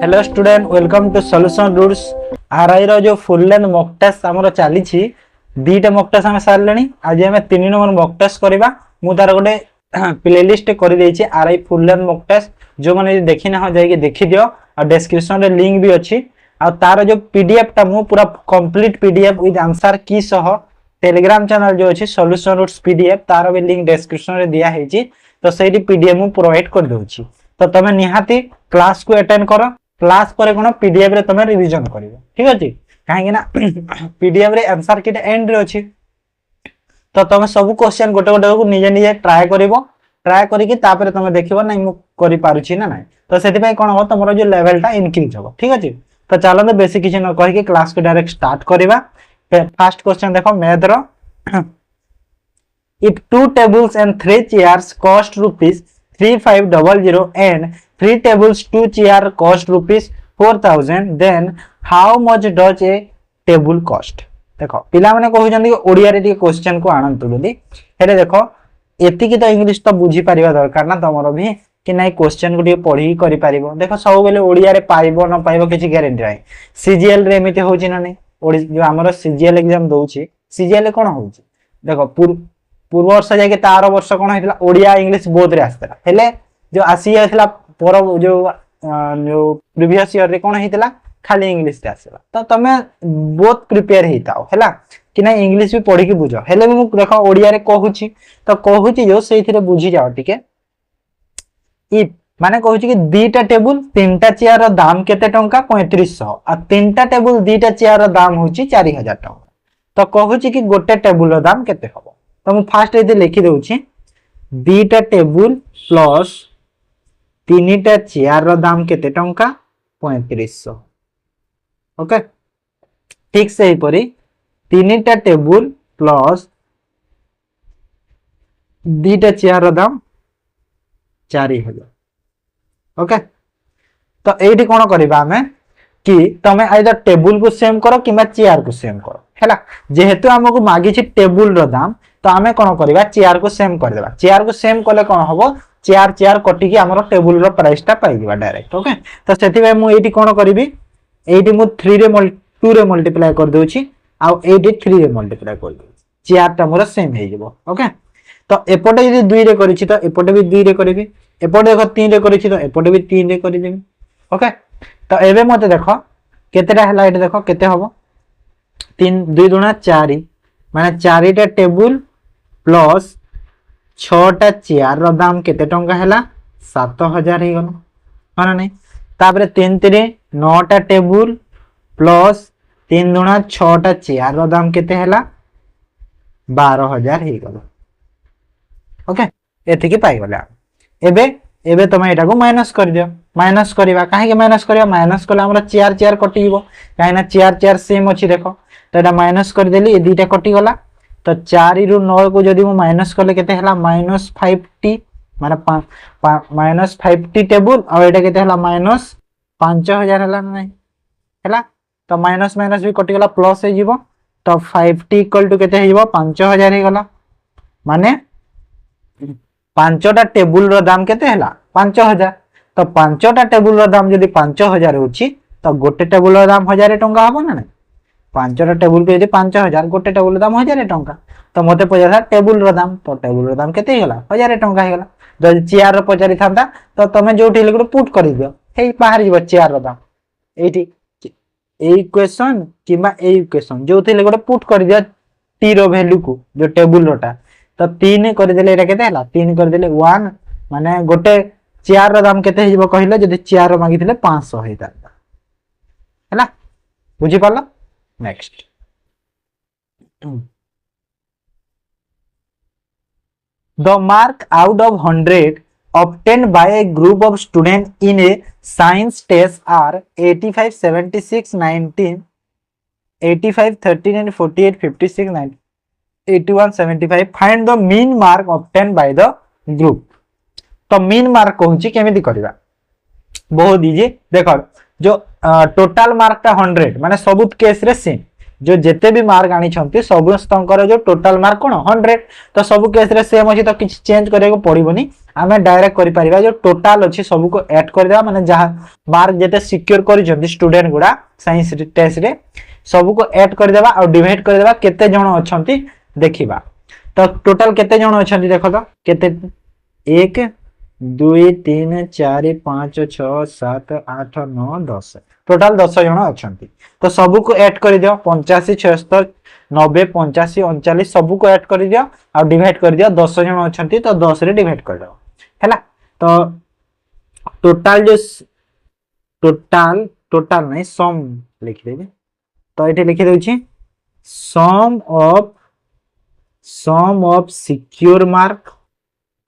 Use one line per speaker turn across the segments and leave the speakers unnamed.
Hello student, welcome to Solution Roots. RI रो जो full length mock test हमर चली दीटा मॉक टेस्ट हम सारले। आज आम 3 नंबर मॉक टेस्ट करवा। मु तार गोटे प्लेलिस्ट कर देछि RI full length mock test. जो माने देखि ना जाई के देखि दियो और डिस्क्रिप्शन रे लिंक भी अछि। आ तार जो पीडीएफ टा मु पूरा कंप्लीट पीडीएफ विद आंसर की सह टेलीग्राम चैनल जो अछि सॉल्यूशन रूट्स पीडीएफ तार भी लिंक डिस्क्रिप्शन रे दिया हेछि। तो सेठी पीडीएफ मु प्रोवाइड कर दोछि। तो तमे निहाती क्लास को अटेंड करो। क्लास पर कोन पीडीएफ रे तमे रिवीजन करिवो। ठीक अछि, काहे ना पीडीएफ रे आंसर किट एंड रे अछि। तो तमे सब क्वेश्चन गोटे गोटे को निजे निजे ट्राई करिवो। ट्राई करिकि तापर तमे देखिवो नै मु करि पारु छी ना नै। तो सेति पय कोन हो तमरो जो लेवल टा इंक्रीज हो। ठीक अछि, तो चलो तो बेसिक किछ न कहि के क्लास को डायरेक्ट स्टार्ट करिवा। फर्स्ट क्वेश्चन देखो math row. If 2 tables and 3 chairs cost rupees 3500 and 3 tables 2 chair cost rupees 4000, then how much does a table cost? देखो पिला माने कहू जंदी ओडिया रे क्वेश्चन को आनंत बोली हेले देखो एति की तो इंग्लिश तो बुझी परिबा दरकार ना तमरो भी कि नै क्वेश्चन को पढ़ी करि परिबो। देखो सब बेले ओडिया रे पाइबो न पाइबो किछि गारंटी नै। सीजीएल रे एमिते होछि ना नै। ओडी जो हमरो सीजीएल एग्जाम दोछि सीजीएल रे कोन होछि देखो पूर्व वर्ष जाके तार वर्ष कोन हेतला ओडिया इंग्लिश बोथ रे आस्तला हेले जो आसी आथला पर जो प्रीवियस ईयर रे कोन हेतला खाली इंग्लिश रे आसला। तो तमे बोथ प्रिपेयर हेताओ हैला कि ना इंग्लिश भी पढ़ी के बुझो। हेले मु देखो ओडिया रे कहूची तो कहूची जो सेथि रे बुझी जाओ ठीक है। इफ माने कहूची कि दीटा टेबल तीनटा चेयर रो दाम केते टंका 3500 आ तीनटा टेबल दीटा चेयर रो दाम होची 4000 टंका। तो कहूची कि गोटे टेबल रो दाम केते हबो। तो मु फास्ट एते लिखि देउची दीटा टेबल प्लस तीनटा चेयर रो दाम केते टंका 3500। ओके, ठीक से ही परी तीनटा टेबल प्लस दीटा चेयर रो दाम 4000। ओके, तो एठी कोन करबा हमें कि तमे आइदर टेबल को सेम करो किबा चेयर को सेम करो हैला। जेहेतु हमको मागी छी टेबल रो दाम तो हमें कोन करबा चेयर को सेम कर देबा। चेयर को सेम करले कोन हबो चेयर चेयर कटि के हमरो टेबल रो प्राइस टा पाइ दिबा डायरेक्ट। ओके, तो सेति भाई मु एठी कोन करबी एठी मु 3 रे 2 रे मल्टीप्लाई कर दोछि आ एठी 3 रे मल्टीप्लाई कर दोछि चेयर टा मोर सेम हे जेबो। ओके, तो एपटे यदि 2 रे करिछि तो एपटे भी 2 रे करबी। एपटे देखो 3 रे करिछि तो एपटे भी 3 रे करि देबी। ओके, तो एबे मते देखो केतेटा हला एठी देखो केते हबो 3 2 दुना 4 माने 4 टा टेबल प्लस 6 टा चेयर रो दाम केते टंका हला 7000 हे गनो माने नै। तापरे 3 3 9 टा टेबल प्लस 3 दुना 6 टा चेयर रो दाम केते हला 12000 हे गलो। ओके, एथि के पाइ गला। एबे तमे एटा को माइनस कर दियो। माइनस करबा काहे के माइनस करबा माइनस करले हमरा चेयर चेयर कटिबो काहे ना चेयर चेयर सेम अछि देखो। तो एटा माइनस कर देली ए दुटा कटि गला। तो 4 रु 9 को जदी मु माइनस करले केते हला -5t माने -5t टेबल आ एटा केते हला -5000 हला नै हला। तो माइनस माइनस भी कटि गला प्लस हे जीवो। तो 5t इक्वल टू केते हे जीवो 5000 हे गला माने पांचटा टेबल रो दाम केते हला 5000। तो पांचटा टेबल रो दाम जदी 5000 होची तो गोटे टेबल रो दाम 1000 टंका हबो ना नै। पांचटा टेबल के यदि 5000 गोटे टेबल रो दाम 1000 टंका। तो मते पचासा टेबल रो दाम तो टेबल रो दाम केते हेला 1000 टंका हेला। जदी चेयर रो पचारि थांता तो तमे जोठी लिखो पुट करि दियो हे बाहर जीव चेयर रो दाम एठी ए इक्वेशन किबा ए इक्वेशन जोठी लिखो पुट कर दियो टी रो वैल्यू को जो टेबल रोटा। तो 3 कर देले एटा केते हला 3 कर देले 1 माने गोटे चेयर रो दाम केते हिजबो कहिलो जदी चेयर रो मागिथिले 500 हेता हला। बुझी पालो। Next the mark out of 100 obtained by a group of students in a science test are 85 76 19 85 13 and 48 56 9 81 75 find the mean mark obtained by the group। तो मीन मार्क कहूची केमिति करबा बहुत इजी देखो जो टोटल मार्क टा 100 माने सबुत केस रे same जो जेते भी मार्क आनी छंती सबस्तंकर जो टोटल मार्क कोन 100 तो सब केस रे सेम अछि तो किछ चेंज करे को पड़िबोनी आमे डायरेक्ट करि परिबा जो टोटल अछि सब को ऐड कर देबा माने जहा मार्क जेते सिक्योर करि जंदी स्टूडेंट गुडा साइंस टेस्ट रे सब को ऐड कर देबा और डिवाइड कर देबा केते जण अछंती देखिबा। तो टोटल केते जण अछंती देखो तो केते 1 2 3 4 5 6 7 8 9 10 टोटल 10 जण अछंती। तो सब को ऐड कर दियो 85 76 90 85 39 सब को ऐड कर दियो और डिवाइड कर दियो 10 जण अछंती तो 10 रे डिवाइड कर दो हैला। तो टोटल जो टोटल नहीं सम लिख देबे। तो ये लिखि देउछि सम ऑफ सिक्योर मार्क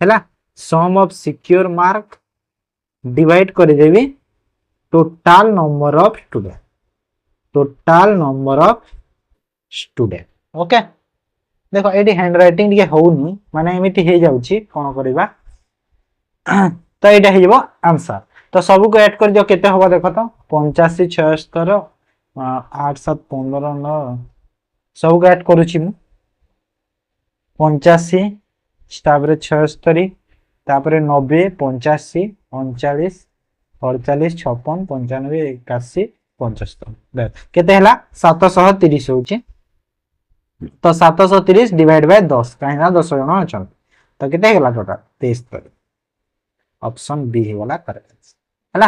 हैला सम ऑफ सिक्योर मार्क डिवाइड कर देबी total number of student okay. देखो ये हैंड राइटिंग टिके होउनी माने एमिति हे जाउछि कोन करबा। तो ये हे जबो आंसर। तो सब को ऐड कर दियो केते होबा देखो तो 85 76 8 7 15 9 सब को ऐड करूछि मु 85 तापरे 76 तापरे 90 85 39 48 56 95 81 75 केते हला 730 होछि। तो 730 डिवाइड बाय 10 काहेना 10 जण अछन तो केते हला टोटल 73। ऑप्शन बी हे वाला करेक्ट हला।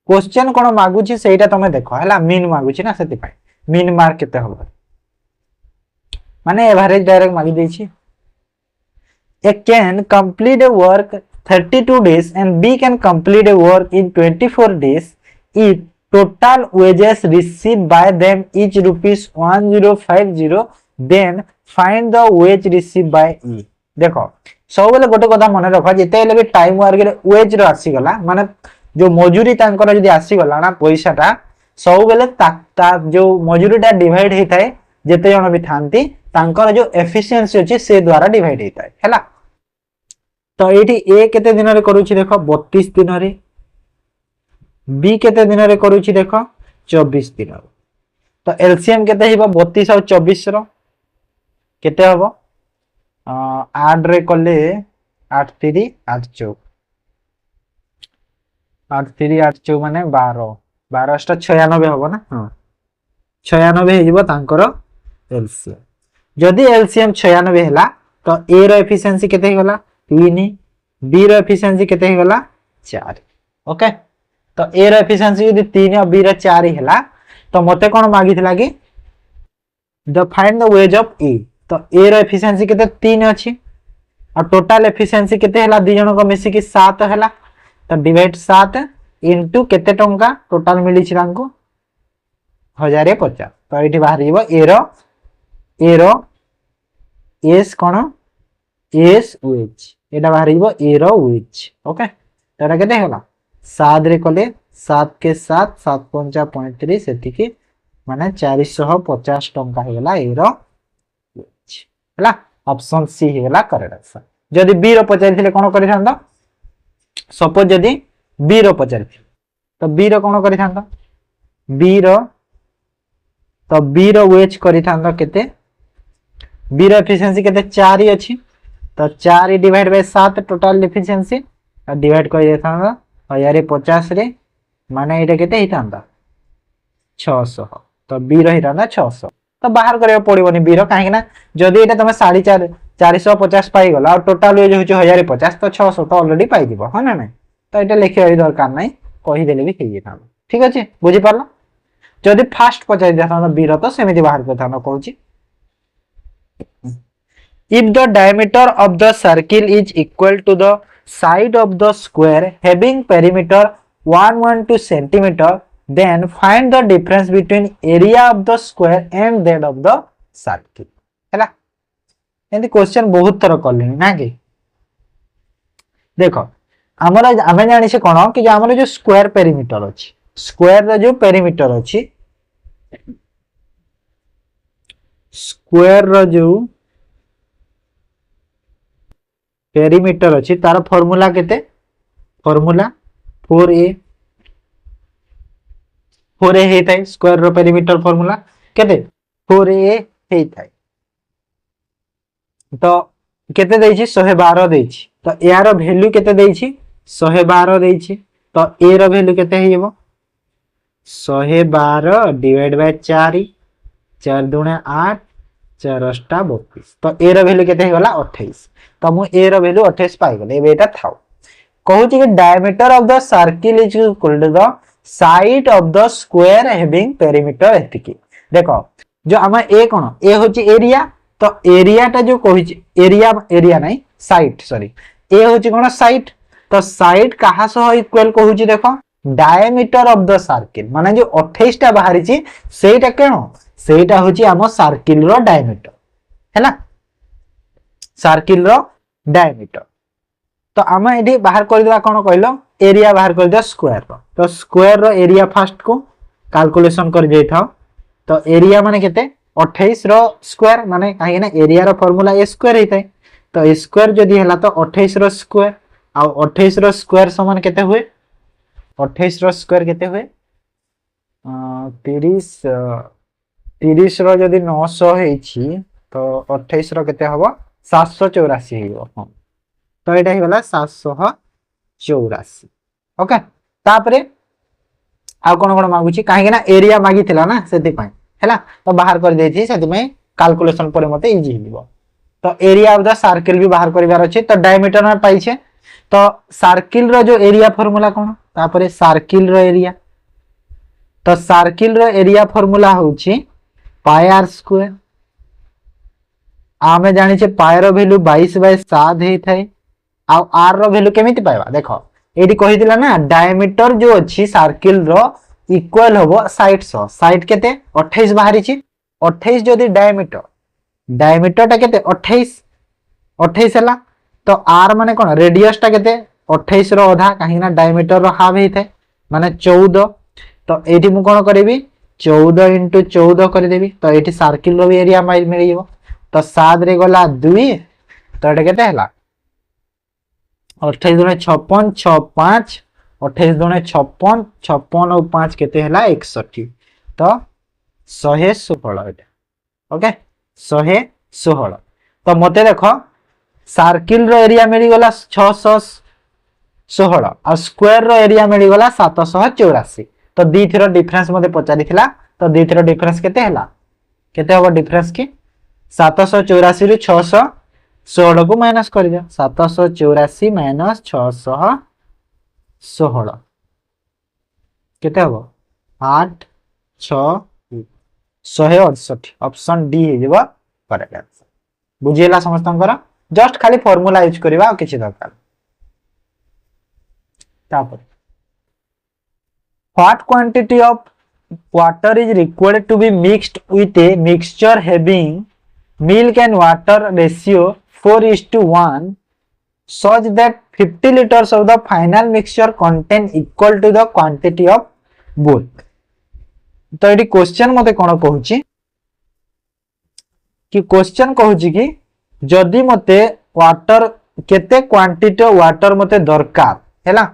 क्वेश्चन कोन मागुछि सेटा तमे देखो हला मीन मागुछि ना सेति पाई मीन मार्क केते होबा माने एवरेज डायरेक्ट मागी देछि। A can complete a work 32 days and B can complete a work in 24 days if total wages received by them each rupees 1050 then find the wage received by E। देखो सब बेले गोटे कथा मन रख जेते ले भी टाइम वर्क रे वेज रो आसी गला माने जो मजूरी तांकर जदी आसी गला ना पैसाटा सब बेले ता जो मजूरीटा डिवाइड हेताय जेते जण भी थांती तांकर जो एफिशिएंसी अछि से द्वारा डिवाइड हेताय हैला। तो एठी ए केते दिन रे करूछि देखो 32 दिन रे बी केते दिन रे करूछि देखो 24 दिन रे। तो एलसीएम केते हिबो 32 और 24 रो केते हबो 8 रे कले 8 3 8 4 8 3 8 4 माने 12 12 96 हबो ना। हां 96 हेजिबो तांकर एलसीएम। जदि एलसीएम 96 हैला तो ए रो एफिशिएंसी केते गला 3 बी रो एफिशिएंसी केते गला 4 ओके। तो ए रो एफिशिएंसी यदि 3 और बी रो 4 हैला तो मते कोन मागिथिला कि the find the wage of A. तो ए रो एफिशिएंसी केते 3 अछि और टोटल एफिशिएंसी केते हैला दि जण को मिसी कि 7 हैला। तो डिवाइड 7 इनटू केते टंका टोटल मिली छि तांको 1050। तो एठी बाहर जीवो ए रो एस कोन एस वेज एटा बाहर जीवो ए रो वेज ओके। तो एटा केते होला 7 रे कोले 7 के 7 7 5 35 सेति कि माने 450 टंका हेला ए रो वेज हैला। ऑप्शन सी हेला करेक्ट आंसर। जदि बी रो पचारिथिले कोन करिथांदा सपोज जदि बी रो पचारिथिले तो बी रो कोन करिथांदा बी रो वेज करिथांदा केते बी रो एफिशिएंसी केते 4 ही अछि। तो 4 डिवाइड बाय 7 टोटल एफिशिएंसी और डिवाइड कर देथांदा 1050 रे माने एटा केते हितांदा 600। तो बी रो हितांदा 600। तो बाहर करियो पड़िबोनी बी रो काहे ना जदि एटा तमे 450 पाई गला और टोटल वेज होछ 1050 तो 600 तो ऑलरेडी पाई दिबो ह ना नै। तो एटा लिखिया दरकार नै कहि देले भी हेइ जेतांदा ठीक अछि बुझि पारलो। जदि फास्ट पचाइ देथांदा बी रो तो सेमिति बाहर करथांदा कहूची if the diameter of the circle is equal to the side of the square having perimeter 112 centimeter then find the difference between area of the square and that of the circle हैला। एंती question बहुत तरह करलिनी ना कि देखो हमरा आमे जानि से कोन कि हमर जो स्क्वायर पेरीमीटर अछि स्क्वायर रो जो पेरीमीटर अछि स्क्वायर रो जो पेरीमीटर अछि तार फार्मूला केते फार्मूला 4a हे थाय स्क्वायर रो पेरीमीटर फार्मूला केते 4a हे थाय। तो केते देछि 112 देछि तो यार वैल्यू केते देछि 112 देछि तो ए रो वैल्यू केते हेइबो 112 डिवाइड बाय 4 4 दुणे 8 4 अष्टा 32 तो ए रो वैल्यू केते हेगला 28 तो मु ए रो वैल्यू 28 पाई गले एबे एटा थाउ कहूची कि diameter of the circle is equal to the side of the square having perimeter एतिकी देखो जो हम ए कोन ए होची एरिया तो एरिया टा जो कहूची एरिया एरिया नहीं साइड सॉरी ए होची कोन साइड तो साइड कहा सह इक्वल कहूची देखो डायमीटर ऑफ द सर्किल माने जो 28 टा बाहरी छी सेटा केनो सेटा होची हम सर्किल रो डायमीटर हैला सर्किल रो डायमीटर तो आम ये बाहर कर कौन कहल एरिया बाहर कर दिया स्क्वायर तो स्क्वायर रो एरिया फास्ट को कैलकुलेशन कर जाई तो एरिया माने केते 28 रो स्क्वायर माने काहे ना एरिया रो फार्मूला ए स्क्वायर हेतै तो ए स्क्वायर जदी हला तो 28 रो स्क्वायर आ 28 रो स्क्वायर समान केते हुए 28 रो स्क्वायर केते हुए 30 30 रो जदी 900 हेछि तो 28 रो केते हबो 784 हेबो हां तो एटा ही वाला 784 ओके तापरे आ कोन कोन मागुची काहे ना एरिया मागी थिला ना सेति पय हैला तो बाहर कर देथि सेति में कैलकुलेशन पर मते इजी हिबो तो एरिया ऑफ द सर्किल भी बाहर करिवार अछि तो डायमीटर में पाई छे तो सर्किल रो जो एरिया फार्मूला कोन तापरे सर्किल रो एरिया तो सर्किल रो एरिया फार्मूला होची पाई आर स्क्वायर आमे जानि छे पाई रो वैल्यू 22/7 हेइ थाई आ आर रो वैल्यू केमिति पाइबा देखो एडी कहि दिला ना डायमीटर जो अछि सर्किल रो इक्वल होबो साइड सो साइड केते 28 बाहरी छी 28 जदी डायमीटर डायमीटर ता केते 28 हला तो आर माने कोन रेडियस ता केते 28 रो आधा काहे ना डायमीटर रो हाफ हेइ थाए माने 14 तो एठी मु कोन करिवि 14 * 14 कर देबी तो एठी सर्किल रो एरिया माइल मिल जेबो तो 7 रे गला 2 तो एटा केते हला 28 दुने 56 65 28 दुने 56 56 और 5 केते हला 61 तो 116 एटा ओके 116 तो मते देखो सर्किल रो एरिया मिली गला 616 और स्क्वायर रो एरिया मिली गला 784 तो दी थीरो डिफरेंस मते पचारी थिला तो दी थीरो डिफरेंस केते हला केते होबो डिफरेंस की 784 रु 616 को माइनस कर दिया 784 माइनस 616 केते हबो 8 6 168 ऑप्शन डी हे जेबो करेक्ट आंसर बुझियला समस्तंकर जस्ट खाली फार्मूला यूज करबा किछि दरकार तापर what quantity of water is required to be mixed with a mixture having milk and water ratio 4:1 such that 50 liters of the final mixture contain equal to the quantity of both तो ये question मते कोन कहूची कि question कहूची कि जदि मते water केते quantity water मते दरकार हैला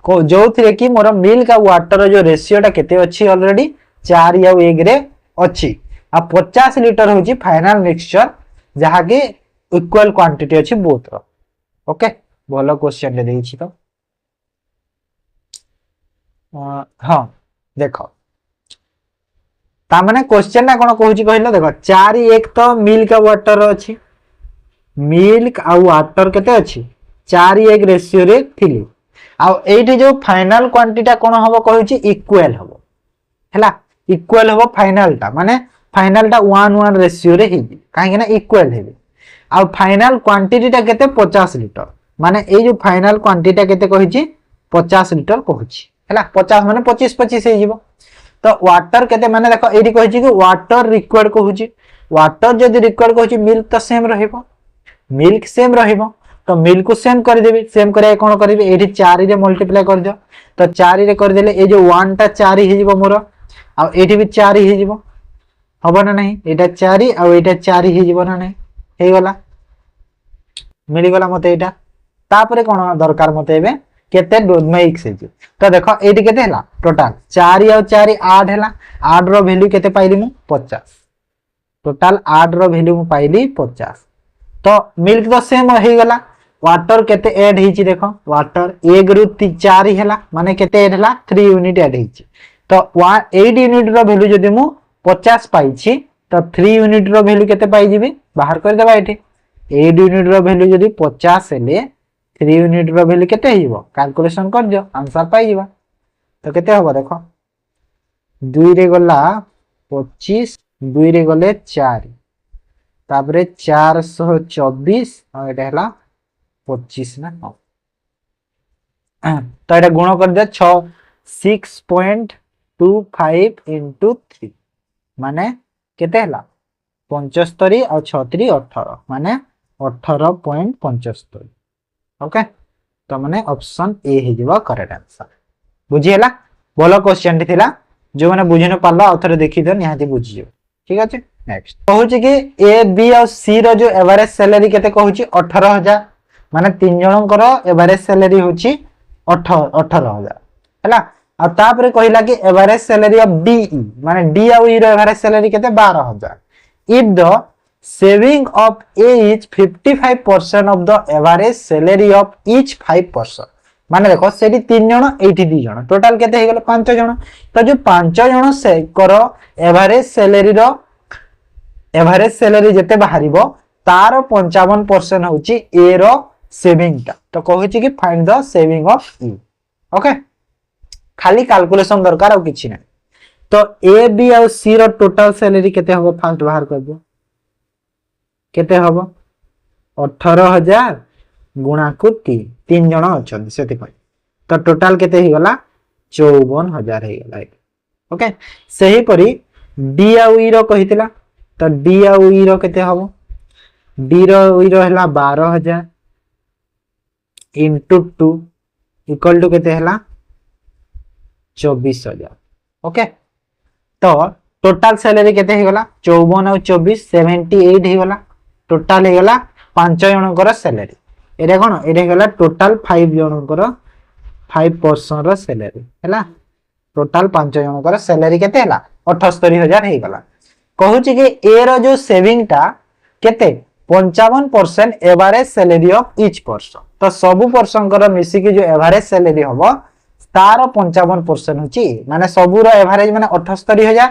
जो थे कि मोर मिल्क आ वाटर जो रेशियोटा केते अछि ऑलरेडी 4 या 1 रे अछि आ 50 लीटर होची फाइनल मिक्सचर जहा कि इक्वल क्वांटिटी अछि बोथ रो ओके बोलो क्वेश्चन ले देछि तो हां देखो ता माने क्वेश्चन ना कोन कहूची कहलो देखो 4 1 तो मिल्क आ वाटर अछि मिल्क आ वाटर केते अछि 4 1 रेशियो रे थिली आ एठी जो फाइनल क्वांटिटी कोन होबो कहूची इक्वल होबो हैला इक्वल होबो फाइनल टा माने फाइनल टा 1:1 रेशियो रे हेबी काहे ना इक्वल हेबी आ फाइनल क्वांटिटी टा केते 50 लीटर माने ए जो फाइनल क्वांटिटी टा केते कहूची 50 लीटर कहूची हैला 50 माने 25 25 हे जीवो तो वाटर केते माने देखो एठी कहूची कि वाटर रिक्वायर्ड कहूची वाटर जदी रिक्वायर्ड कहूची मिल्क तो सेम रहइबो मिल्क सेम रहइबो तो मिल्क को सेम कर देबे सेम करे कोन करबे एठी 4 रे मल्टीप्लाई कर दियो तो 4 रे कर देले ए जो 1 टा 4 हे जीवो मोर आ एठी भी 4 हे जीवो हबो ना नहीं एटा 4 आ एटा 4 हे जीवो ना नहीं हे गला मिली गला मते एटा तापरे कोन दरकार मते एबे केते मिक्स हे तो देखो एठी केते हला टोटल 4 आ 4 8 हला 8 रो वैल्यू केते पाइली मु 50 टोटल 8 रो वैल्यू मु पाइली 50 तो मिल्क तो सेम हो गला वाटर केते ऐड हिची देखो वाटर 1 रु 4 हैला माने केते ऐड हैला 3 यूनिट ऐड हिची तो 8 यूनिट रो वैल्यू जदि मु 50 पाइछि तो 3 यूनिट रो वैल्यू केते पाइ जिबी बाहर कर देबा एठी 8 यूनिट रो वैल्यू जदि 50 हेले 3 यूनिट रो वैल्यू केते हिबो कैलकुलेशन कर दियो आंसर पाइ जिबा तो केते होबो देखो 2 रे गला 25 2 रे गले 4 तापरे 424 और एटा हला 25 ना तो एटा गुण कर दिया 6.25 into 3 माने केते हला 75 और 36 18 माने 18.75 ओके तो माने ऑप्शन ए हे जिवो करेक्ट आंसर बुझियला बोलो क्वेश्चन टी थिला जो माने बुझि न पाला औथरे देखि दे निहाती बुझियो ठीक अछि नेक्स्ट कहूची कि ए बी और सी रो जो एवरेज सैलरी केते कहूची 18000 माने तीन जनकर एवरेज सैलरी होची 18000 हैला आ तापरे कहिला कि एवरेज सैलरी ऑफ डी माने डी और ई रो एवरेज सैलरी केते 12000 if the saving of A is 55% of the average salary of each 5% माने देखो सेठी तीन जण एठी दी जण टोटल केते हे गेल 5 जण तो जो 5 जण से करो एवरेज सैलरी जते बाहरिबो तार 55% होची ए रो सेविंग ता तो कहूची कि find the saving of E okay खाली कैलकुलेशन दरकार और किछि नै तो ए बी और सी रो टोटल सैलरी केते होबो फास्ट बाहर कर दो केते होबो 18000 गुणा को 3 जण अछन सेति पय तो टोटल केते ही गला 54000 हे गला ओके सही परी डी और ई रो कहितला तो डी और ई रो केते होबो डी रो ई रो हला 12000 into 2 equal to केते हला 24000 ओके तो टोटल सैलरी केते हे गला 54 और 24 78 हे गला टोटल हे गला 5 जनकर सैलरी एरे कोन एरे गला टोटल 5 जनकर 5% रो सैलरी हला टोटल 5 जनकर सैलरी केते हला 78000 हे गला कहूची कि ए रो जो सेविंग ता केते 55% average salary of each person तो सबु पर्सन कर मिसी कि जो एवरेज सैलरी होबो तार 55% होची माने सबु रो एवरेज माने 78000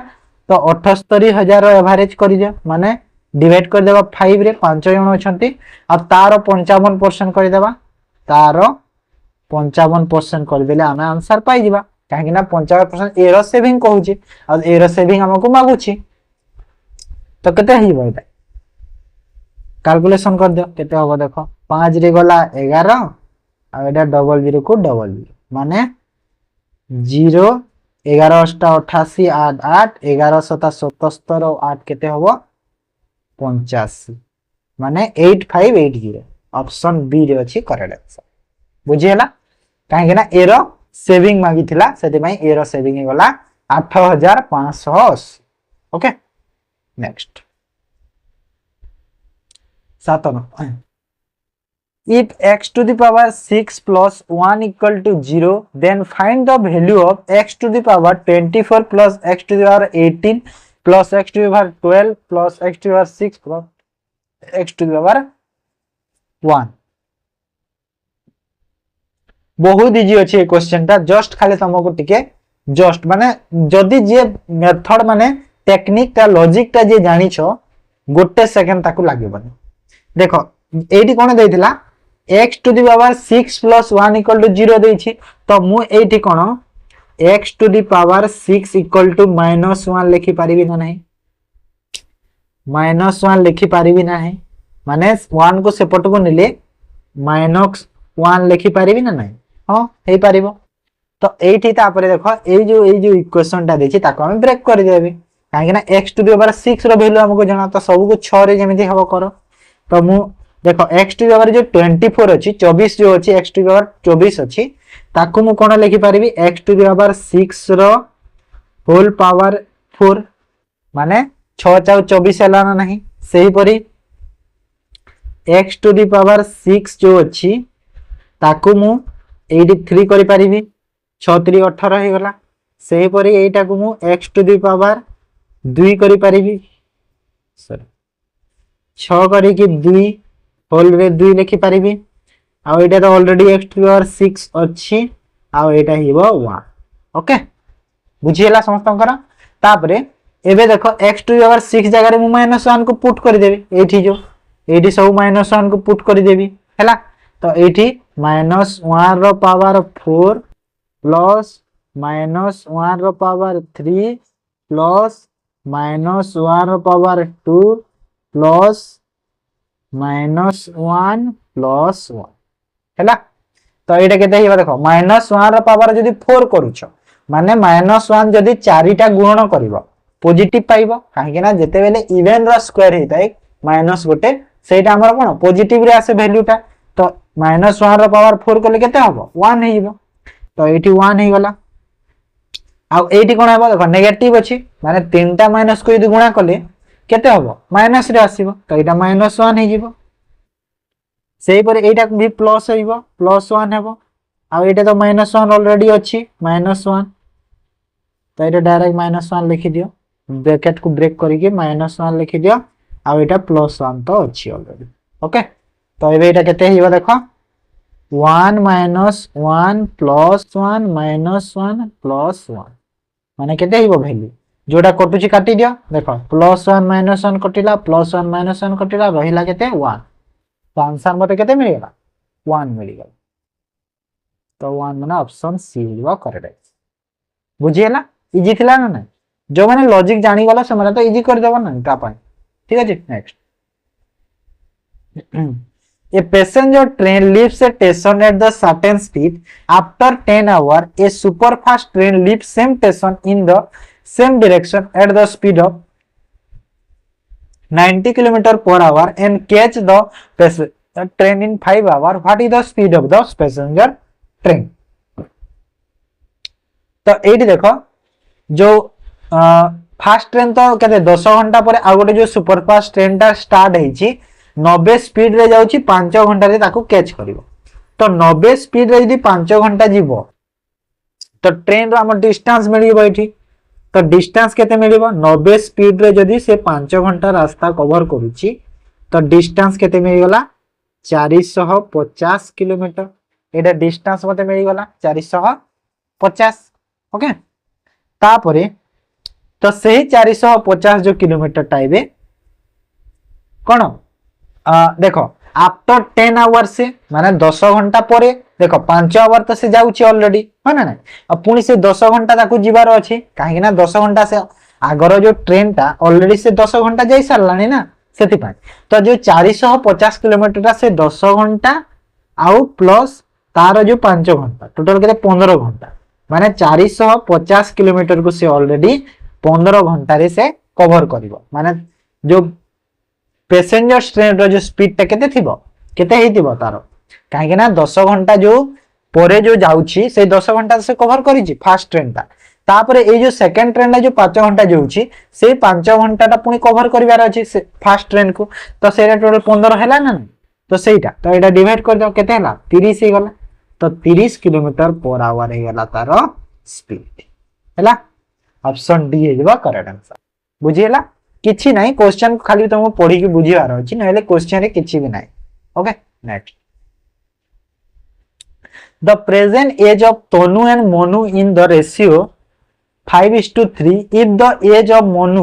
तो 78000 रो एवरेज करि दियो माने डिवाइड कर देबा 5 रे 5 जण अछंती आ तार 55% कर देबा तार 55% कर देले आमे आंसर पाइ दिबा काहे कि ना 55% ए रो सेविंग कहूची आ ए रो सेविंग हमको मागुची तो केते हिबो एटा कैलकुलेशन कर दियो केते होबो देखो 5 रे गला 11 आ एटा डबल 0 को डबल 0 माने 0 11 8 88 8 8 11 7 77 और 8 केते होबो 85 माने 8580 ऑप्शन बी रे अछि करेक्ट आंसर बुझियला काहे कि ना ए रो सेविंग मागी थिला सेते पई ए रो सेविंग हे गला 8580 okay next 7 if x to the power 6 plus 1 equal to 0 then find the value of x to the power 24 plus x to the power 18 plus x to the power 12 plus x to the power 6 plus x to the power 1 बहुत easy अछि ए question ता just खाली तुमको टिके just माने जदी जे method माने technique ता लॉजिक ता जे जानि छ गोटे सेकंड ताकू लागबनी देखो एठी कोन देइथिला x to the power 6 plus 1 equal to 0 देइछि तो मु एठी कोन x to the power 6 equal to -1 लिखि पारिबी ना नहीं -1 लिखि पारिबी ना है माने 1 को सेपट को निले -1 लिखि पारिबी ना नहीं हां हे पारिबो तो एठी तापरे देखो ए जो इक्वेशन ता देछि ताको हम ब्रेक कर देबे काहे कि ना x to the power 6 रो वैल्यू हमको जाना तो सब को 6 रे जेमिति हबो करो तो मु देखो x to the power जो 24 अछि 24 जो अछि x to the power 24 अछि ताको मु कोन लिखि पारिबी x to the power 6 रो होल पावर 4 माने 6 4 24 हला ना नहीं सही परी x to the power 6 जो अछि ताको मु 83 करि पारिबी 6 3 18 हे गला सही परी एटा को मु x to the power 2 करि पारिबी सॉरी 6 करी कि 2 होल रे 2 लिखि परिबी आ एटा तो ऑलरेडी x टू पावर 6 अछि आ एटा हिबो 1 ओके बुझिएला समस्तंकर तापरे एबे देखो x टू पावर 6 जगह रे मु -1 को पुट कर देबी एठी जो एठी सब -1 को पुट कर देबी हैला तो एठी -1 रो पावर 4 प्लस -1 रो पावर 3 प्लस -1 रो पावर 2 प्लस -1 प्लस 1 हैला तो एटा केते हिबा देखो -1 रो पावर जदी 4 करूछ माने -1 जदी 4टा गुणन करबो पॉजिटिव पाइबो काहे ना जेते बेले इवन रो स्क्वायर हेताय माइनस गोटे सेटा हमर कोन पॉजिटिव रे आसे वैल्यूटा तो -1 रो पावर 4 करले केते हबो 1 हेइबो तो एठी 1 हे गला आ एठी कोन हबो देखो नेगेटिव अछि माने तीनटा माइनस को यदि गुणा करले केते हबो माइनस रे आसीबो तो एटा -1 हे जिवो सेही पर एटा भी प्लस हेइबो +1 हेबो आ एटा तो -1 ऑलरेडी अछि -1 तो एटा डायरेक्ट -1 लिखि दियो ब्रैकेट को ब्रेक करके -1 लिखि दियो आ एटा +1 तो अछि ऑलरेडी ओके तो एबे एटा केते हिबो देखो 1 -1 +1 -1 +1 माने केते हिबो वैल्यू जोडा कटुची काटी दियो देखो +1 -1 कटिला +1 -1 कटिला रहिला केते 1 तो आंसर मते केते मिल गेला 1 मिल गेला तो 1 माने ऑप्शन सी हिबो करेक्ट बुझिएला इजी थिला ना ना जो माने लॉजिक जानी गला से माने तो इजी कर देबो ना ता पाए ठीक है जी next A passenger train leaves a station at the certain speed. After 10 hours, a superfast train leaves same station in the same direction at the speed of 90 km/h and catch the train in 5 hours. What is the speed of the passenger train? तो एठी देखो जो fast train तो केते 10 घंटा पर आ गोटे जो सुपरफास्ट ट्रेन ता स्टार्ट हेची 90 स्पीड रे जाउची 5 घंटा रे ताको कैच करिवो तो 90 स्पीड रे यदि 5 घंटा जीवो तो ट्रेन रो हम डिस्टेंस मिलिबो एठी तो डिस्टेंस केते मिलिबो 90 स्पीड रे जदी से 5 घंटा रास्ता कवर करूची तो डिस्टेंस केते मिल गला 450 किलोमीटर एटा डिस्टेंस मते मिल गला 450 ओके तापरे तो सही 450 जो किलोमीटर टाइबे कोन देखो आफ्टर 10 आवर से माने 10 घंटा परे देखो 5 आवर तो से जाउची ऑलरेडी है ना अब पुनी से 10 घंटा ताकू जीवार अछि काहे ना 10 घंटा से आगर जो ट्रेन ता ऑलरेडी से 10 घंटा जाई सरलानी ना सेति पाए तो जो 450 किलोमीटर से 10 घंटा आउ प्लस तार जो 5 घंटा टोटल केते 15 घंटा माने 450 किलोमीटर को से ऑलरेडी 15 घंटा रे से कवर करिवो माने जो पैसेंजर ट्रेन रो जो स्पीड ता केते थिबो केते हेतिबो तारो काहे ना 10 घंटा जो परे जो जाउची से 10 घंटा से कवर करिची फास्ट ट्रेन ता तापरे ए जो सेकंड ट्रेन जो 5 घंटा जाउची से 5 घंटा ता पुनी कवर करिवार अछि से फास्ट ट्रेन को तो सेरा टोटल 15 हैला ना तो सेटा तो एटा डिवाइड कर दो केते हैला 30 हे गला तो 30 km/h हे गला तारो स्पीड हैला ऑप्शन डी हे जबा करेक्ट आंसर बुझिएला किछि नाही क्वेश्चन खाली तुम पढी के बुझिवार अछि नहले क्वेश्चन रे किछि भी नाही okay next the present age of Tanu and Monu in the ratio 5:3 if the age of Monu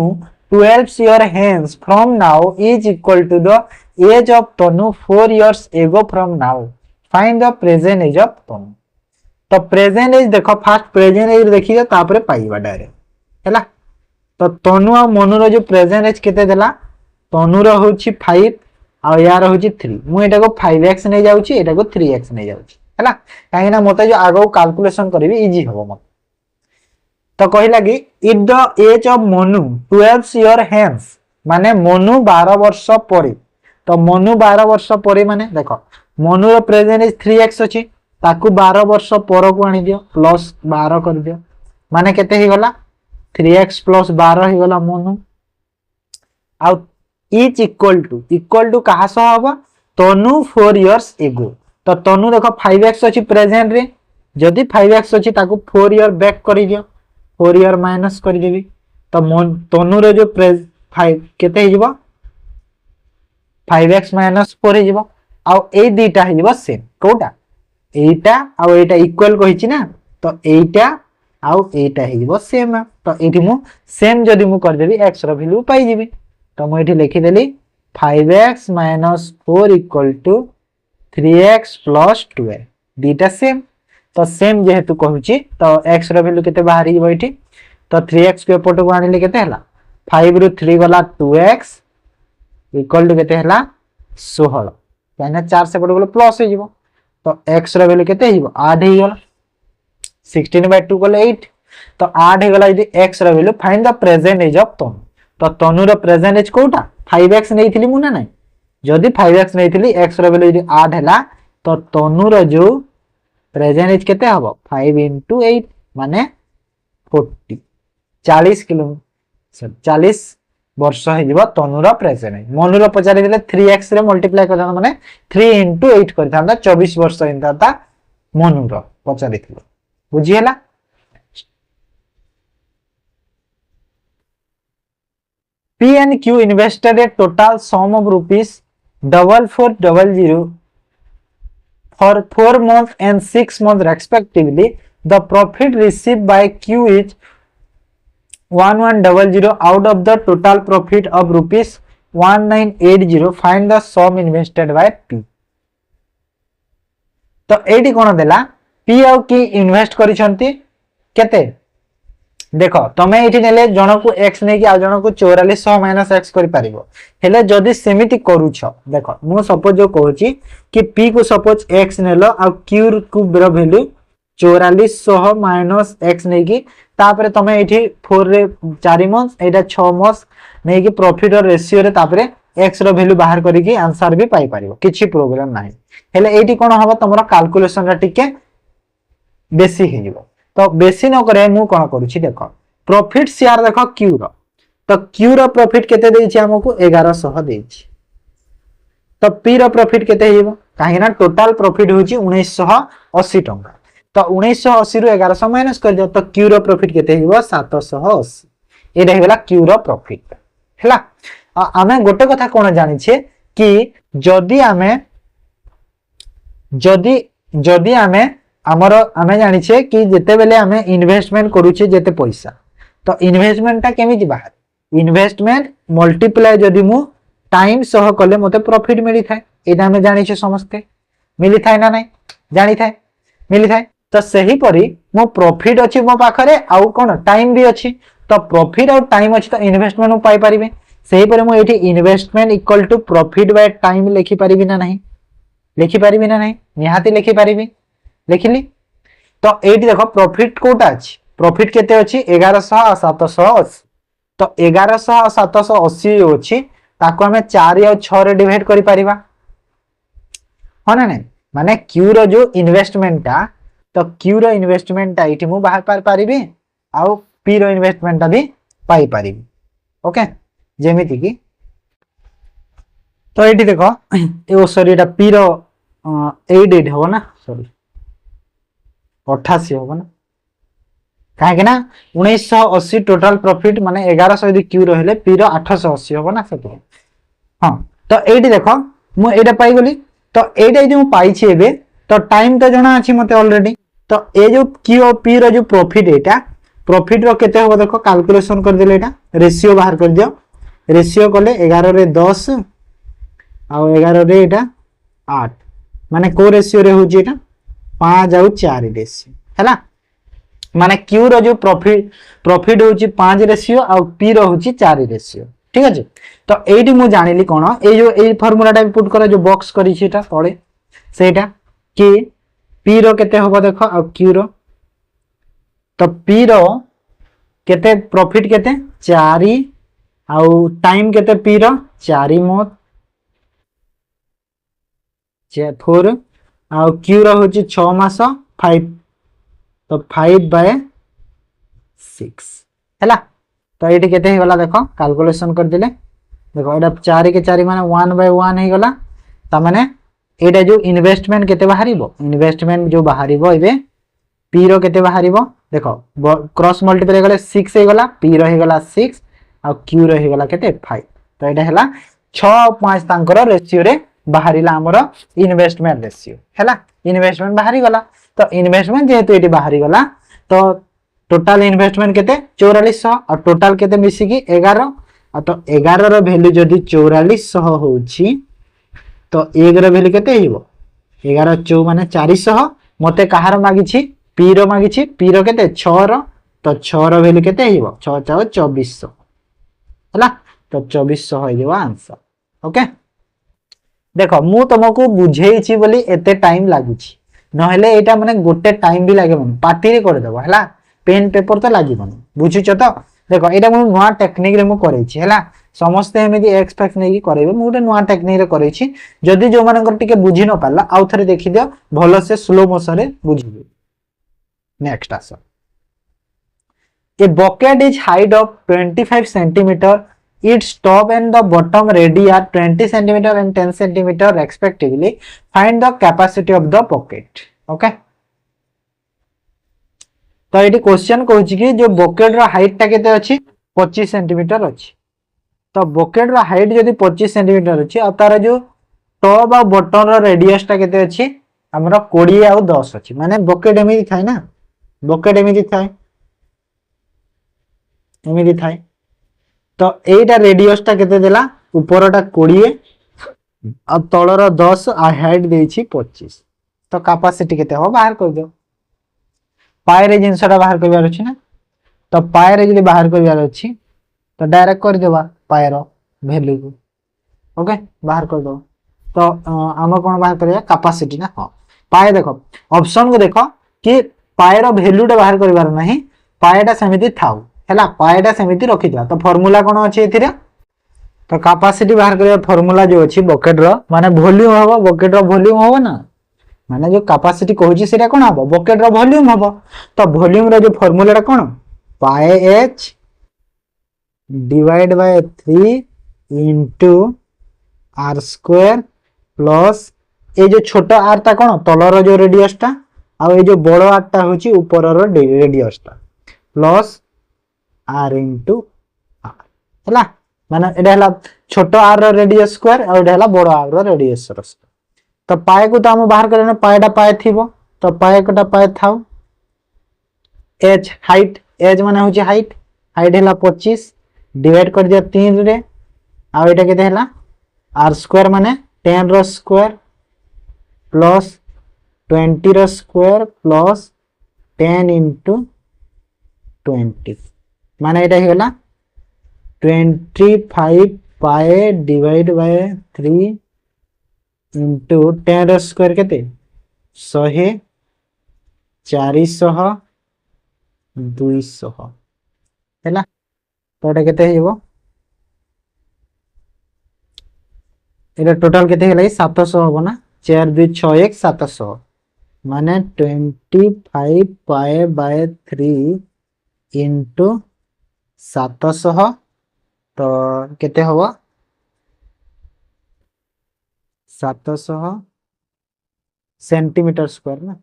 12 years hence from now is equal to the age of Tanu 4 years ago from now find the present age of Tanu तो present as देखो fast present as देखियो तापरे पाइबा direct हैला तो तनु आ मनु रो जो present as केते देला तनु रो होची 5 आ यार होची 3 मु एटा को 5x नै जाउची एटा को 3x नै जाउची हैला काहे ना मते जो आगो कैलकुलेशन करबी इजी हबो मत तो कहिला कि if the age of Manu 12 year hence माने मनु 12 वर्ष परे तो मनु 12 वर्ष परे माने देखो मनु रो प्रेजेंट एज 3x अछि ताकू 12 वर्ष पर को आनी दियो प्लस 12 कर दियो माने केते ही गला 3x + 12 ही गला मनु आउ इज इक्वल टू कहा सह हबो तनु 4 इयर्स एगो तो तनु देखो 5x अछि प्रेजेंट रे जदी 5x अछि ताकू 4 इयर बैक करि दियो 4 इयर माइनस करि देबी तो तनु रे जो 5 केते ही जबो 5x - 4 ही जबो आउ ए दीटा हो सेम कोटा एटा आउ एटा इक्वल कहिछि ना तो एटा आउ एटा हो सेम तो एठी मु सेम जदि मु कर देबी x रो वैल्यू पाई जिबी तो मु एठी लिखि देली 5x - 4 = 3x + 12 दीटा सेम तो सेम जेहेतु कहूची तो x रो वैल्यू केते बाहरी जिवो एठी तो 3x को एपट को आनिले केते हला 5 रु 3 गला 2x = केते हला 16 काहे 4 से पट गलो प्लस हो जिवो तो x रो वैल्यू केते हिबो 8 हे गला 16/2 गले 8 तो 8 हे गला यदि x रो value find the present age of Tanu तो तनु रो प्रेजेंट एज कोटा 5x नेइथिली मु ना नै जदि 5x नेइथिली x रो वैल्यू यदि 8 हैला तो तनु रो जो प्रेजेंट एज केते हबो 5 * 8 माने 40 40 किलो 40 वर्ष हे जिवो तनु रो प्रेजेंट मनु रो पचारि दिले 3x रे मल्टीप्लाई करता माने 3 * 8 करथांदा 24 वर्ष हिंदाता मनु रो पचारि थिलो बुझी हैला P and Q invested a total sum of rupees 4400 for 4 months and 6 months respectively. The profit received by Q is 1100 out of the total profit of rupees 1980. Find the sum invested by P. तो eighty कोन देला P आउ की invest करिसंती केते देखो तमे एठी नेले जण को x नै कि आ जण को 4400 - x करि पारिबो हेले जदी सेमिति करूछ देखो मु सपोज जो कहूची कि p को सपोज x नेलो आ q को ब्र वैल्यू 4400 - x नै कि तापरे तमे एठी 4 रे 4 मंथ एटा 6 मंथ नै कि प्रॉफिट और रेशियो रे तापरे x रो वैल्यू बाहर करी कि आंसर भी पाई पारिबो किछि प्रॉब्लम नाही हेले एठी कोन हबो तमरो कैलकुलेशन रा टिके बेसी हे जिवो तो बेसी न करे मु कोन करूची देखो प्रॉफिट शेयर देखो क्यू रो तो क्यू रो प्रॉफिट केते देछि हमकु 1100 देछि तो पी रो प्रॉफिट केते हेबो काहे ना टोटल प्रॉफिट होची 1980 टंका तो 1980 रु 1100 माइनस कर दियो तो क्यू रो प्रॉफिट केते हेबो 780 एटा हेला क्यू रो प्रॉफिट हैला आमे गोटे कथा कोन जानि छे कि जदी आमे हमर आमे जानि छे कि जेते बेले आमे इन्वेस्टमेंट करू छे जेते पैसा तो इन्वेस्टमेंट ता केमि बाहर इन्वेस्टमेंट मल्टीप्लाई जदी मु टाइम सह कले मते प्रॉफिट मिली थाए एटा हमें जानि छे समस्ते मिली थाए ना नाही जानि थाए मिली थाए तो सही परी मो प्रॉफिट अछि मो पाखरे आउ कोन टाइम भी अछि तो प्रॉफिट और टाइम अछि तो इन्वेस्टमेंट मु पाई परिबे सही परी मु एठी investment equal to profit by time लिखि परिबी ना नाही लिखि परिबी ना नाही निहाती लिखि परिबी लिखिली तो एठी देखो प्रॉफिट कोटा अछि प्रॉफिट केते अछि 1100 और 780 तो 1100 और 780 अछि ताको हमें 4 और 6 रे डिवाइड करि परिबा हो ना नहीं माने क्यू रो जो इन्वेस्टमेंट ता तो क्यू रो इन्वेस्टमेंट ता एठी मु बाहर पार परिबी आ पी रो इन्वेस्टमेंट ता भी पाई परिबी ओके जेमिति की तो एठी देखो ए सॉरी एटा पी रो 88 हो ना सॉरी 88 होगा ना काहे ना 1980 टोटल प्रॉफिट माने 1100 यदि क्यू रहले पी रो 880 होगा ना सब हां तो एडी देखो मु एडा पाई गली तो एडा जे मु पाई छी एबे तो टाइम तो जणा अछि मते ऑलरेडी तो ए जो क्यू और पी रो जो प्रॉफिट एटा प्रॉफिट रो केते हो देखो कैलकुलेशन कर देले एटा रेशियो बाहर कर दियो रेशियो कले 11 रे 10 आ 11 रे एटा 8 माने को रेशियो रे होजी एटा 5 आउ 4 रेशियो हैला माने क्यू रो जो प्रॉफिट होची 5 रेशियो आ पी रो होची 4 रेशियो ठीक अछि तो एडी मु जानिली कोन ए जो ए फार्मूलाटा पुट करा जो बॉक्स करी छीटा तळे सेटा कि पी रो केते होबो देखो आ क्यू रो तो पी रो केते प्रॉफिट केते 4 आउ टाइम केते पी रो 4 मोत 4 आउ क्यू रो होची 6 मास 5 तो 5/6 हैला तो एटी केते हे गला देखो कैलकुलेशन कर दिले देखो एटा 4 के 4 माने 1/1 हे गला त माने एटा जो इन्वेस्टमेंट केते बाहरिबो इन्वेस्टमेंट जो बाहरिबो एबे पी रो केते बाहरिबो देखो क्रॉस मल्टीप्लाई गले 6 हे गला पी रो हे गला 6 आ क्यू रो हे गला केते 5 तो एटा हैला 6 और 5 तांकर रेशियो रे बाहरिला हमर इन्वेस्टमेंट रेशियो हैला इन्वेस्टमेंट बाहरी गला तो इन्वेस्टमेंट जेहेतु एटी बाहरी गला तो टोटल इन्वेस्टमेंट केते 4400 और टोटल केते मिसी की 11 तो 11 रो वैल्यू जदी 4400 होउची तो 1 रो वैल्यू केते हिबो 11 4 माने 400 मते कहार मागिछि पी रो मागिछि पी रो केते 6 रो तो 6 रो वैल्यू केते हिबो 6 4 2400 हैला तो 2400 हो जेबो आंसर ओके देखो मु तुमको बुझेइछि बोली एते टाइम लागुछि नहले एटा माने गोटे टाइम भी लागे मन पाटी रे कर देबो हैला पेन पेपर तो लागि बन बुझिछ तो देखो एटा मु नवा टेक्निक रे मु करैछि हैला समस्त एमिति एक्सपेक्ट नै कि करैबे मु गोटे नवा टेक्निक रे करैछि जदी जो मानकर टिके बुझि न पाला आउ थरे देखि दियो भलो से स्लो मोशन रे बुझिबे नेक्स्ट आसो A bucket is height of 25 centimeter. Its top and the bottom radii are 20 centimeter and 10 centimeter respectively. Find the capacity of the bucket. Okay. तो ये क्वेश्चन कहूँ कि जो बकेट रो हाइट टा केते अछि 25 सेंटीमीटर अछि तो बकेट रो हाइट जदी 25 सेंटीमीटर अछि आ तार जो टॉप आ बॉटम रो रेडियस टा केते अछि हमरा 20 आ 10 अछि माने बकेट एमिति थाय ना बकेट एमिति थाय एमिति थाय तो एटा रेडियस टा केते देला ऊपरटा 20 आ तळर 10 आ हाइट देछि 25 तो कैपेसिटी केते हो बाहर कर दो पाए रे जिंसटा बाहर करबार अछि ना तो पाए रे जदी बाहर करबार अछि तो डायरेक्ट कर देबा पाए रो वैल्यू को ओके बाहर कर दो तो हम कोन बाहर करिया कैपेसिटी ना हां पाए देखो ऑप्शन को देखो कि पाए रो वैल्यूटा बाहर करबार नाही पाएटा समिति थाउ हैला पाएटा समिति रखि दिया तो फार्मूला कोन अछि एथिरे तो कैपेसिटी बाहर करिया फार्मूला जो अछि बकेट रो माने वॉल्यूम हबो बकेट रो वॉल्यूम हबो ना माने जो कैपेसिटी कहूची सेटा कोन हबो बकेट रो वॉल्यूम हबो तो वॉल्यूम रो जो फार्मूलाटा कोन पाए h divide by 3 into r square plus ए जो छोटा r ता कोन तलर जो रेडियस ता आ ए जो बड़ो r ता होची ऊपर रो रेडियस ता प्लस r इनटू r हैला माने एडा हला छोटा r रो रेडियस स्क्वायर और एडा हला बड़ो r रो रेडियस स्क्वायर तो पाए को तो हम बाहर करने पाएटा पाए थिबो तो पाए कोटा पाए थाउ h हाइट h माने होची हाइट हाइट हला 25 डिवाइड कर दिया 3 रे आ एटा केते हला r स्क्वायर माने 10 रो स्क्वायर प्लस 20 रो स्क्वायर प्लस 10 इनटू 20 माने एटा हेला 25 पाए डिवाइड बाय 3 इनटू 10 रो स्क्वायर केते 100 400 200 हैला तो एटा केते हेबो एटा टोटल केते हेला 700 होबो ना 4 2 6 1 700 माने 25 पाए बाय 3 इनटू 700 तो केते होबो 700 सेंटीमीटर स्क्वायर ना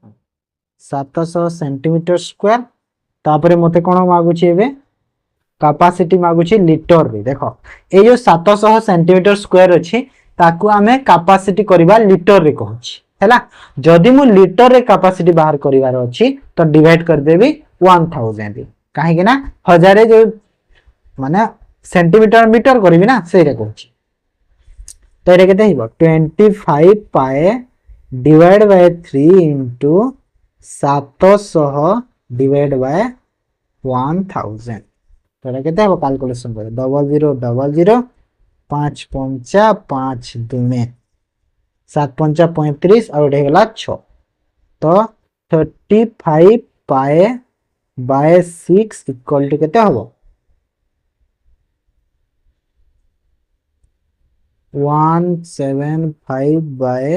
700 सेंटीमीटर स्क्वायर तापरे मते कोन मागुची एबे कैपेसिटी मागुची लीटर रे देखो ए जो 700 सेंटीमीटर स्क्वायर अछि ताकू हमें कैपेसिटी करबा लीटर रे कहूची हैला जदी मु लीटर रे कैपेसिटी बाहर करिवार अछि तो डिवाइड कर देबी 1000 काहे कि ना हजार जो माने सेंटीमीटर मीटर करबी ना सेरे कहूची तो एटा केते हिबो 25 पाए divide by 3 into 700 divide by 1000 तो एटा केते हिबो कैलकुलेशन कर 0000 5 पंचा 5 2 7 पंचा 35 और एटा हेला 6 तो 35 पाए बाय 6 इक्वल टू केते हबो 175 बाय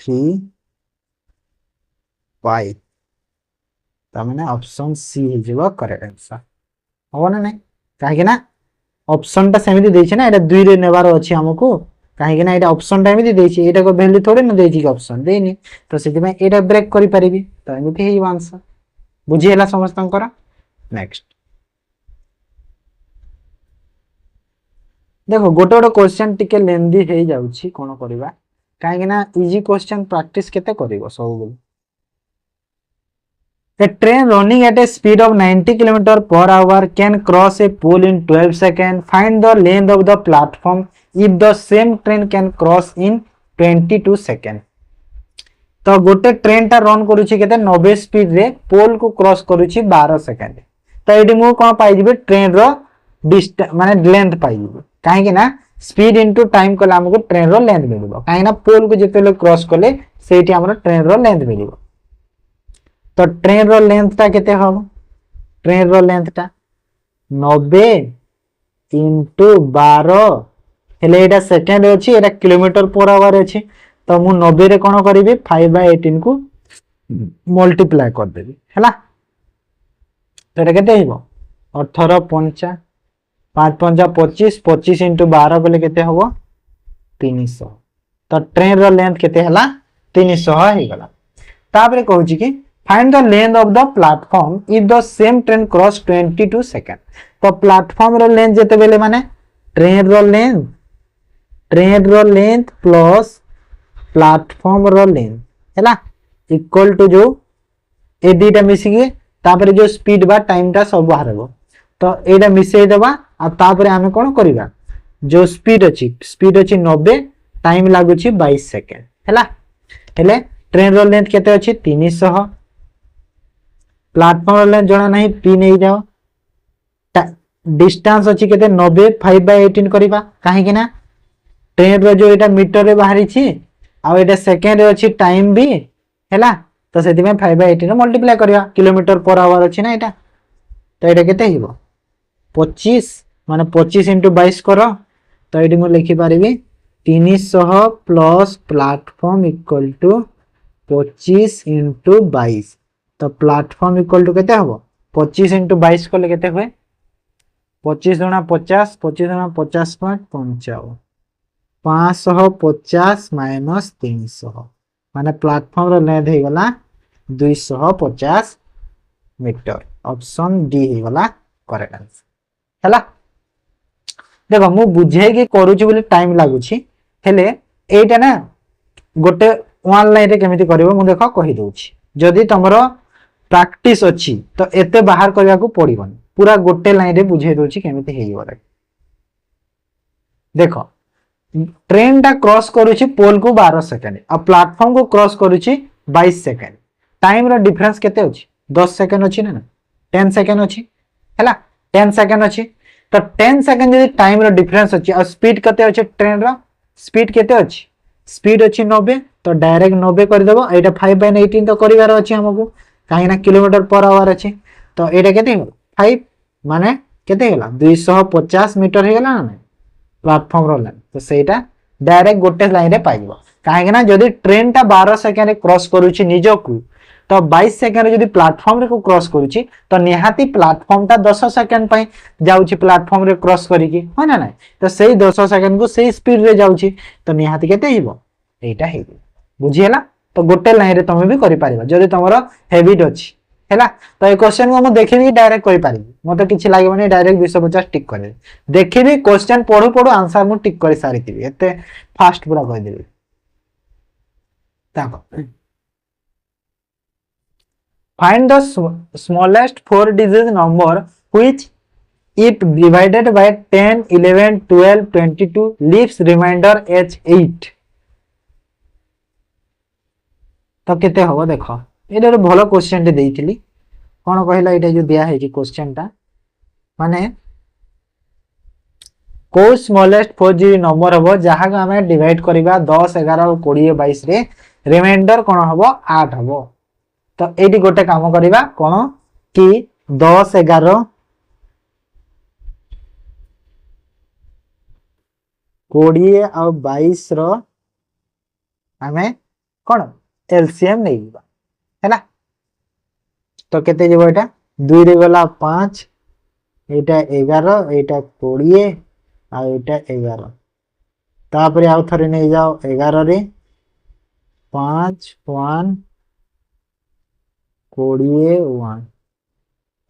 3 पाई तामने ऑप्शन सी हे जेबो करेक्ट आंसर हो ना नहीं काहे ना ऑप्शन ता सेमिति देछि ना एटा 2 रे नेबार अछि हमकु काहे ना एटा ऑप्शन टा एमिति देछि एटा को वैल्यू थोड़े न देछि कि ऑप्शन देनी तो सेति में एटा ब्रेक करि परिबी तो एमिति हे आंसर बुझी हला समस्तंकर नेक्स्ट देखो गोटे गोटे क्वेश्चन टिके लेंदी हो जाउछि कोन करबा काहे ना इजी क्वेश्चन प्रैक्टिस केते करिवो सब बेले। A train running at a speed of 90 km per hour can cross a pole in 12 seconds. Find the length of the platform if the same train can cross in 22 seconds. तो गोटे train टा run करूची केते 90 speed रे पोल को cross करूची 12 second. तो AD मु कोन पाई जिबे ट्रेन रो डिस्टेंस माने लेंथ पाई जिबे काहे कि ना स्पीड इनटू टाइम कला हमको ट्रेन रो लेंथ मिलिबो काहे ना पोल को जेते क्रॉस कले सेठी हमर ट्रेन रो लेंथ मिलिबो। तो ट्रेन रो लेंथ टा केते हम ट्रेन रो लेंथ टा 90 इंटू 12 हेले एटा सेकंड अछि एटा किलोमीटर पर आवर अछि तो मु 90 रे कोन करिवि 5/18 को मल्टीप्लाई कर देबी हैला। तो एटा केते हिबो 18 5 5 5 25 25 इंटू 12 बोले केते हबो 300। तो ट्रेन रो लेंथ केते हला 300 हे गला। तापरे कहूची कि find the length of the platform if the same train cross 22 second. तो प्लेटफॉर्म रो लेंथ जेते बेले माने ट्रेन रो लेंथ प्लस प्लेटफॉर्म रो लेंथ हैला इक्वल टू जो ए दीटा मिसी के तापरे जो स्पीड बा टाइम टा सब बाहरबो। तो एटा मिसई देबा आ तापरे हमें कोन करिबा जो स्पीड अछि 90 टाइम लागुची 22 सेकंड हैला। हेले ट्रेन रो लेंथ केते अछि 300 प्लेटफॉर्म लेंथ जणा नहीं पी नहीं जाओ डिस्टेंस अछि केते 90 5/18 करिबा काहे कि ना ट्रेन रो जो एटा मीटर रे बाहरी छी आ एटा सेकंड रे अछि टाइम भी हैला। तो सेति में 5/18 मल्टीप्लाई करिया किलोमीटर पर आवर अछि ना एटा। तो एटा केते हिबो 25 माने 25 इंटू 22 करो। तो एटी मु लिखि पारिबी 300 plus platform equal to 25 into 22। तो प्लेटफॉर्म इक्वल टू केते हबो 25 इंटू 22 कले केते हुए 25 गुणा 50 25 गुणा 50 5 55 550 माइनस 300 माने प्लेटफॉर्म रो लेंथ हे गला 250 मीटर। ऑप्शन डी हे गला करेक्ट आंसर हैला। देखो मु बुझे कि करूची बोली टाइम लागुची हेले एटा ना गोटे वन लाइन रे केमिति करबो मु देखो कहि दोची। जदी तमरो प्रैक्टिस अछि तो एते बाहर करबा को पड़िबन पूरा गोटे लाइन रे बुझे दोची केमिति हेइबो। देखो ट्रेन टा क्रॉस करूची पोल को 12 सेकंड आ प्लेटफॉर्म को क्रॉस करूची 22 सेकंड। टाइम रो डिफरेंस केते अछि 10 सेकंड अछि ना 10 सेकंड अछि हैला 10 सेकंड अछि। तो 10 सेकंड जदी टाइम रो डिफरेंस अछि आ स्पीड केते अछि ट्रेन रो स्पीड केते अछि स्पीड अछि 90 तो डायरेक्ट 90 कर देबो एटा 5/18 तो करिवार अछि हमकु काहे ना किलोमीटर पर आवर अछि। तो एटा केते 5 माने केते गेला 250 मीटर हे गेला ना प्लेटफॉर्म रो लाइन। तो सेटा डायरेक्ट गोटे लाइन रे पाइबो काहे ना जदी ट्रेन टा 12 सेकंड रे क्रॉस करूची निजोकू तो 22 सेकंड जदी प्लेटफॉर्म रे को क्रॉस करूची तो निहाती प्लेटफॉर्म टा 10 सेकंड पई जाउची प्लेटफॉर्म रे क्रॉस करिकी हो ना ना। तो सेही 10 सेकंड को सेही स्पीड रे जाउची तो निहाती केते हिबो एटा हेबो बुझियला। तो गोटे लाइन रे तमे भी करि पारिबा जदी तमरो हैबिट अछि हैला। तो ए क्वेश्चन को हम देखिबी डायरेक्ट करि पारिबी मते किछि लागबनी डायरेक्ट 250 टिक करे देखिबी क्वेश्चन पढु पढु आंसर मु टिक करि सारितिबी एते फास्ट पूरा कहि देबी। ताको find the smallest 4 digit number which if divided by 10 11 12 22 leaves remainder as 8। तो केते हबो देखो एटा रे भलो क्वेश्चन दे देइथिली कोन कहला एटा जो दिया है कि क्वेश्चन टा माने को स्मॉलेस्ट 4 digit नंबर हबो जहा को हमें डिवाइड करिबा 10 11 20 22 रे रिमाइंडर कोन हबो 8 हबो। तो एटी गोटे काम करिबा कोन कि 10 11 20 और 22 रो हमें कोन एलसीएम नै दिबा हैला। तो केते जेबो एटा 2 रे गला 5 एटा 11 एटा 20 आ एटा 11 तापरे आउ थरे नै जाओ 11 रे 5 1 20 1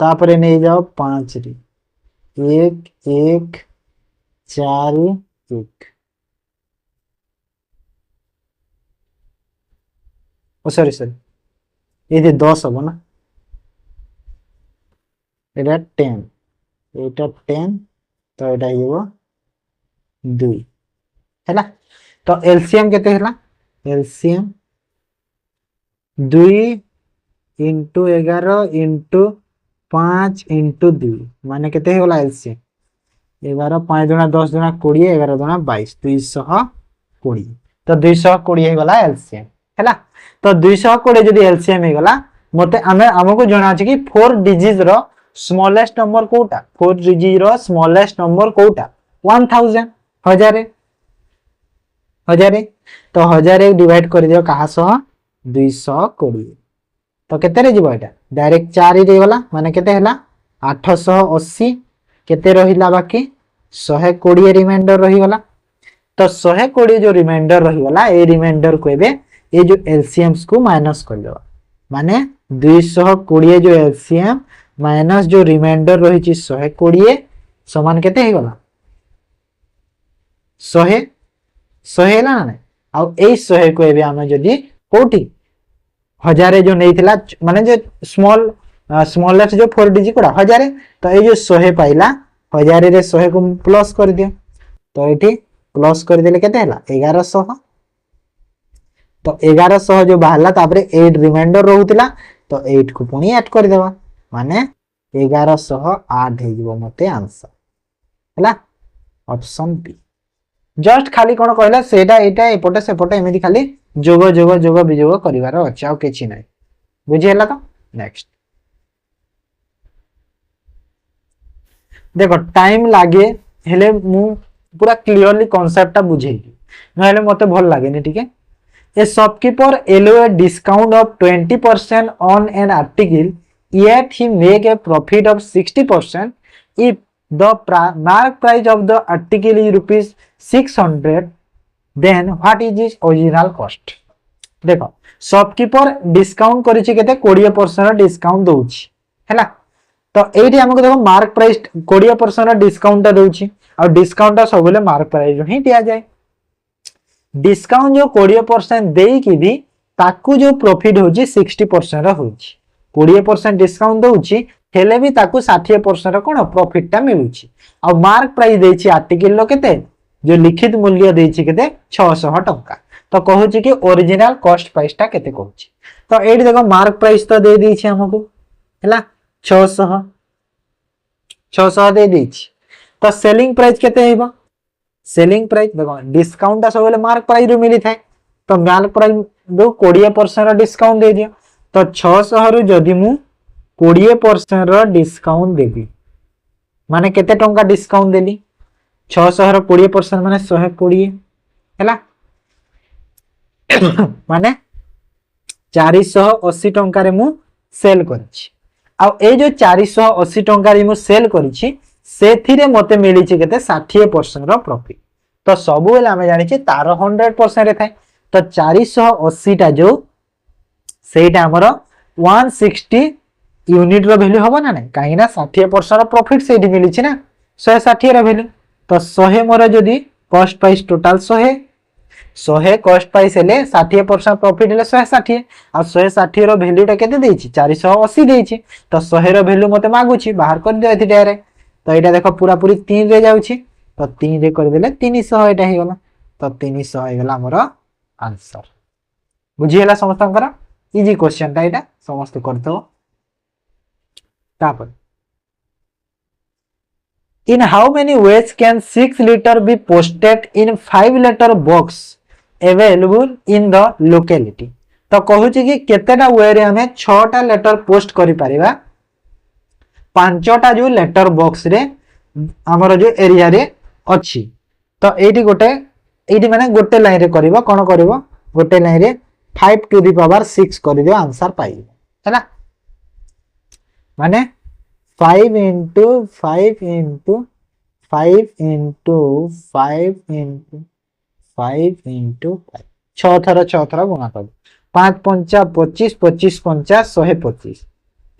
तापरे नै जाओ 5 रे 1 1 चारि एक ओ सॉरी सॉरी ये 10 हम ना এটা 10 এটা 10 तो এটা हो 2 है तो एलसीएम केते हैला एलसीएम 2 इंटू 11 इंटू 5 इंटू 2 माने केते हैला एलसीएम 11 5 दुना 10 दुना 20 11 दुना 22 220 तो 220 हैगला एलसीएम हैला तो 220 जदी एलसीएम हैगला मते हमको जणा अछि कि 4 डिजिट रो स्मॉलेस्ट नंबर कोटा 4 डिजिट रो स्मॉलेस्ट नंबर कोटा 1000 हजारे हजारे तो हजारे डिवाइड कर दियो कहा सह 220 तो केते रे जीवो एटा डायरेक्ट 4 रे गला माने केते हला 880 केते रहिला बाकी 120 रिमाइंडर रही गला तो 120 जो रिमाइंडर रही गला ए रिमाइंडर को एबे ए जो एलसीएम्स को माइनस कर देबा माने 220 जो एलसीएम माइनस जो रिमाइंडर रही छि 120 समान केते हे गला 100 ना ना आ ए 100 को एबे हम जदी कोठी हजारे जो नहीं थिला माने जो स्मॉलेस्ट जो 4 डिजिट कोडा हजारे तो ए जो 100 पाइला हजारे रे 100 को प्लस कर दियो तो एठी प्लस कर देले केते हला 1100 तो 1100 जो बाहरला तापरे 8 रिमाइंडर रहउतिला तो 8 को पुनी ऐड कर देबा माने 1108 हे जीवो मते आंसर हला ऑप्शन बी जस्ट खाली कोन कहला सेटा एटा एपटे सेपटे एमिति खाली जोग जोग जोग विजोग करिवार अछि आ केछि नै बुझि हला तो नेक्स्ट देखो टाइम लागे हेले मु पूरा क्लियरली कांसेप्टटा बुझेइली नहले मते भल लागेनी ठीक है A shopkeeper allow a discount of 20% on an article, yet he make a profit of 60% if the mark price of the article is rupees 600. Then what is his original cost? देखो shopkeeper discount करिछि केते 20% discount दउछि हैला तो एठी हमको देखो mark price 20% discount दउछि और discount सबले mark price ही दिया जाए डिस्काउंट जो 20% देई कि भी ताकू जो प्रॉफिट होची 60% होची 20% डिस्काउंट दउची हेले भी ताकू 60% कोन प्रॉफिट ता मिलुची और मार्क प्राइस देछि आर्टिकल लो केते जो लिखित मूल्य देछि केते 600 टंका तो कहूची कि ओरिजिनल कॉस्ट प्राइस ता केते कहूची तो एठी देखो मार्क प्राइस तो दे देछि हमको हैला 600 दे देछि तो सेलिंग प्राइस केते हेबा सेलिंग प्राइस देखो डिस्काउंट ता सबले मार्क प्राइस रो मिली थाए तो मार्क प्राइस दो 20% डिस्काउंट दे दियो तो 600 रु जदी मु 20% रो डिस्काउंट देबी माने केते टंका डिस्काउंट देली 600 रो 20% माने 120 हैला माने 480 टंका रे मु सेल करछि आ ए जो 480 टंका रे मु सेल करछि सेथिरे मते मिली छि केते 60% रो प्रॉफिट तो सब बेले हमें जानि छि तार 100% रे थाए तो 480 टा जो सेटा हमर 160 यूनिट रो वैल्यू होबो ना नै काहे ना 60% रो प्रॉफिट सेठी मिली छि ना 160 रो वैल्यू तो 100 मोर जदी cost price total 100 cost price हेले 60% प्रॉफिट हेले 160 आ 160 रो वैल्यू टा केते देइ छि 480 देइ छि तो 100 रो वैल्यू मते मागु छि बाहर कर दियो एथि डायरेक्ट तो एटा देखो पूरा पूरी 3 रे जाउछि तो 3 रे कर देले 300 एटा हे गला तो 300 हे गला हमर आंसर बुझी हला समस्तंकर इजी क्वेश्चन ता एटा समस्त करतो तापर in how many ways can 6 letter be posted in 5 letter box available in the locality तो कहूछि कि केतेटा वे रे हमें 6टा लेटर पोस्ट करि परिबा 5टा जो लेटर बॉक्स रे हमर जो एरिया रे अछि तो एठी गोटे एठी माने गोटे लाइन रे करबो कोन करबो गोटे लाइन रे 5 टू द पावर 6 कर दियो आंसर पाइबो हैला माने 5 into 5 into 5 into 5 into 5 into 5 6 थरा गुणा कर 5 पंचा 25 25 पंचा 125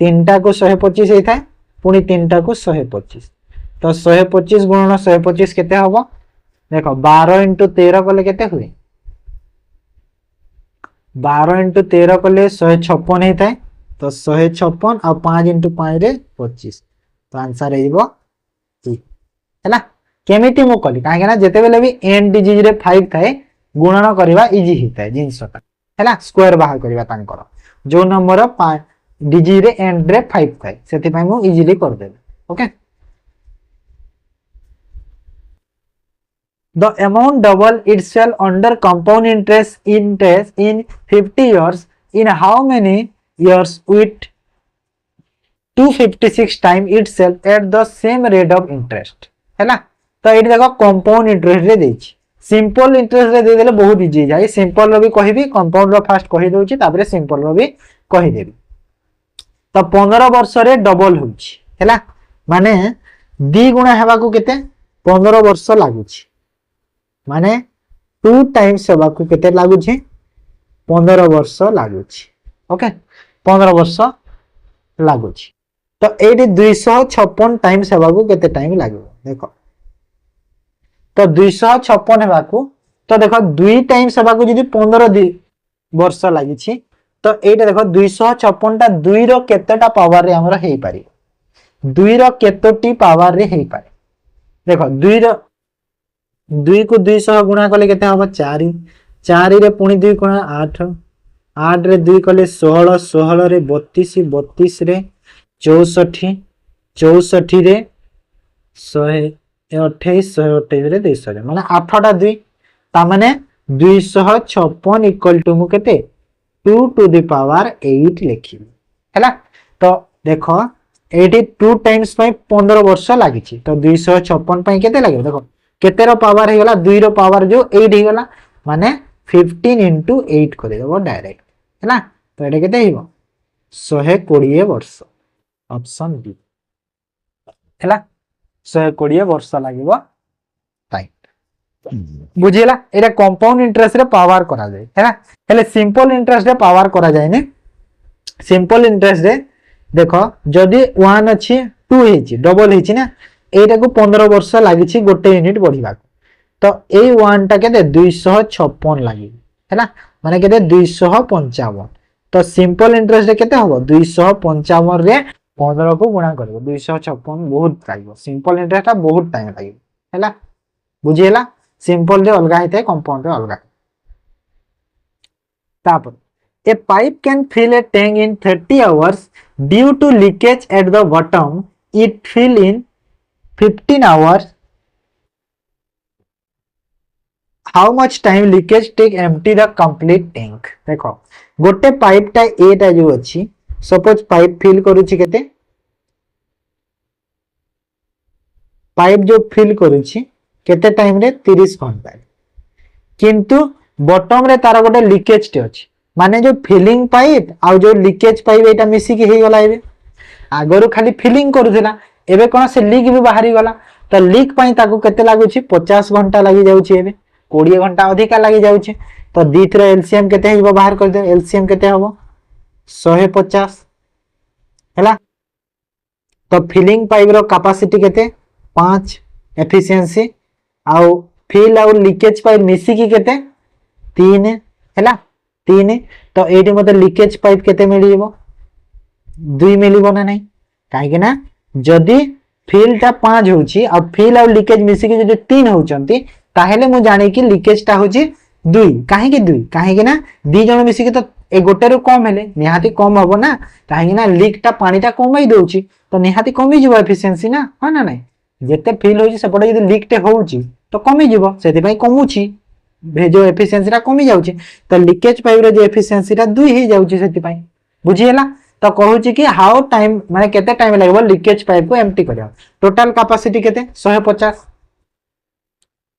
तीनटा को 125 हेता पुनी तीनटा को 125 तो 125 गुणन 125 केते हबो देखो 12 इंटू 13 कले केते हुए 12 इंटू 13 कले 156 ही थाए तो 156 और 5 इंटू 5 रे 25 तो आंसर हेइबो ई हैला केमिति मु कली काहे ना जेते बेले भी एन डिजिट रे 5 थाए गुणन करबा इजी हिताए जिंसटा हैला स्क्वायर बाहर करबा तांकर जो नंबर 5 डिजिट रे एंड रे 5 थाए सेति पय मु इजीली कर देबे okay the amount double itself under compound interest in 50 years in how many years with 256 time itself at the same rate of interest हैला तो ये देखो कंपाउंड इंटरेस्ट रे देछि सिंपल इंटरेस्ट रे दे देले बहुत इजी जाय सिंपल रो भी कहिबी कंपाउंड रो फास्ट कहि दोछि ताबरे सिंपल रो भी कहि देबी तो 15 वर्ष रे डबल होछि हैला माने 2 गुणा हेबा को केते 15 वर्ष लागुछि माने 2 टाइम्स हेबा को केते लागुछि 15 वर्ष लागुछि ओके 15 वर्ष लागुछि तो एटी 256 टाइम्स हेबा को केते टाइम लागो देखो तो 256 हेबा को तो देखो 2 टाइम्स हेबा को जदी 15 वर्ष लागिछि तो एटा देखो 256 टा 2 रो केतेटा पावर रे हमर हेई पारि 2 रो केतोटी पावर रे हेई पारि देखो 2 रो 2 को 200 गुणा कले केते हबो 4 4 रे पुनी 2 गुणा 8 8 रे 2 कले 16 16 रे 32 32 रे 64 64 रे 128 128 रे 200 रे माने 8 टा 2 ता माने 256 इक्वल टू मु केते 2 टू द पावर 8 लिखी हैला तो देखो 82 टाइम्स पय 15 वर्ष लागिछि तो 256 पय केते लागियो देखो केते रो पावर हे गला 2 रो पावर जो 8 हे गला माने 15 into 8 करे देबो डायरेक्ट हैला तो एटा केते हिबो 120 वर्ष ऑप्शन बी हैला 120 वर्ष लागिबो टाइम बुझिला एटा कंपाउंड इंटरेस्ट रे पावर करा जाय हैला हेले सिंपल इंटरेस्ट रे पावर करा जाय ने सिंपल इंटरेस्ट रे देखो जदी 1 अछि 2 हेछि डबल हेछि ना एटा को 15 वर्ष लागिछि गोटे यूनिट बढ़िबा तो ए 1 टा केते 256 लागि हैला माने केते 255 तो सिंपल इंटरेस्ट रे केते होबो 255 रे 15 को गुणा करबो 256 बहुत लागो सिंपल इंटरेस्ट बहुत टाइम लागि हैला बुझिला सिंपल रे अलगा हिते कंपाउंड रे अलगा तापर a pipe can fill a tank in 30 hours due to leakage at the bottom it fill in 15 hours how much time leakage take empty the complete tank देखो गोटे पाइप टा ए टा जो अछि सपोज पाइप फिल करूछि केते pipe जो fill करूछि केते time रे 30 घंटा किंतु बॉटम रे तार गोटे लीकेज टे अछि माने जो फिलिंग पाइप आ जो लीकेज पाइप एटा मिसी के हे गला एबे आगरु खाली फिलिंग करूथिला एबे कोन से लीक भी बाहरी गला तो लीक पई ताकू केते लागुछि 50 घंटा लागि जाउछि एबे 20 घंटा अधिका लागि जाउछि तो दीथरा एलसीएम केते हेबो बाहर कर दे एलसीएम केते हबो 150 हैला तो फिलिंग पाइप रो कैपेसिटी केते 5 एफिशिएंसी आउ फिल आउ लीकेज पाइप मिसी की केते 3 हैला 3 तो एटी मते लीकेज पाइप केते मिलिबो 2 मिलिबो ना नहीं काहे कि ना जदी फिल ता 5 होची आ फिल आउ लीकेज मिसी की जदी 3 होचंती ताहेले मु जाने कि लीकेज ता होची 2 काहे कि 2 काहे कि ना दी जण मिसी की तो ए गोटे रो कम हेले निहाती कम हबो ना काहे कि ना लीक ता पानी ता कमई दोची तो निहाती कमी जिवो एफिशिएंसी ना हा ना नहीं जेते फिल होची सेपटे जदी लीक टे होची तो कमी जिवो सेति पई कमुची भेजो एफिशिएंसी रा कमी जाउची तो लीकेज पाइप रे जे एफिशिएंसी रा 2 ही जाउची सेति पई बुझिएला तो कहूची कि हाउ टाइम माने केते टाइम लागबो लीकेज पाइप को एम्प्टी करिया टोटल कैपेसिटी केते 150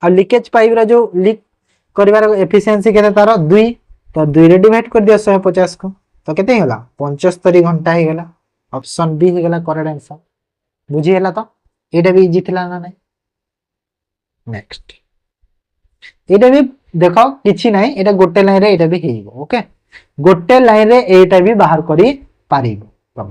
आ लीकेज पाइप रा जो लीक करिवार एफिशिएंसी केते तार 2 तो 2 रे डिवाइड कर दियो 150 को तो केते होला 75 घंटा हे गेला ऑप्शन बी हे गेला करेक्ट आंसर बुझिएला तो एटा भी इजी थिला ना नै नेक्स्ट एटा भी देखो किछि नै एटा गोटे लाइन रे एटा भी हेइबो ओके गोटे लाइन रे एटा भी बाहर करी पारिबो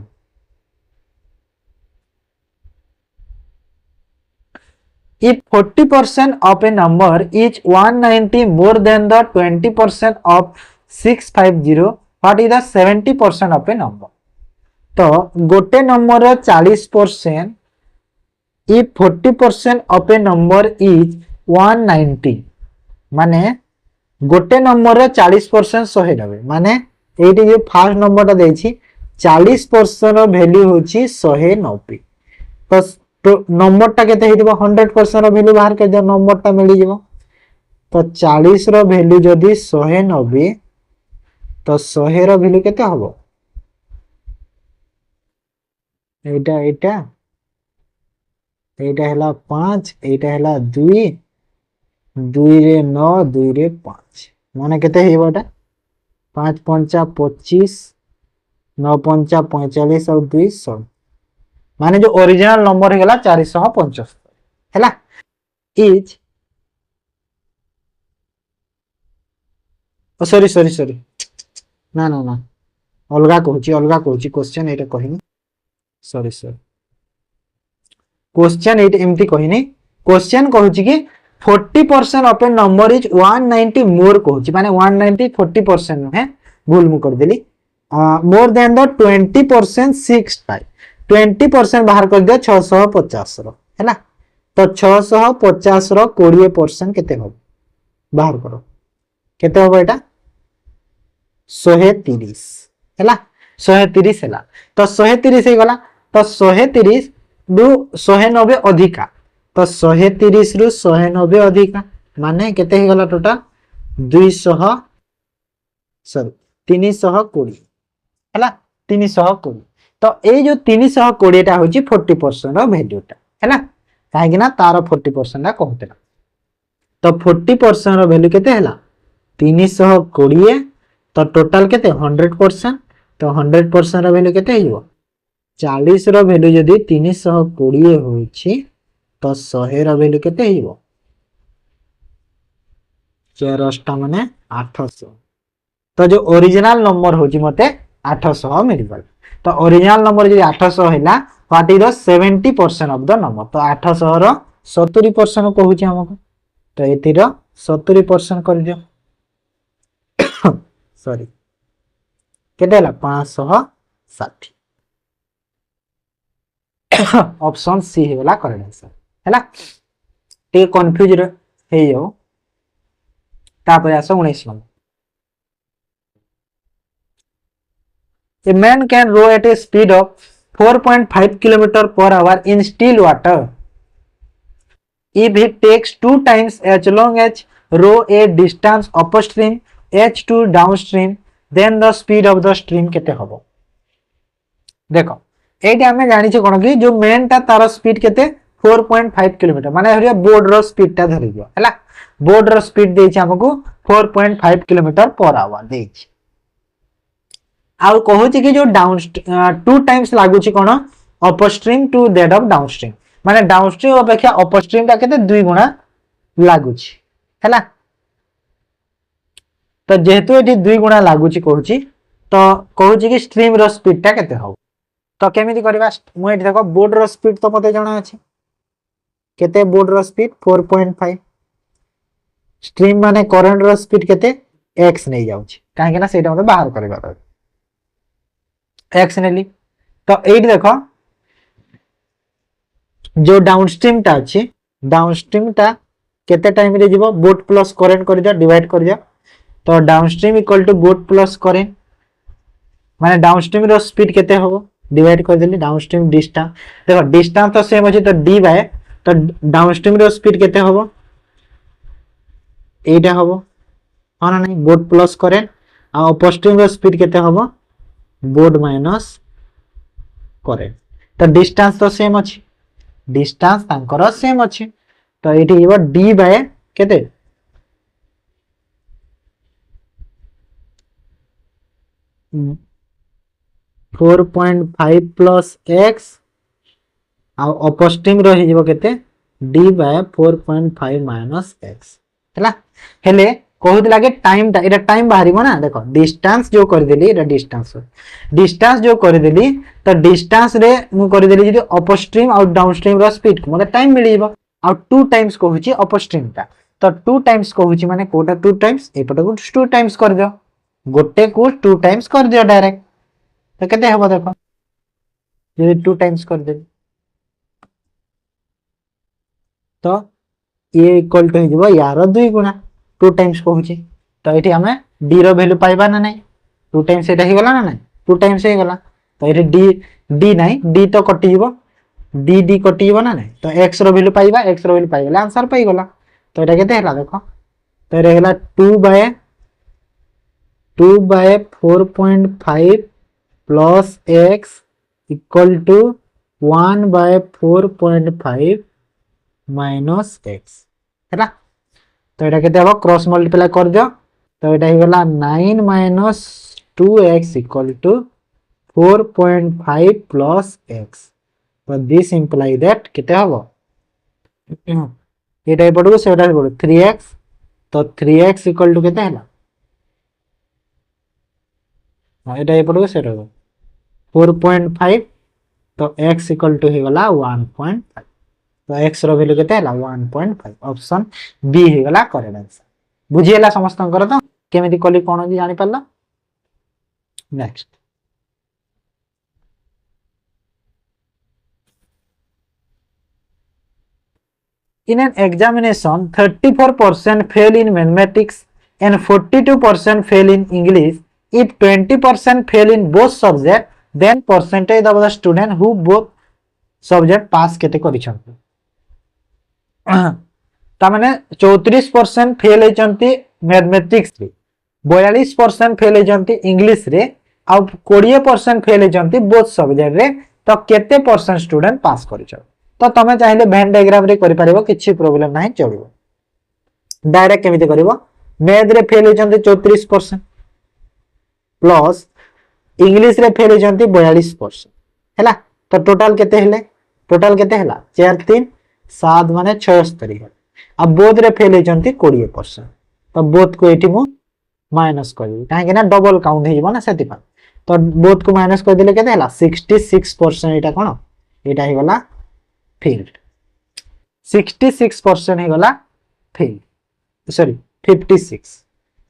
If 40% of a number is 190 more than the 20% of 650, what is the 70% of a number? तो गोटे number 40%, if 40% of a number is 190 माने गोटे नंबर 40% 190 माने एटी जो फास्ट नंबर टा देछि 40% वैल्यू होछि 190 तो नंबर टा केते हेतिबो 100% वैल्यू बाहर कर दियो नंबर टा मिली जिवो तो 40 रो वैल्यू जदी 190 तो 100 रो वैल्यू केते हबो एटा एटा एटा हला 5 एटा हला 2 2 रे 9 2 रे 5 माने केते हेबो एटा 5 पंचा 25 9 पंचा 45 और 200 माने जो ओरिजिनल नंबर है गला 475 हैला इज सॉरी सॉरी सॉरी ना ना ना अलगा कहूची क्वेश्चन एटा कहिनी सॉरी सॉरी क्वेश्चन एटा एमती कहिनी क्वेश्चन कहूची कि 40% ऑफ ए नंबर इज 190 मोर कहूची माने 190 40% है भूल मु कर देली मोर देन द 20% 65 20% बाहर कर दिया 650 रो हैला तो 650 रो 20% केते हो बाहर करो केते हो एटा 130 हैला 130 हैला तो 130 हे गला तो 130 रु 190 अधिका तो 130 रु 190 अधिका माने केते हे गला टोटल 200 सॉरी 320 हैला 320 तो ए जो 320 टा होची 40% रो वैल्यू टा हैला काहे कि ना तार 40% टा कहतेला तो 40% रो वैल्यू केते हैला 320 तो टोटल केते 100% तो 100% रो वैल्यू केते हियो 40 रो वैल्यू जदी 320 होची तो 100 रो वैल्यू केते हियो 4 माने 800 तो जो ओरिजिनल नंबर होची मते 800 मिलबल तो ओरिजिनल नंबर जदी 800 हैला what is the 70% of the number तो 800 रो 70% कहूची हमको तो एतिर 70% कर दियो सॉरी केते हैला 560 ऑप्शन सी हैला करेक्ट आंसर हैला ते कंफ्यूज हे यो तापर आसो 19 number A man can row at a speed of 4.5 km per hour in still water. If he takes 2 times as long as row a distance upstream h2 downstream, then the speed of the stream केते हबो देखो eighty हमें जानि छ कोन कि जो main ता तार स्पीड केते 4.5 km माने हरिया बोर्ड रो स्पीड ता धरि दियो हैला बोर्ड रो स्पीड देइ छ हमको 4.5 km पर आवर देइ छ आउ कहूची कि जो डाउन 2 टाइम्स लागुची कोन upstream to that of downstream माने डाउनस्ट्रीम अपेक्षा अपस्ट्रीम ता केते 2 गुना लागुची हैला तो जेहेतु एठी 2 गुना लागुची कहूची तो कहूची कि स्ट्रीम रो स्पीड ता केते हो तो केमिति करबा मु एठी देखो बोर्ड रो स्पीड तो मते जणा अछि केते बोर्ड रो स्पीड 4.5 स्ट्रीम माने करंट रो स्पीड केते x नै जाउची काहे कि ना सेटा मते बाहर करबा एक्स नेली तो एट देखो जो डाउनस्ट्रीम टा अछि डाउनस्ट्रीम टा केते टाइम रे जीवो बोट प्लस करंट कर दिया डिवाइड कर दिया तो downstream equal to boat plus current माने डाउनस्ट्रीम रो स्पीड केते होबो डिवाइड कर देली डाउनस्ट्रीम डिस्टेंस देखो डिस्टेंस तो सेम अछि तो d बाय तो डाउनस्ट्रीम रो स्पीड केते होबो एटा होबो हां नहीं बोट प्लस करंट आ अपस्ट्रीम रो स्पीड केते होबो बोर्ड माइनस करे तो डिस्टेंस तो सेम अछि डिस्टेंस तांकर सेम अछि तो एठी इबो d बाय केते 4.5 प्लस x आ अपस्ट्रीम रही जिवो केते d बाय 4.5 माइनस x हैला हेले कहूत लागे टाइम ता एटा टाइम बाहरिबो ना देखो डिस्टेंस जो कर देली एटा डिस्टेंस जो कर देली तो डिस्टेंस रे मु कर देली जदी अपस्ट्रीम और डाउनस्ट्रीम रो स्पीड को मतलब टाइम मिली जिवो आ 2 टाइम्स कहूची अपस्ट्रीम टा तो 2 टाइम्स कहूची माने कोटा 2 टाइम्स एपट को 2 टाइम्स कर दियो गोटे को 2 टाइम्स कर दियो डायरेक्ट तो केते हबो देखो यदि 2 टाइम्स कर दे तो ये इक्वल टू हो यार 2 गुणा 2 टाइम्स कहूची तो ये हमें डी रो वैल्यू पाइबा ना नहीं 2 टाइम्स एटा ही गला ना नहीं 2 टाइम्स ही गला तो ये डी डी नहीं डी तो कटि जीवो डी डी कटि जीवो ना नहीं तो x रो वैल्यू पाइबा x रो वैल्यू पाइबा आंसर पाई गला तो एटा केते हला देखो तो ये हला 2 by 4.5 plus x equal to 1 by 4.5 minus x हैला तो एटा केते हबो क्रॉस मल्टीप्लाई कर दियो तो एटा ही गला 9 minus 2x equal to 4.5 plus x तो दिस इंप्लाई दैट केते हबो एटा एपट को सेटा एपट 3x तो 3x इक्वल टू केते हला एटा एपट को सेटा 4.5 तो x इक्वल टू ही गला 1.5 तो x रो वैल्यू केते हला 1.5 ऑप्शन बी ही गला करेक्ट आंसर बुझिएला समस्त कर तो केमिति कली कोन जानि परला next in an examination 34% fail in mathematics and 42% fail in English if 20% fail in both subject then percentage of the student who both subject pass केते करिसंती ता माने 34% फेल होचंती मैथमेटिक्स रे 42% फेल होचंती इंग्लिश रे आ 20% फेल होचंती बोथ सब्जेक्ट रे तो केते percent student पास करिसं तो तमे चाहिले वेन डायग्राम रे करि परिबो किछि प्रॉब्लम नाही चलिबो डायरेक्ट केमिते करिवो मैथ रे फेल होचंती 34% प्लस इंग्लिश रे फेल होचंती 42% हैला तो टोटल केते हैला 4 3 7 माने 76 अब बोथ रे फेल होचंती 20% तो बोथ को एठी मु माइनस करबी काहे ना डबल काउंट हेजिबो ना सेति पा तो बोथ को माइनस कर दिले केते हैला 66% एटा कोन एटा हे गला फेल्ड 66% हे गला फेल सॉरी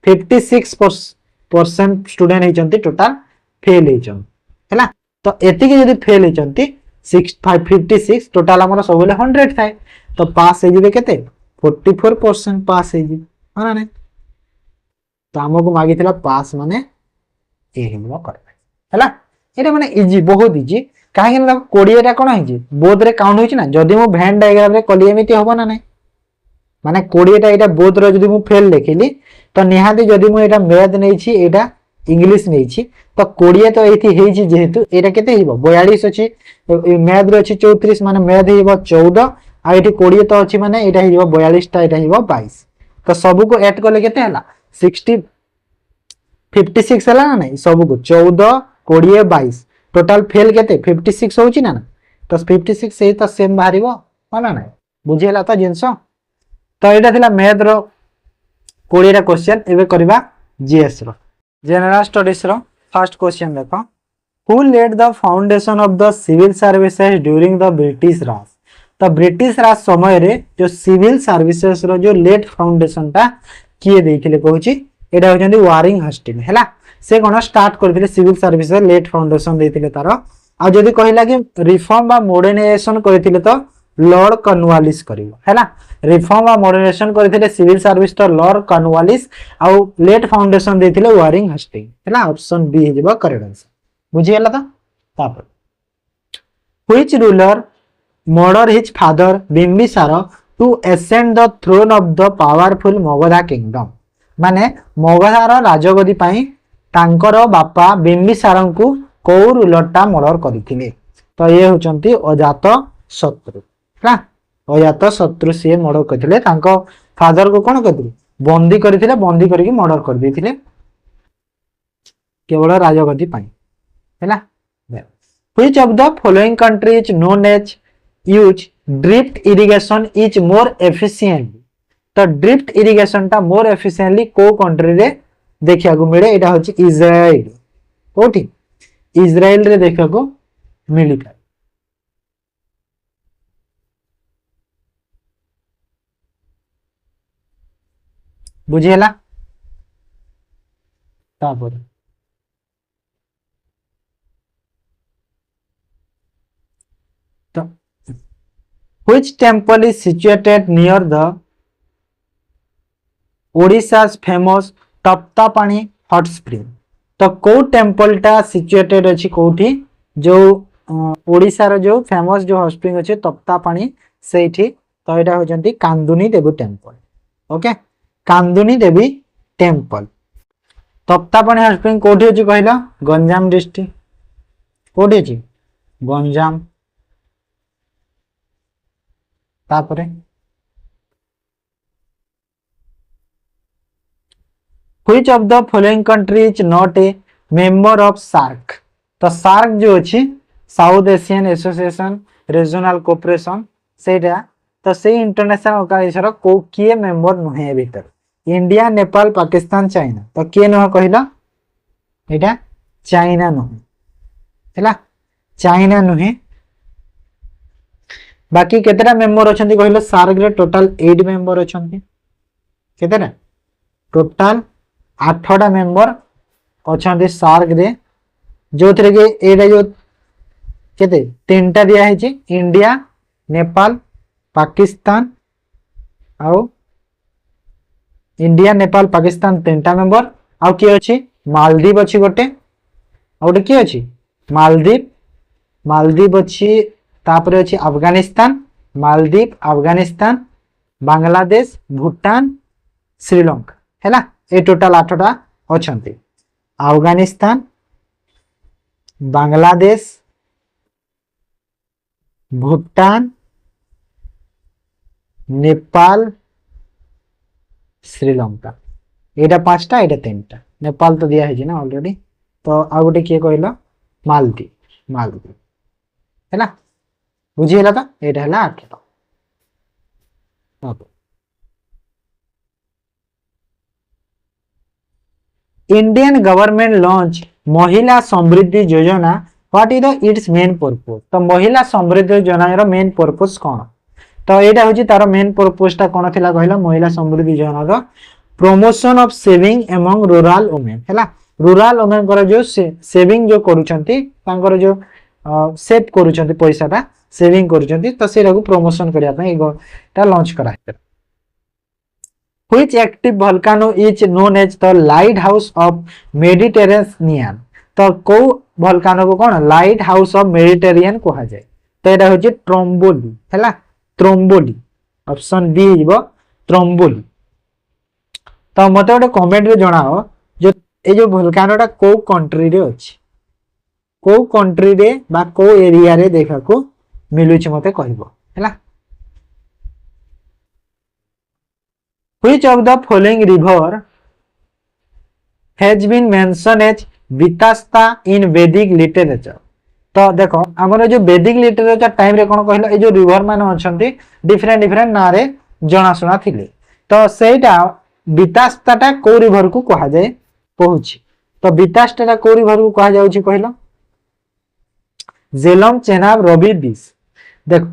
56% स्टूडेंट हेचंती टोटल फेल हेचन हैला तो एति के यदि फेल हेचंती 56 टोटल हमर सबले 100 थाए तो पास हे जिवे केते 44% पास हे जिवे हां ना तो हमको मागितला पास माने ए हिमो करबे हैला एटा माने इजी बहुत इजी काहे ना 20 टा कोन हिजी बोथ रे काउंट होइछ ना जदी मो वेन डायग्राम रे कली एमिति होबो ना नै माने 20 टा एटा बोथ रे जदी मो फेल देखिली तो निहाती जदी मो एटा मैथ नै छी एटा इंग्लिश नै छी तो 20 तो एथि हेइ छी जेहेतु एटा केते हिबो 42 अछि मैथ रे अछि 34 माने मैथ हिबो 14 आ एठी 20 तो अछि माने एटा हिबो 42 टा एटा हिबो 22 तो सब को ऐड करले केते हला 60 56 हला ना नै सब को 14 20 22 टोटल फेल केते 56 होची ना तो 56 से तो सेम बाहरिबो होला ना बुझियला तो जिंस तो एटा थिला मैथ रो 20 टा क्वेश्चन एबे करबा जीएस रो जनरल स्टडीज रो फर्स्ट क्वेश्चन देखो who led the foundation of the civil services during the British Raj तो ब्रिटिश राज समय रे जो सिविल सर्विसेज रो जो लेट फाउंडेशन ता किए देथिले कहूची एटा होचंदी वारिंग हस्टिंग हैला से कोन स्टार्ट करथिले सिविल सर्विस लेट फाउंडेशन देथिले तारो आ जदी कहिला कि रिफॉर्म बा मॉडर्नाइजेशन करथिले तो लॉर्ड कॉर्नवालिस करिवो हैला रिफॉर्म बा मॉडर्नाइजेशन करथिले सिविल सर्विस तो लॉर्ड कॉर्नवालिस आ लेट फाउंडेशन देथिले वारिंग हस्टिंग हैला ऑप्शन बी हिजबो करेक्ट आंसर बुझियला तो तापर which ruler murder his father Bimbisara to ascend the throne of the powerful Magadha kingdom माने मगधार राजगदी पई तांकर बापा बिंबिसारंकु को रूलरटा मर्डर करथिले तो ये होचंती अजात शत्रु ना अजात शत्रु से मर्डर करथिले तांको फादर को कोन करथिले बंदी करथिले बंदी करके मर्डर कर देथिले केवल राजगदी पई हैला which of the following country is known as use drift irrigation is more efficient तो ड्रिफ्ट इरिगेशन टा मोर एफिशिएंटली को कंट्री रे देखिया को मिले एटा होची इजराइल कोठी इजराइल रे देखिया को मिली था बुझीला तापर तो which temple is situated near the Odisha's famous Taptapani hot spring तो को टेम्पल टा सिचुएटेड अछि कोठी जो ओडिशार जो फेमस जो हॉट स्प्रिंग अछि तप्तापानी सेठी तो एटा होजंती कांदुनी देवी टेम्पल ओके कांदुनी देवी टेम्पल तप्तापानी हॉट स्प्रिंग कोठी अछि कहला गंजाम डिस्ट्रिक्ट कोठी अछि गंजाम तापरे which of the following country is not a member of SAARC तो SAARC जो अछि south Asian association regional cooperation सेटा तो से इंटरनेशनल ऑर्गेनाइजेशन को किए मेंबर नुहे भीतर इंडिया नेपाल पाकिस्तान चाइना तो किए नुह कहला एटा चाइना नुहे हैला चाइना नुहे बाकी केतेटा मेंबर अछंती कहला SAARC रे टोटल 8 मेंबर अछंती केतेटा टोटल 8टा मेंबर अछंती SAARC रे जो थरे के एटा जो केते तीनटा दिया है छी इंडिया नेपाल पाकिस्तान आउ इंडिया नेपाल पाकिस्तान तीनटा मेंबर आउ के अछि मालदीव अछि गोटे आउ गोटे के अछि मालदीव मालदीव अछि तापरे अछि अफगानिस्तान मालदीव अफगानिस्तान बांग्लादेश भूटान श्रीलंका हैला ए टोटल 8टा अछंती अफगानिस्तान बांग्लादेश भूटान नेपाल श्रीलंका एटा 5टा एटा 3टा नेपाल तो दिया है ना ऑलरेडी तो आ गोटे किए कहला मालदीव मालदीव हैला बुझी हला त एटा हला 8टा इंडियन गवर्नमेंट लॉन्च महिला समृद्धि योजना what is the it's main purpose तो महिला समृद्धि योजना रो मेन पर्पस कोन तो एटा होची तार मेन पर्पस ता कोन थिला कहला महिला समृद्धि योजना रो promotion of saving among rural women हैला रूरल वुमेन कर जो सेविंग जो करूचंती तांकर जो सेव करूचंती पैसा ता सेविंग करूचंती तो सेरा को प्रमोशन करिया पय एटा लॉन्च करा है which active volcano is known as the lighthouse of Mediterranean तो को volcano को कोन लाइट हाउस ऑफ मेडिटेरियन कहा जाय तो एटा होची ट्रोम्बोली हैला ट्रोम्बोली ऑप्शन बी हिबो ट्रोम्बोली तो मते ओटे कमेंट रे जणाओ जो ए जो volcano टा को कंट्री रे अछि को कंट्री रे बा को एरिया रे देखा को मिलु छि मते कहबो हैला which of the following river has been mentioned as Vitasta इन वैदिक लिटरेचर तो देखो हमर जो वैदिक लिटरेचर टाइम रे कोन कहलो ए जो रिवर मान अछंती डिफरेंट डिफरेंट ना रे जणा सुना थिले तो सेटा वितास्ताटा को रिवर को कहा जाय कहूची तो वितास्ताटा को रिवर को कहा जाउची कहलो जेलम चेनाब रवि दिस देखो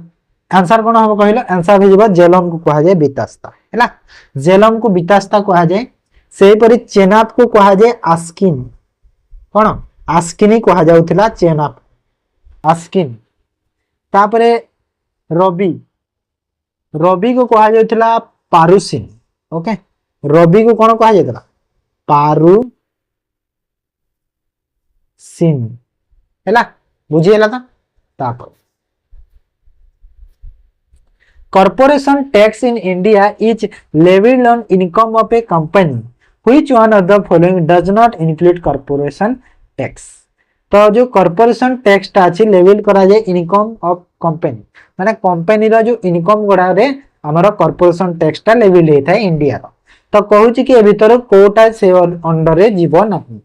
आंसर कोन हम कहलो आंसर हे जबा जेलम को कहा जाय वितास्ता हैला जेलम को वितास्ता कहा जाय सेही परि चेनाब को कहा जाय आस्किन कोन आस्किनी कहा जाउथिला चेनाब आस्किन तापरे रवि रवि को कहा जाउथिला पारुसिन ओके रवि को कोन कहा जायतला पारुसिन हैला बुझी हैला तापर corporation tax in India is levied on income of a company which one of the following does not include corporation tax तो जो corporation tax ता अछि लेविड करा जाय इनकम ऑफ कंपनी माने कंपनी रो जो इनकम गडा रे हमर corporation tax ता लेविड हेता इंडिया रो तो कहूची कि ए भीतर कोटा से अंडर रे जीवन नाही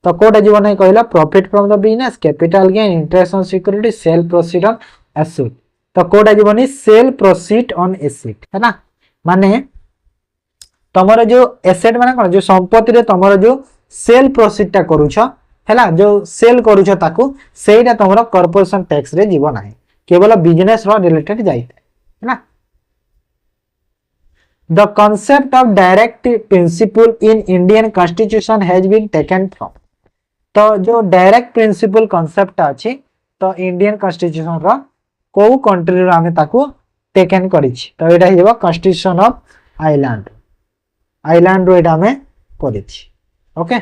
तो कोटा जीवन नै कहला profit from the business capital gain interest on security cell proceed on asset तो कोटा जीवनी सेल प्रोसीड ऑन एसेट है ना माने तमरो जो एसेट माने कोन जो संपत्ति रे तमरो जो सेल प्रोसीड ता करूछ हैला जो सेल करूछ ताकू सेटा तमरो कॉर्पोरेशन टैक्स रे जीवन आहे केवल बिजनेस रो रिलेटेड जाईते है ना the concept of direct principle in Indian constitution has been taken from. तो जो डायरेक्ट प्रिंसिपल कॉन्सेप्ट अछि तो इंडियन कॉन्स्टिट्यूशन रो को कंट्री रो आमे ताकू टेकन करिछि। तो एटा हिबो कॉन्स्टिट्यूशन ऑफ आयरलैंड। आयरलैंड रो एटा आमे करिछि। Okay,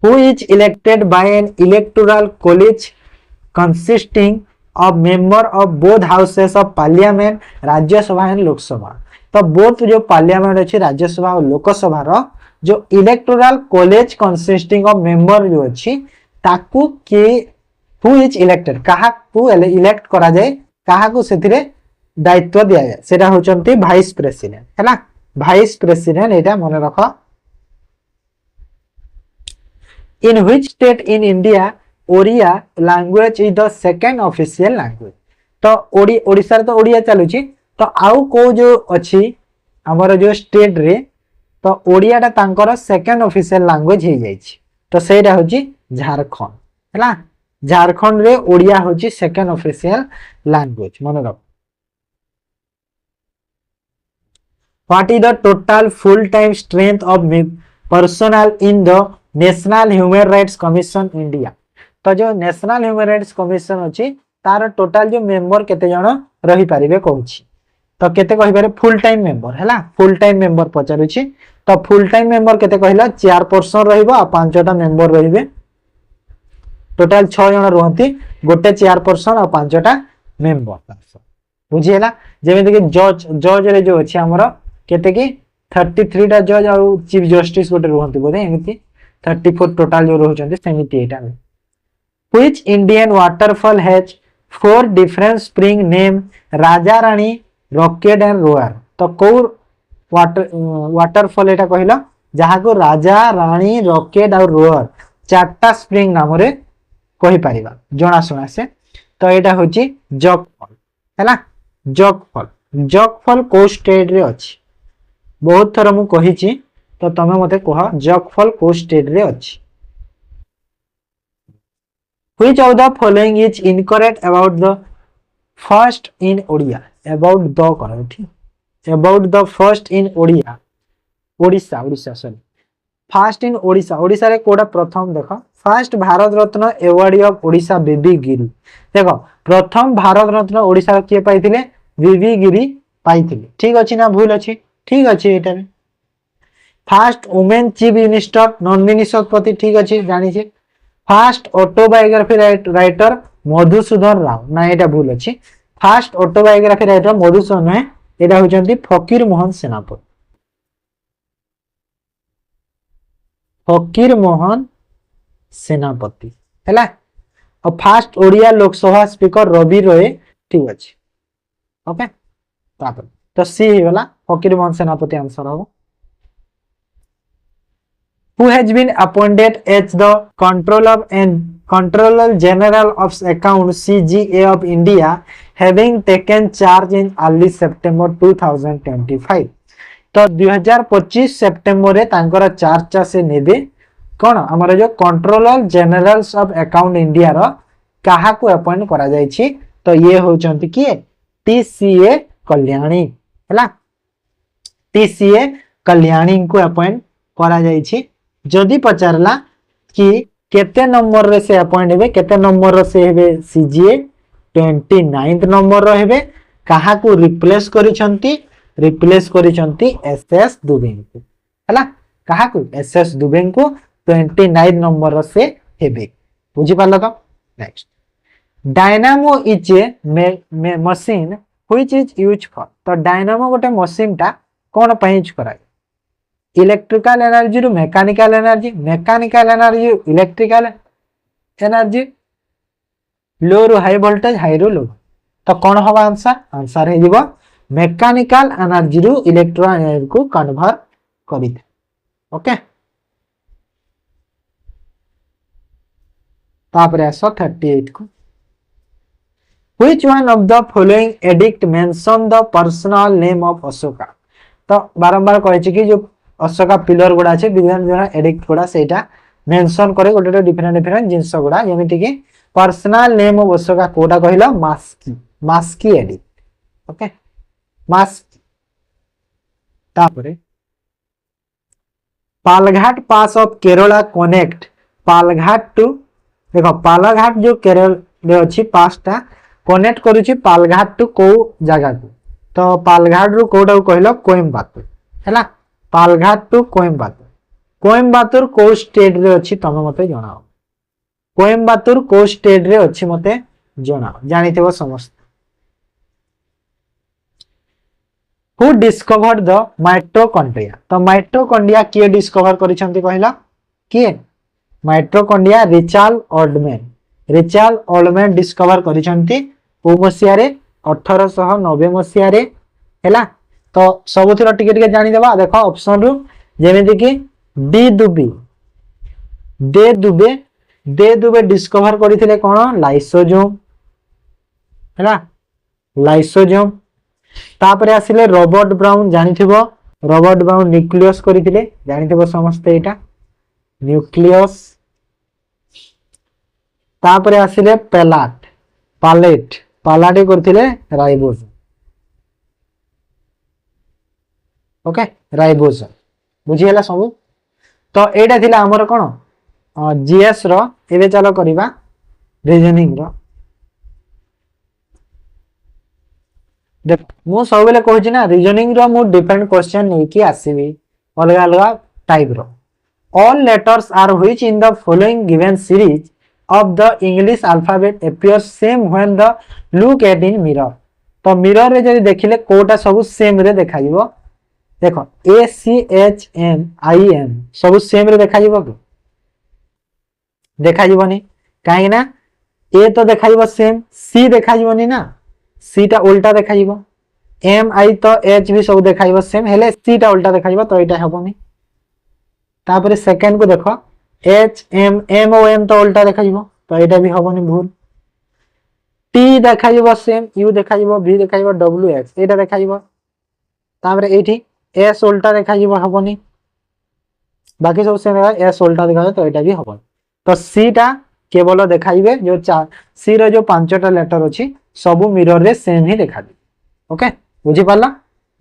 who is elected by an electoral college consisting of member of both houses of parliament, राज्य सभा एंड लोकसभा। तो बोथ जो पार्लियामेंट अच्छी राज्य सभा और लोकसभा रो जो electoral college consisting of member जो अच्छी ताकू के हु इज इलेक्टेड काहा को इलेक्ट करा जाए काहा को सेथिरे दायित्व दिया जाए सेटा होचंती वाइस प्रेसिडेंट हैला। वाइस प्रेसिडेंट एटा मन रखो। In which state in India Oriya language is the second official language? तो ओडिशा रे तो ओडिया चलुची तो आउ को जो अछि हमर जो स्टेट रे तो ओडिया टा तांकर सेकंड ऑफिशियल लैंग्वेज हे जाई छी। तो सेटा होची झारखंड हैला। झारखंड रे ओडिया होची सेकंड ऑफिशियल लैंग्वेज मन रख। What is the total full time strength of personnel in the national human rights commission India? तो जो नेशनल ह्यूमन राइट्स कमिशन अछि तार टोटल जो मेंबर केते जण रही परिबे कहूची। तो केते कहि पारे फुल टाइम मेंबर हैला। फुल टाइम मेंबर पचारुची तो फुल टाइम मेंबर केते कहिला 4 पर्सन रहइबो आ 5टा मेंबर रहिबे। टोटल 6 जण रहंती गोटे 4 पर्सन आ 5टा मेंबर। बुझिएला जेमिति कि जज रे जो अछि हमरो केते कि 33 टा जज आ चीफ जस्टिस गोटे रहंती बोले एमिति 34 टोटल जो रहउचंती सेमिति एटा। Which Indian waterfall has 4 different spring name Raja Rani rocket and row or? तो को वाटरफॉल एटा कहिला जहा को राजा रानी रॉकेट और रोअर 4टा स्प्रिंग नाम रे कहि परिबा जणा सुना से। तो एटा होची जग फॉल हैला। जग फॉल को स्टेट रे अछि? बहुत थर मु कहिची तो तमे मते कह जग फॉल को स्टेट रे अछि? Which of the following is incorrect about the first in Odia? About the करो ठीक। About the first in Odia Odisha sorry first in Odisha. Odisha रे कोडा प्रथम देखो first Bharat Ratna award of Odisha VV Giri. देखो प्रथम भारत रत्न ओडिशा रे के पाइथिले बीबी गिरी पाइथिले। ठीक अछि ना भूल अछि? ठीक अछि एटा। First women chief minister Nandini Satpathy. ठीक अछि जानि छे। First autobiography writer Madhusudan Rao ना एटा भूल अछि। फर्स्ट ऑटोबायोग्राफी राइटर मधुसूदन है एटा होचंती फकीर मोहन सेनापति। फकीर मोहन सेनापति हैला। और फर्स्ट ओडिया लोकसभा स्पीकर रवि रॉय। ठीक अछि ओके। तापर तो सी हे वाला फकीर मोहन सेनापति आंसर हो। Who has been appointed as the Controller General of Accounts CGA of India, having taken charge in early September 2025? तो 2025 सेप्टेम्बर रे तांकर चार्ज से नेबे कोन हमर जो controller generals of account India रो काहा को अपॉइंट करा जाय छी? तो ये होचंती कि टीसीए कल्याणी हैला। टीसीए कल्याणी को अपॉइंट करा जाय छी। जदि पचारला कि केते नंबर रे से अपॉइंट हेबे केते नंबर रे से हेबे सीजीए 29th नंबर रे हेबे। काहा को रिप्लेस करिसंती एसएस दुबे को हैला। काहा को एसएस दुबे को 29 नंबर रे से हेबे। बुझि पालो तो? Next dynamo is a machine which is used for. तो डायनामो गोटे मशीन टा कोन पय यूज कराय? इलेक्ट्रिकल एनर्जी रु mechanical energy, mechanical energy electrical energy, low रु हाई वोल्टेज हाई रु लो। तो कौन होगा आंसर? आंसर है जीवो मैकेनिकल एनर्जी रु इलेक्ट्रिकल एनर्जी को कन्वर्ट करी। ओके तापर आसो 38 को। Which one of the following edict mention the personal name of Ashoka? तो बारंबार कहछि कि जो अशोका पिलर गुडा छै विभिन्न एडिक्ट गुडा सेटा मेंशन करे गोटे डिफरेंट जिंस गुडा जेमिति कि पर्सनल नेम ऑफ अशोका कोडा कहिला मास्की एडिक्ट। ओके मास तापरे Palghat pass of Kerala connect Palghat to देखो पालघाट जो केरल रे अछि पासटा कनेक्ट करूची पालघाट टू को जगह को तो पालघाट रु कोडा कहलो कोयम्बाटूर हैला पालघाट टू कोयम्बाटूर कोयम्बाटूर को स्टेट रे अछि तमे मते जणाओ कोयम्बाटूर को स्टेट रे अछि मते जणाओ जानिथिबो समस्त हु डिस्कवर्ड द माइटोकॉन्ड्रिया तो माइटोकॉन्ड्रिया किए डिस्कवर करिसंती कहला किए माइटोकॉन्ड्रिया रिचार्ड ऑल्डमैन डिस्कवर करिसंती को मसिया रे 1890 मसिया रे हैला तो सबुथिर टिके टिके जानि देबा देखो ऑप्शन रु जेमिति कि दे दुबे डिस्कवर करिथिले कोन लाइसोजोम हैला लाइसोजोम तापरे आसिले रॉबर्ट ब्राउन जानिथिबो रॉबर्ट ब्राउन न्यूक्लियस करिथिले जानिथिबो समस्त एटा न्यूक्लियस तापरे आसिले पालेट करथिले राइबोसोम ओके राइबोसोम बुझी हला सब तो एटा थिला हमर कोन जीएस रो एबे चलो करिबा रीजनिंग रो देख मु सब बेले कहूची ना रीजनिंग रो मु डिफरेंट क्वेश्चन नै कि आसीबी अलग अलग टाइप रो all letters are which in the following given series of the English alphabet appears same when the look at in mirror तो mirror रे जदि देखिले कोटा सब सेम रे देखा जिवो देखो A C H M I M सब सेम रे देखा जिवो कि देखा जिवोनी काहे ना A तो देखा जिवो सेम C देखा जिवोनी ना C टा उल्टा देखा जिवो M I तो H भी सब देखा जिवो सेम हेले C टा उल्टा देखा जिवो तो एटा हेबोनी तापरे सेकंड को देखो H M M O M तो उल्टा देखा जिवो तो एटा भी हबोनी भूल टी देखा जिवो सेम यू देखा जिवो भी देखा जिवो डब्ल्यू एक्स एटा देखा जिवो तापरे एठी एस उल्टा देखा जिवो हबोनी बाकी सब सेम एस उल्टा देखा तो एटा भी हबोनी तो सी टा केवल देखा जिवे जो चार सी रो जो पांचटा लेटर अछि सब मिरर रे सेम ही देखा दि ओके बुझी पाला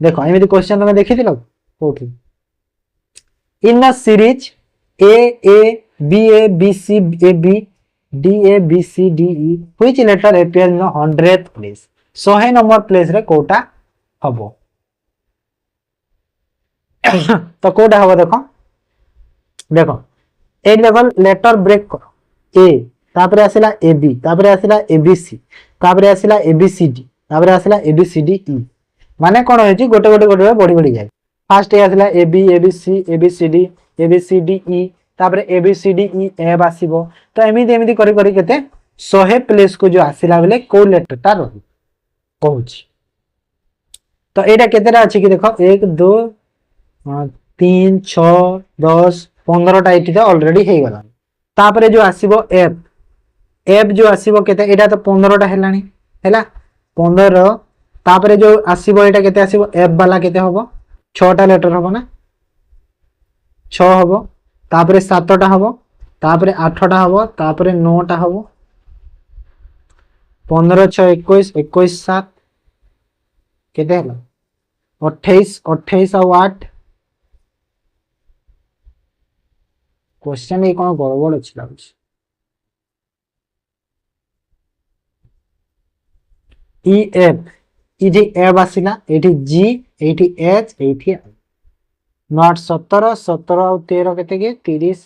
देखो एमिति क्वेश्चन तुम देखिथिलो कोठी in the series A B D A B C D E which letter appears in the 100th place 100 number place रे कोटा हबो तो कोटा हबो देखो देखो ए लेवल लेटर ब्रेक करो A तापरे आसिला A B तापरे आसिला A B C तापरे आसिला A B C D तापरे आसिला A B C D E माने कोन होची गोटे गोटे गोटे बड़ी बड़ी जाय फास्ट ए आसिला A B C A B C D E तापरे A B C D E F आसीबो तो एमिति एमिति करी करी केते 100 प्लेस को जो आसिला बेले को लेटर ता रही कहूची तो एटा केतेरा अछि कि देखो 1 2 3 6 10 15 टा एठी ऑलरेडी हे गला तापरे जो आसीबो एफ जो आसीबो केते एटा तो 15 टा हेलानी हैला 15 तापरे जो आसीबो एटा केते आसीबो एफ वाला केते होबो 6 टा लेटर होबो ना 6 होबो तापरे 7 टा होबो तापरे 8 टा होबो तापरे 9 टा होबो 15 6 21 21 7 केते हला 28 28 और 8 क्वेश्चन ए कोन गड़बड़ अछि लागछ ई एफ इठी एफ आसिला एठी जी एठी एच एठी नॉट 17 17 और 13 केते के 30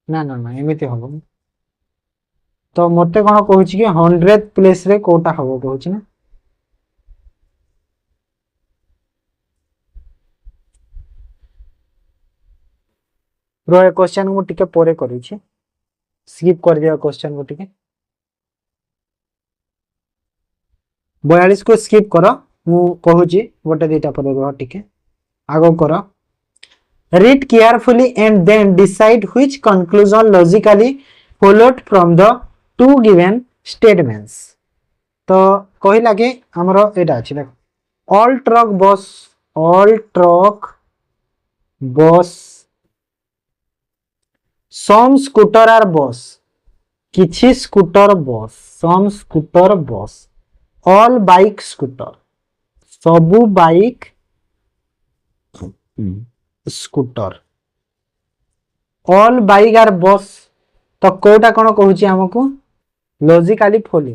ना ना ना एमिति हबो तो मते कोन कहूची कि 100th प्लेस रे कोटा हबो कहूची ना रो क्वेश्चन मु टिके परे करू छी स्किप कर दिया क्वेश्चन को टिके 42 को स्किप करो मु कहूची गोटे दिटा पर रह टिके आगो करो read carefully and then decide which conclusion logically followed from the two given statements तो कहिला कि हमरो एटा अछि देखो all truck bus some scooter are बस किछि scooter bus some scooter bus all bike scooter सबु bike scooter all bike are bus तो कोटा कौन कहूँ आमको लॉजिकली फॉलो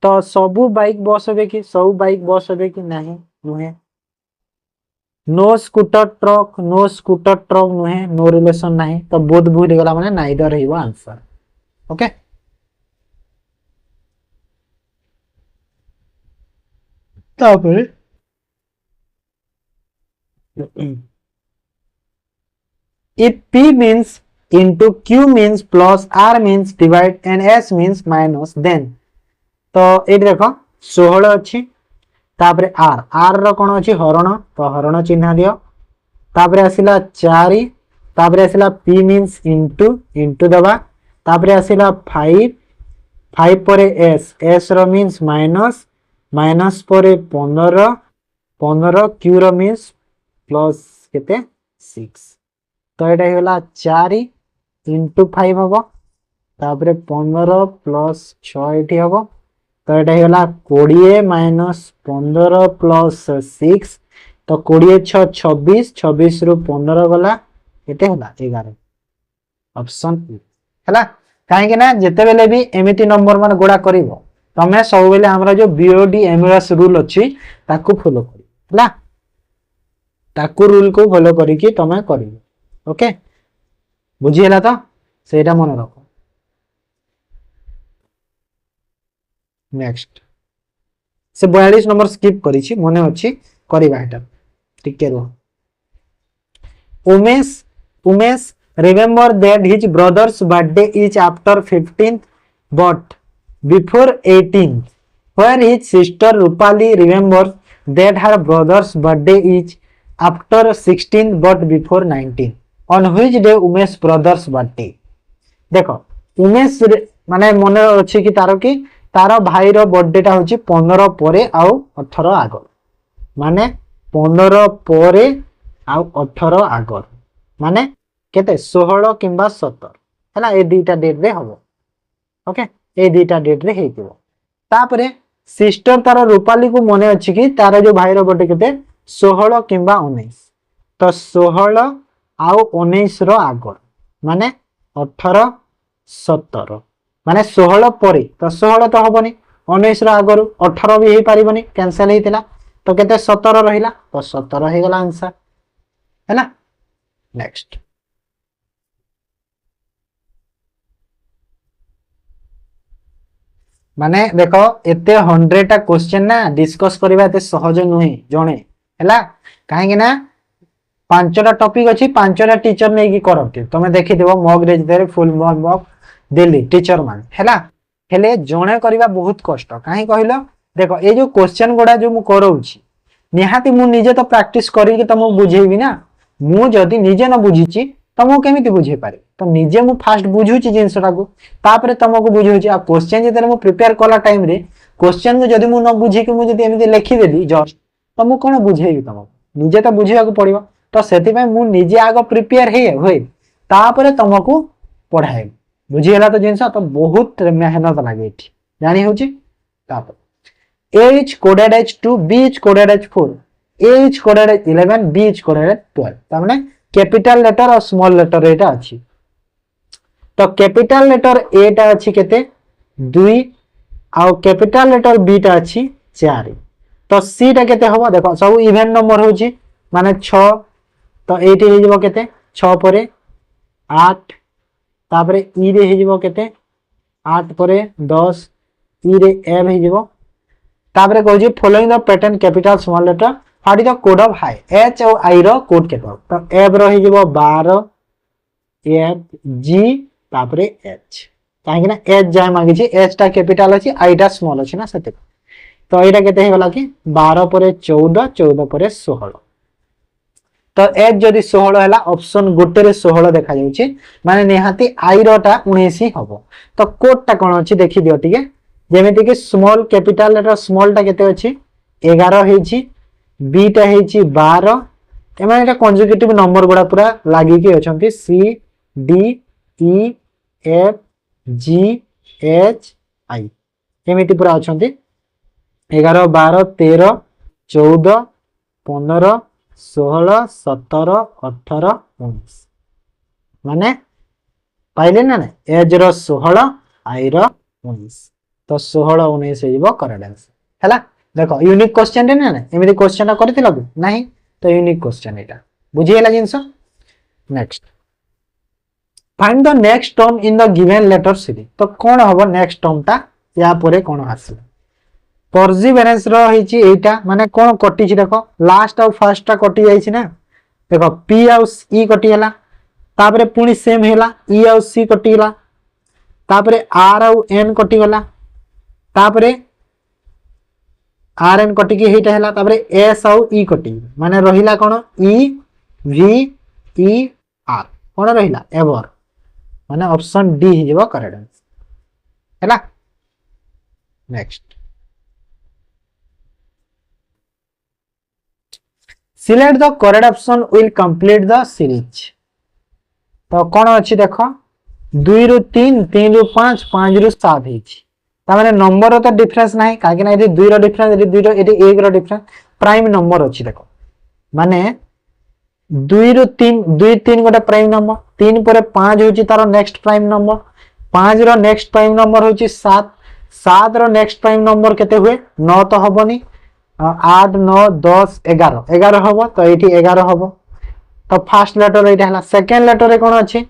तो सबु बाइक बस हे कि सब बाइक बस हे कि नहीं नुहे नो स्कूटर ट्रक नुहे नो रिलेशन नहीं तो बोध भूल गला माने नाइदर रहिबो आंसर ओके तापर if p means into q means plus r means divide and s means minus then तो ये देख 16 अच्छी तापर आर आर रो कौन अच्छी हरण तो हरण चिन्ह दियो तापर आसिला 4 तापर आसिला p मींस इनटू इनटू दबा तापर आसिला 5 5 परे s s रो मींस माइनस माइनस परे 15 15 q रो मींस प्लस केते 6 तो एटा हेला 4 इनटू 5 हबो तापर 15 प्लस 6 एठी हबो तो ये होगा 20 माइनस 15 प्लस 6 तो 20 6 26 26 रु 15 गला एते होला 11 ऑप्शन ए हला काहे ना जेते बेले भी एमिति नंबर मान गोडा करिवो तमे सब बेले हमरा जो बीओडी एमएस रूल अछि ताकू फॉलो करी हला ताकू रूल को फॉलो करी कि तमे करिवो ओके बुझी हला तो सेटा मन रखो नेक्स्ट से 42 नंबर स्किप करिछि मने अछि करबा हेटा ठीक रो Umesh Umesh remember that his brother's birthday is after 15th but before 18th where his sister Rupali remembers that her brother's birthday is after 16th but before 19th on which day Umesh brothers birthday देखो उमेश माने मने अछि कि तारो कि तार भाई रो birthday टा होची 15 परे आउ 18 आगर माने 15 परे आउ 18 आगर माने केते 16 किंबा 17 हैला ए दुईटा डेट रे हबो ओके ए दुईटा डेट रे हेतिबो तापरे सिस्टर तार रूपाली को मने अछि कि तार जो भाई रो बर्थडे केते 16 किंबा 19 तो 16 आउ 19 रो आगर माने 18 17 माने 16 परे तो 16 तो हबनी 19 रो आगरु 18 भी हे पारिबनी कैंसिल हेतिला तो केते 17 रहिला तो 17 हे गला आंसर हैला नेक्स्ट माने देखो एते 100 टा क्वेश्चन ना डिस्कस करबा एते सहज नुहे जणे हैला काहे कि ना पांचटा टॉपिक अछि पांचटा टीचर नै कि करते तमे देखि देबो मॉक रेज देरे फुल मॉक देली टीचर मान हैला हेले जणे करबा बहुत कष्ट काहे कहिलो देखो ए जो क्वेश्चन गोडा जो मु करौछि निहाती मु निजे तो प्रैक्टिस करी कि तमो बुझेबी ना मु जदी निजे न बुझिछि तमो केमिति बुझे पारे तो निजे मु फास्ट बुझुछि जिंसटा को तापरे तमको बुझौछि आ क्वेश्चन जदि मु प्रिपेयर कला टाइम रे क्वेश्चन को जदी मु न बुझे कि मु जदी एमिति लिखि देली जस्ट तो मु कोन बुझेबी तमको निजे तो बुझिया को पड़िबो तो सेति पय मु निजे आगो प्रिपेयर हे होय तापरे तमको पढाए बुझियला तो जिंस तो बहुत मेहनत लागे एठी जानि होछि तापर A is coded as 2 B is coded as 4 A is coded as 11 B is coded as 12 ता माने कैपिटल लेटर और स्मॉल लेटर एटा अछि तो कैपिटल लेटर A टा अछि केते 2 आ कैपिटल लेटर B टा अछि 4 तो C टा केते होबो देखो सब इवन नंबर होछि माने 6 तो एटी हे जबो केते 6 परे 8 तापरे ई रे हे जबो केते 8 परे 10 ई रे एम हे जबो तापरे कहू following the pattern capital small letter what is the code of high H और आई रो कोड केतो तो एफ रो हे जबो 12 एफ जी तापरे एच काहे ना एच जाय मांगी छी एच टा कैपिटल अछि आई टा स्मॉल अछि ना सते तो एटा केते हे गला कि 12 परे 14 14 परे 16 तो एच जदी 16 हैला ऑप्शन गोटे रे 16 देखा जाउची माने निहाती आई रो टा 19 हबो तो कोड टा कोन अछि देखि दियो ठीक है जेमेति कि स्मॉल कैपिटल लेटर स्मॉल टा केते अछि 11 हेछि बी टा हेछि 12 एमाने एटा कंजुगेटिव नंबर गुडा पूरा लागि कि अछंती C D E F G H I एमिति पूरा अछंती 11 12 13 14 15 16 17 18 19 माने पाइले ना एज रो 16 आई रो 19 तो 16 19 हो करेक्ट आंसर हैला। देखो यूनिक क्वेश्चन रे ना एमिति क्वेश्चन करथिला कि नाही तो यूनिक क्वेश्चन एटा बुझी गेला जिंस। Next find the next term in the given letter series तो कोन हबो नेक्स्ट टर्म ता या परे कोन आसी परसिवरेंस रो हिची एटा माने कोन कटि छि देखो लास्ट और फर्स्ट ता कटि जाई छि ना देखो पी और ई कटि गेला तापरे पुनी सेम हेला ई और सी कटि गेला तापरे आर और एन कटि गेला तापरे आर एन कटि के हेटा हेला तापरे एस और ई कटि माने रहिला कोन ई वी ई आर कोन रहिला एवर माने ऑप्शन डी हि जेबो करेक्ट आंसर हैला। Next select the correct option will complete the series तो कौन अच्छी देख 2 रु 3 3 रु 5 5 रु 7 हेछि ता माने नंबर तो डिफरेंस नाही काहे ना 2 रो डिफरेंस 2 रो 1 रो डिफरेंस प्राइम नंबर अच्छी देखो माने 2 रु 3 2 3 गोटे प्राइम नंबर 3 पर 5 होछि तार नेक्स्ट प्राइम नंबर 5 रो नेक्स्ट प्राइम नंबर होछि 7 7 रो नेक्स्ट प्राइम नंबर केते हुए 9 तो हबनी 8 9 10 11 11 हबो तो एठी 11 हबो तो फर्स्ट लेटर एटा हला सेकंड लेटर रे कोन अछि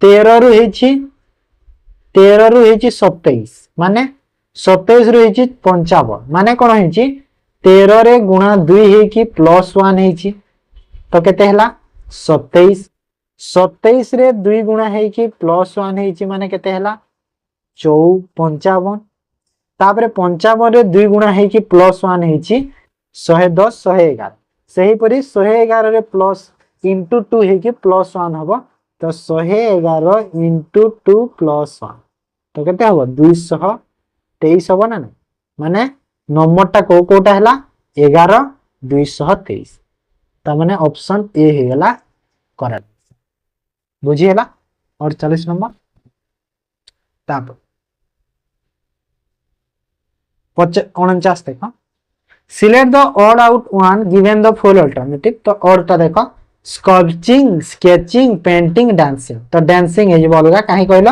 13 रु हेछि 27 माने 27 रु हेछि 55 माने कोन हेछि 13 रे गुणा 2 हेकि प्लस 1 हेछि तो केते हला 27 27 रे 2 गुणा हेकि प्लस 1 हेछि माने केते हला 55 तापरे 55 रे 2 गुणा हेकि प्लस 1 हेछि 110 111 सही परी 111 रे प्लस इंटू 2 हेकि प्लस 1 हबो तो 111 इंटू 2 प्लस 1 तो केते हबो 223 हबो ना माने नंबर टा कोटा हला 11 223 ता माने ऑप्शन ए हे गला करेक्ट बुझी हला। और 40 नंबर ताप 49 देखो select the odd out one given the full alternative तो ऑड ता देखो स्कल्पचिंग स्केचिंग पेंटिंग डांसिंग तो डांसिंग हे जे अलगा काहे कहलो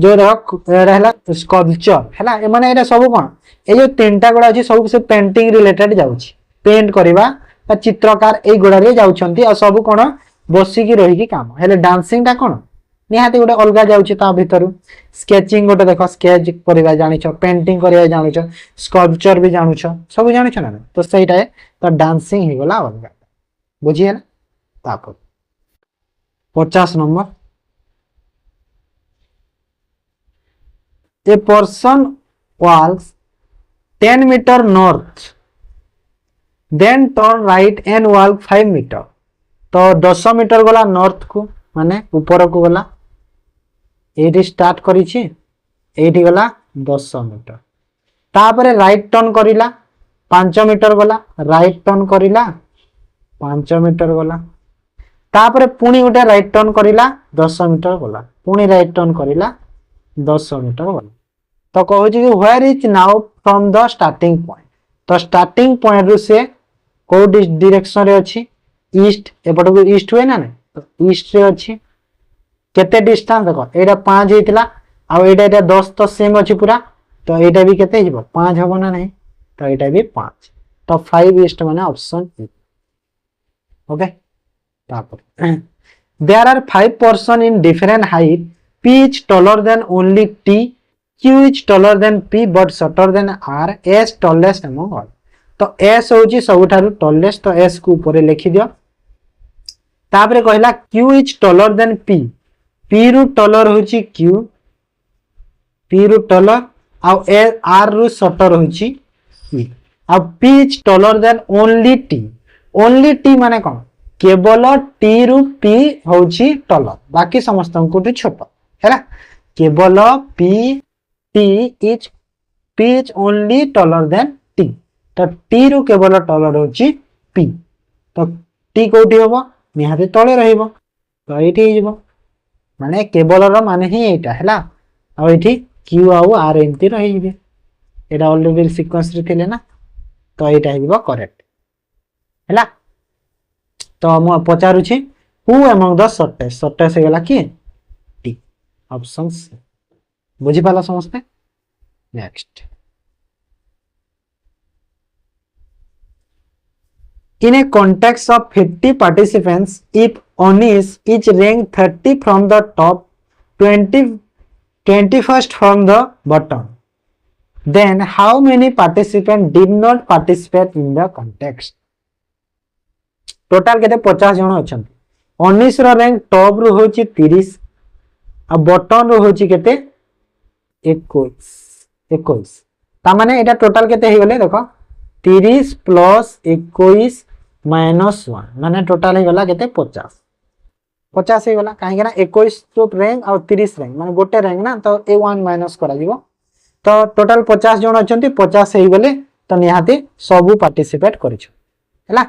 जो रहला स्कल्पचर हैला ए माने एटा सब कोन ए जो तीनटा गोडा अछि सब से पेंटिंग रिलेटेड जाउछि पेंट करबा बा चित्रकार ए गोडा रे जाउछंती आ सब कोन बसी की रही की काम हेले डांसिंग ता कोन निहाती गोटे अलगा जाउछि ता भीतर स्केचिंग गोटे देखो स्केच करबा जानि छ पेंटिंग करबा जानि छ स्कल्पचर भी जानु छ सब जानि छ ना तो सेटा तो डांसिंग हे गला अलगा बुझी है तापर 50 number a person walks 10 meter north then turn right and walk 5 meter तो 10 मीटर गला नॉर्थ को माने ऊपर को गला एठी स्टार्ट करी छी एठी गला 10 मीटर तापरे राइट टर्न करिला 5 मीटर गला राइट टर्न करिला 5 मीटर गला तापरे पुनी उठे राइट टर्न करिला 10 मीटर गला पुनी राइट टर्न करिला 10 मीटर गला तो कहू छी कि where is now from the starting point तो स्टार्टिंग पॉइंट रु से को डायरेक्शन रे अछि ईस्ट एपट को ईस्ट हुए ना तो ईस्ट रे अछि केते डिस्टेंस देखो एटा 5 हेतिला आ एटा 10 तो सेम अछि पूरा तो एटा भी केते हिबो 5 हबो ना नहीं तो एटा भी 5 तो 5 ईस्ट माने ऑप्शन ए ओके तापर there are 5 person in different height p is taller than only t q is taller than p but shorter than r s tallest among all तो s होची सबठारु tallest तो s को ऊपर लिखि दियो तापरे कहला q is taller than p p रु taller होची q p रु taller आ r रु shorter होची p uh p is taller than only t माने कोन केवल टी रु पी होची टलर बाकी समस्त को छोट हैला केवल P is only taller than T तो टी रु केवल टलर होची पी तो टी कोठी होबो निहाते तळे रहइबो तो एठी हिबो माने केवल रो माने ही एटा हैला आ एठी क्यू आ आर एमती रहिबे एटा ऑलरेडी सीक्वेंस रे थिले ना तो एटा हेबो करेक्ट हैला। तो मु पचारुछि हु अमंग द शॉर्टेस्ट हेगला कि टी ऑप्शन सी। बुझी पाला समझते। Next, in a context of 50 participants, if Onish is ranked 30 from the top, 21st from the bottom, then how many participants did not participate in the contest? Total केते 50 जण अछन। अनिश रो rank top रु होची 30 आ bottom रु होची केते 21 ता माने एटा total केते हे गले देखो 30 प्लस 21 माइनस 1 माने टोटाल हे गला केते 50 हे गला काहे ना 21 तो रैंक और 30 रैंक माने गोटे रैंक ना तो ए 1 माइनस करा जीवो तो टोटाल 50 जण अछंती 50 हे गले तो निहाती सब पार्टिसिपेट करिछ हैला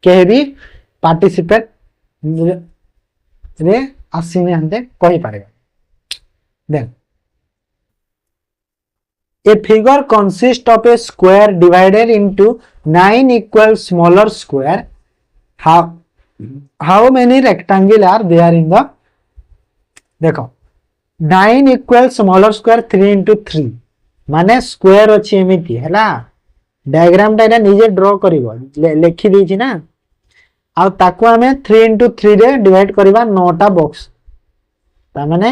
के भी पार्टिसिपेट रे आसीने हंते कहि पारे। Then a figure consists of a square divided into 9 equal smaller square. How many rectangle are there in the देखो 9 equal smaller square 3 into 3 माने स्क्वायर अछि एमिति हैला डायग्राम टा निजे ड्रा करिवो लेखि दैछि ना आ ताको हमें 3 into 3 रे डिवाइड करबा 9 टा बॉक्स ता माने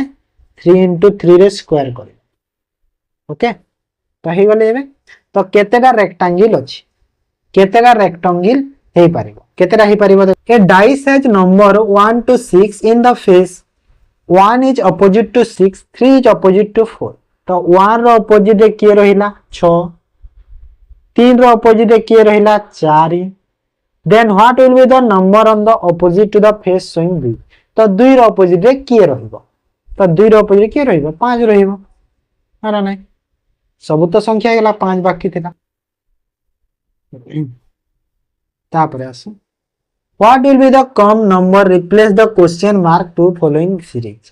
3 into 3 रे स्क्वायर करिवो ओके तो हे गले एबे तो केतेटा रेक्टेंगल अछि केतेटा रेक्टेंगल हे पारिबो केतेटा हे पारिबो a dice has number 1 to 6 in the face 1 is opposite to 6 3 is opposite to 4 तो 1 रो opposite रे के रहिला 6 3 रो opposite रे के रहिला 4 then what will be the number on the opposite to the face showing b तो 2 रो opposite रे के रहिबो तो 2 रो opposite रे के रहिबो 5 रहिबो आरा नै सब तो संख्या गेला 5 बाकी थिला तापरे आसु what will be the come number replace the question mark to following series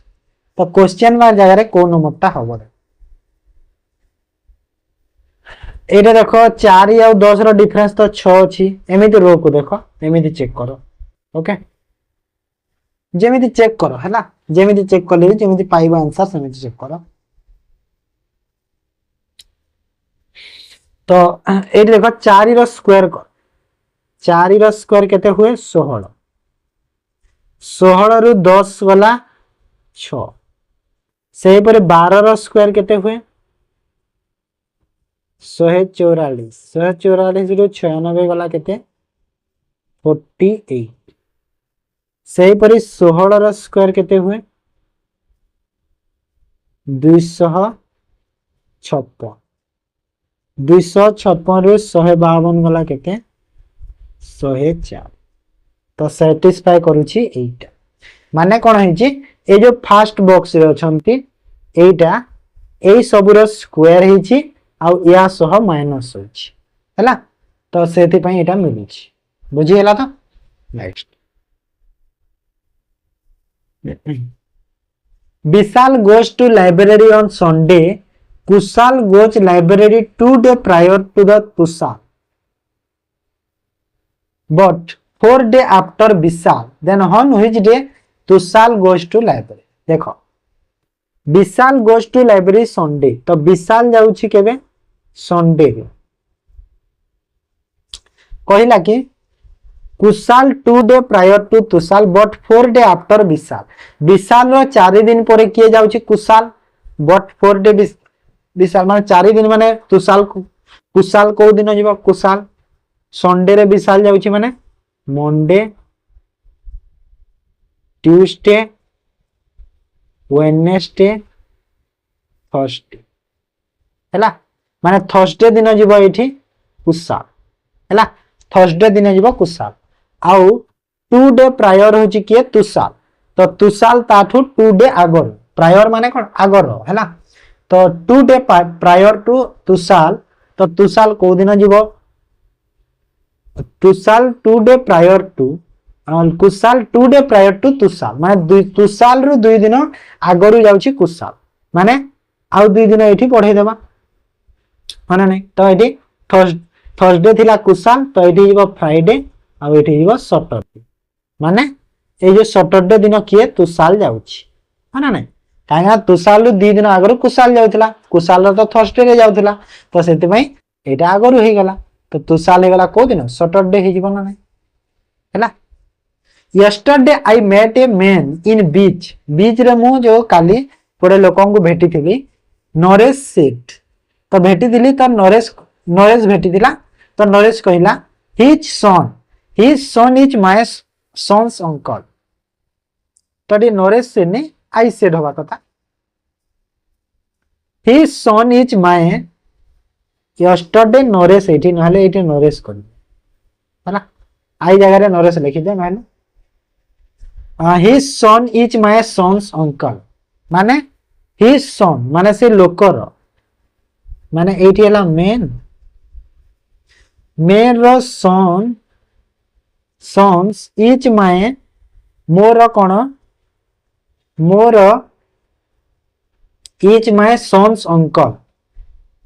तो क्वेश्चन मार्क जगह रे को नंबरटा हबो एटा देखो 4 और 10 रो डिफरेंस तो 6 अछि एमिति रो को देखो एमिति चेक करो ओके जेमिति चेक करो हैला जेमिति चेक करले जेमिति पाइबा आंसर सेमिति चेक करो तो ए देखो 4 रो स्क्वायर कर 4 रो स्क्वायर केते हुए 16 16 रु 10 गला 6 सेही पर 12 रो स्क्वायर केते हुए 144 रु 96 गला केते 48 सेही पर 16 रो स्क्वायर केते हुए 256 256 रु 152 गला केते 104 तो सैटिस्फाई करूची एटा माने कोन हिची ए जो फर्स्ट बॉक्स रे अछंती एटा ए सब रो स्क्वायर हिची आ या सह माइनस होची हैला तो सेति पई एटा मिलुची बुझी हैला तो next Vishal goes to library on Sunday Kushal goes library 2 days prior to the Tushar but 4 days after Vishal then on which day Tushal goes to library देखो विशाल goes to library Sunday तो विशाल जाउछि केबे Sunday रे कहिला कि Kushal 2 days prior to तुषाल but 4 days after विशाल विशाल रो 4 दिन परे किए जाउछि Kushal but 4 days विशाल माने 4 दिन माने तुषाल कुशाल को दिन जीवा कुशाल संडे रे विशाल जाउछि माने मंडे ट्यूसडे वेडनेसडे थर्सडे हैला माने थर्सडे दिन जीवा एठी कुशाल हैला थर्सडे दिन जीवा कुशाल आउ 2 days प्रायर होछि के तुषाल तो तुषाल ताठू 2 days आगर प्रायर माने कोन आगर हैला तो 2 days प्रायर टू तुषाल तो तुषाल को दिन जीवो Tushal 2 days prior to Kushal 2 days prior to Tushal माने तुषाल रु 2 दिन आगरु जाउछि कुशाल माने आउ 2 दिन एठी पढै देबा माने नै तो एठी थर्सडे थिला कुशाल तो ये फ्राइडे आ ये सटरडे माने ये जो सटरडे दिन किए तुषाल जाउछि है ना नहीं कहीं तुषाल 2 दिन आगर कुशाल जाउथला कुशाल तो थर्सडे रे जाउथला तो सेति पई एटा आगर हो गला तो तुषाल हे गला को दिन सटरडे हे जीवन नहीं हैला yesterday I met a man in beach beach रे मु जो काली पुरे लोकन को भेटी थी नरेश सेठ तो भेटी दिली तो नरेश भेटी दिला तो नरेश कहला his son is my son's uncle तो ये नरेश से ने आई सेड हवा कथा his son is my yesterday Naresh एठी नहले एठी नरेश कर हला आई जगह रे नरेश लिखि दे नहले his son is my son's uncle माने हिज सन माने से लोकर माने एठी हला मेन रो सन्स इज माय मोर कोन मोर इज माय सन्स अंकल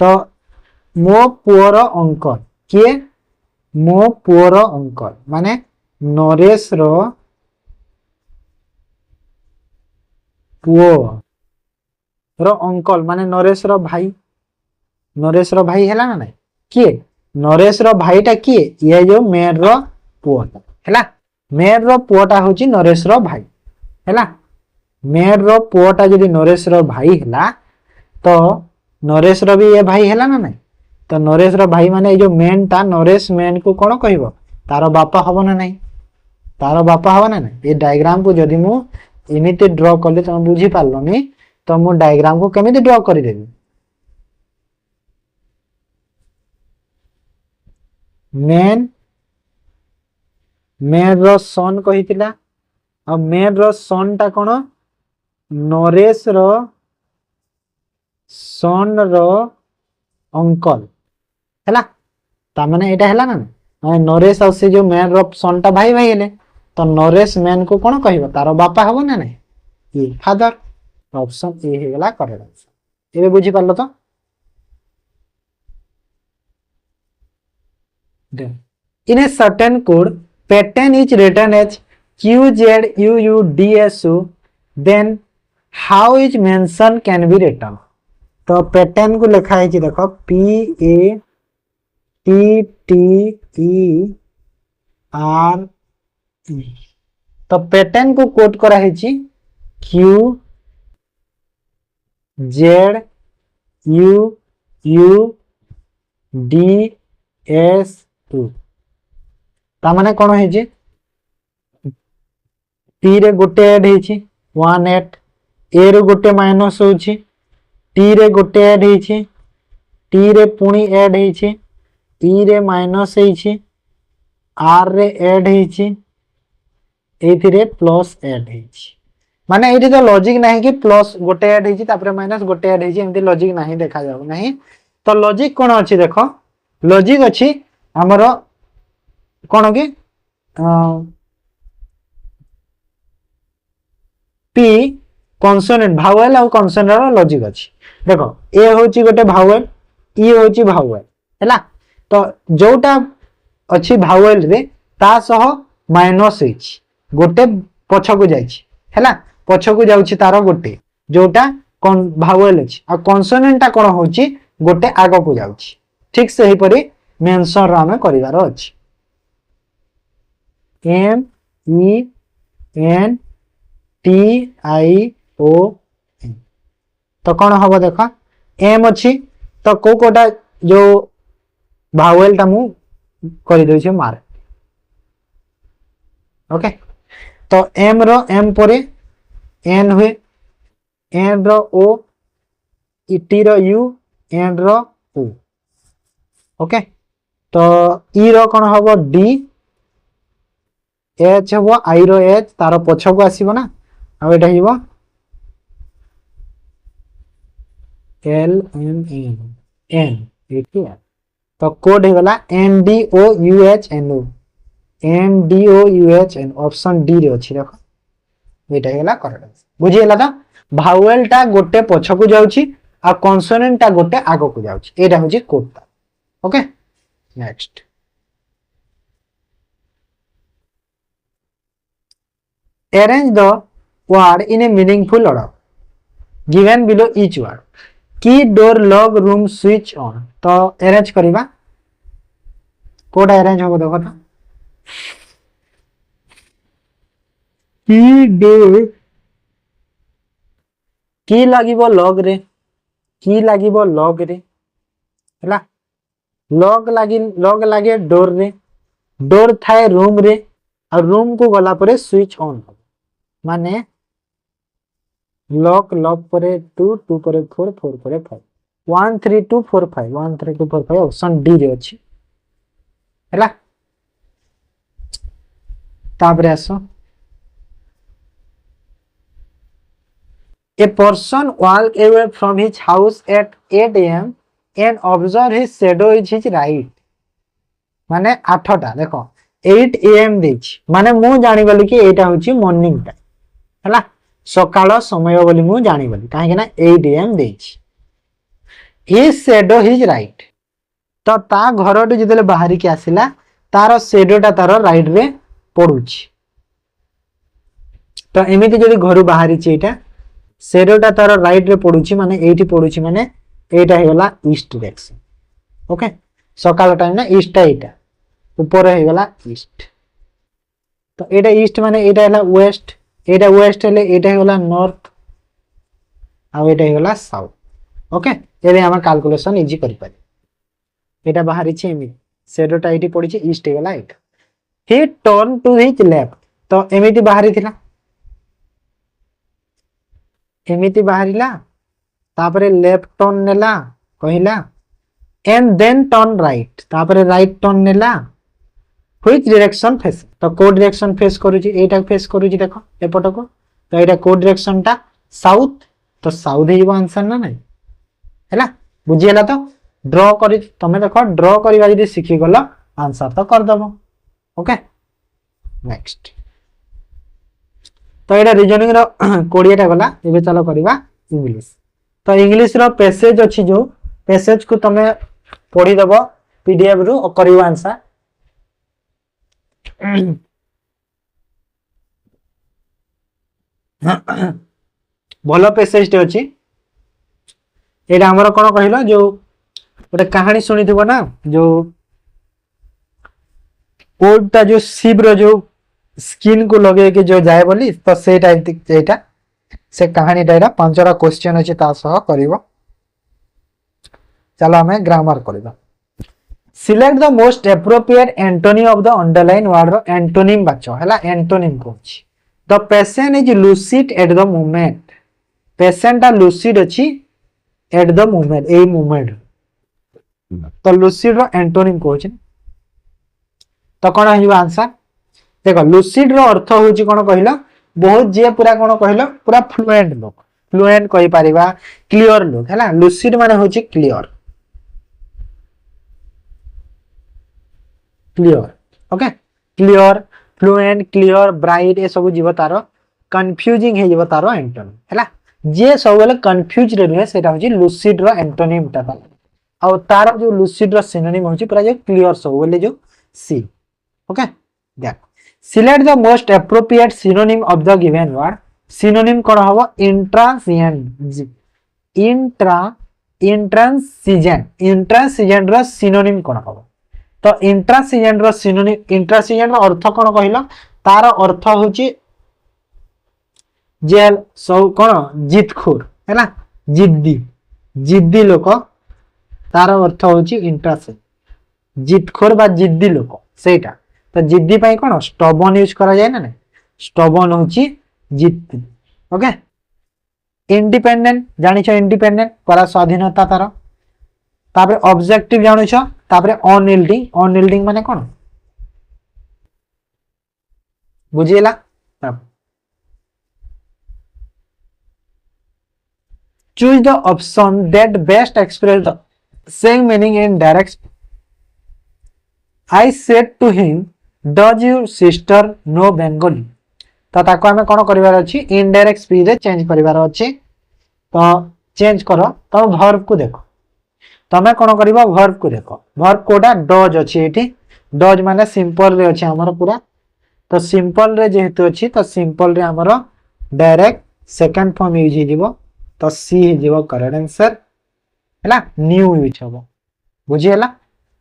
तो मो पुअर अंकल किए मो पुअर अंकल माने नरेश रो पुओ रो अंकल माने नरेश रो भाई हैला ना नहीं किए नरेश रो भाईटा किए ये जो मेर रो पुओटा हैला मेर रो पुओटा होची नरेश रो भाई हैला मेर रो पुओटा जदी नरेश रो भाई हैला तो नरेश रो भी ये भाई हैला ना नहीं तो नरेश रो भाई माने जो मेन ता नरेश मेन को कोन कहबो तारो बापा हबो ना नहीं तारो बापा हबो ना नहीं ये डायग्राम को जदी मु एमिति ड्रा करले तुम बुझी पारलोनी तो मु डायग्राम को केमिति ड्रा करि देबी मेन रो सन कहितिला अब मेन रो सन ता कोन नरेश रो सन रो अंकल हैला ता माने एटा हैला ना नरेश और से जो मेन रो सन ता भाई हेले तो नरेश मेन को कोन कहबो तारो बापा हबो ना नहीं ये फादर ऑप्शन ए हे गला करेक्ट आंसर एबे बुझी पारलो तो in a certain code pattern is written as QZUUDSU then how is mention can be written तो पैटर्न को लिखा है जी देखो PATTERN तो पैटर्न को कोड करा है जी QZUUDSU ता माने कोन है जी P रे गोटे ऐड है 18 A रे गोटे माइनस होची T रे गोटे ऐड है T रे पुणी ऐड है E रे माइनस है R रे ऐड है एथिरे प्लस ऐड है माने एठी तो लॉजिक नहीं कि प्लस गोटे ऐड है तापर माइनस गोटे ऐड है एमती लॉजिक नहीं देखा जाऊ नहीं तो लॉजिक कोन अछि देखो लॉजिक अछि हमर कोन कि P कॉन्सोनेंट भावेल और कॉन्सोनेंट रो लॉजिक अछि देखो ए होची गोटे भावेल ई होची भावेल हैला तो जोटा अछि भावेल रे ता सह माइनस होची गोटे पछ को जाइछि हैला पछ को जाउछि तारो गोटे जोटा भावेल अछि आ कॉन्सोनेंट ता कोन होची गोटे आगो को जाउछि ठीक से ही परी मेंशन रा में करिवार अछि M E N T I O N तो कौन हम देखा M अच्छी तो को कोटा जो भावेल टा मु कर दे छे मार ओके तो M रो M परे N हुए N रो O T रो U N रो O ओके तो E रो कौन हम D H हम I रो H तार पछ को आसीबो ना अब एटा हिबो L M N N एठी तो कोड हे गला N D O U H N O N D O U H N option D रे अछि देखो एटा हे गला करेक्ट बुझी गेला त भावेल टा गोटे पछ को जाउची आ कॉन्सोनेंट टा गोटे आगो को जाउची एटा होची कोड ता okay next arrange the word in a meaningful order given below each word key door lock room switch on तो अरेंज करवा कोड अरेंज हो देखो तो की डोर की लागिबो लॉक रे की लागिबो लॉक रे हला लॉक लागे डोर रे डोर थाए रूम रे और रूम को गला परे स्विच ऑन हो माने लॉक लॉक परे 2 2 परे 4 4 परे 5 1 3 2 4 5 1 3 2 4 5 ऑप्शन डी रे अछि हला ताबरे आसो A person walk away from his house at 8 a.m. and observe his shadow is his right. माने 8टा देखो 8 a.m. देछि माने मु जानि गली कि एटा होछि मॉर्निंग टाइम हला सकाळ समय बोली मु जानि गली काहे कि ना 8 a.m. देछि his shadow is right तो ता घरटु जतले बाहरी के आसिला तार शेडोटा तार राइट रे पडुछि तो एमिति जदि घरु बाहरी छि एटा शेडोटा तार राइट रे पडुछि माने एठी पडुछि माने एटा हे गला ईस्ट डायरेक्शन ओके सकाळ टाइम ना ईस्ट एटा ऊपर हे गला ईस्ट तो एटा ईस्ट माने एटा हला वेस्ट एटा वेस्ट हेले एटा हे गला नॉर्थ आ एटा हे गला साउथ ओके एले हम कैलकुलेशन इजी करि पारे एटा बाहरी छि एमि शेडोटा एठी पडुछि ईस्ट हे गला एटा he turn to his left तो एमिति बाहरी थिला एमिति बाहरिला तापरे लेफ्ट टर्न नेला कहिला एंड देन टर्न राइट तापरे राइट टर्न नेला व्हिच डायरेक्शन फेस तो को डायरेक्शन फेस करूची एटा फेस करूची देखो एपट को तो एटा को डायरेक्शन टा साउथ तो साउथ ही आंसर ना नहीं हैला बुझियला तो ड्रॉ करी तमे देखो ड्रॉ करबा जदी सिखि गलो आंसर तो कर दबो ओके नेक्स्ट तो एटा रीजनिंग रो 20 टा गला एबे चलो करबा इंग्लिश तो इंग्लिश रो पैसेज अछि जो पैसेज को तमे पढी दबो पीडीएफ रो और करबा आंसर भलो पैसेज टे अछि एटा हमर कोन कहिलो जो ओटे कहानी सुनिथिबो ना जो कोडटा जो शिव रो जो स्किन को लगे के जो जाए बोली तो से टाइप एटा से कहानी डायरा पांचरा क्वेश्चन अछि ता सह करबो चलो हमें ग्रामर करबा select the most appropriate antonym of the underline word रो एंटोनिम बाचो हला एंटोनिम कोछि the patient is lucid at the moment patient आ लूसिड अछि at the moment a moment तो लूसिड रो एंटोनिम कोछि तो कोन हिबा आंसर देखो लूसिड रो अर्थ होची कोन कहिलो बहुत जे पूरा कोन कहिलो पूरा फ्लुएंट लोक फ्लुएंट कहि परिबा क्लियर लोक हैला लूसिड माने होची clear clear okay clear fluent clear bright ए सब जीव तारो कंफ्यूजिंग हे जीव तारो एंटोनिम हैला जे सब बेले कंफ्यूज रे रहे सेटा होची लूसिड रो एंटोनिम ता और तारो जो लूसिड रो सिनोनिम होची पूरा जो क्लियर सब बेले जो सी ओके देखो Select the most appropriate synonym of the given word. Synonym कौन होगा? Intransigent. Intransigent रा synonym कौन होगा? तो intransigent रा synonym intransigent रा अर्थ कौन कहिला? तार अर्थ होची जेल सब कौन जिदखोर है ना जिद्दी लोक तार अर्थ होची intransigent जिदखोर बा जिद्दी लोक सेटा तो जिद्दी पाई कौन स्टबन यूज करा जाए ना स्टबन होची जिद्दी ओके इंडिपेंडेंट जानि छ इंडिपेंडेंट परा स्वाधीनता तार तापरे ऑब्जेक्टिव जानि छ तापरे अनयील्डिंग माने कौन बुझियला choose the option that best express the same meaning in direct I said to him does your sister know Bengali तो ताको हमें कौन करिवार अछि इनडायरेक्ट स्पीच रे चेंज करिवार अछि तो चेंज करो तो वर्ब को देखो तमे कौन कर वर्ब को देख वर्ब कोटा डज अच्छी ये डज माने सिंपल रे अच्छे आमर पूरा तो सिंपल रे जेहेतु अच्छी तो सिंपल रे आमर डायरेक्ट सेकंड फॉर्म यूज हो तो सी हो करेक्ट आंसर है न्यू यूज हम बुझीगला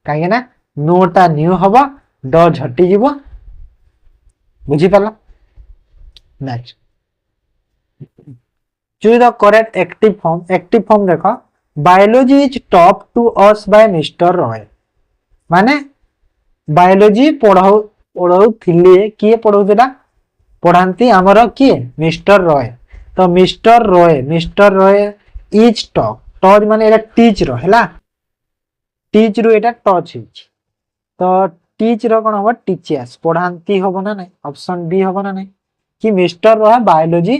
कहीं ना नोटा न्यू हम डज हटी बुझीपार next choose the correct active form देख biology is taught to us by Mr Roy माने बायोलॉजी पढ़ाऊले किए पढ़ाऊला पढ़ाती आमर किए मिस्टर रॉय तो mister Roy is top touch माने टीच रा टीच रु एटा टच तो टीच रो कौन हम टीचर्स पढ़ाती हम ना नहीं ऑप्शन बी हम ना नहीं कि मिस्टर रॉय बायोलॉजी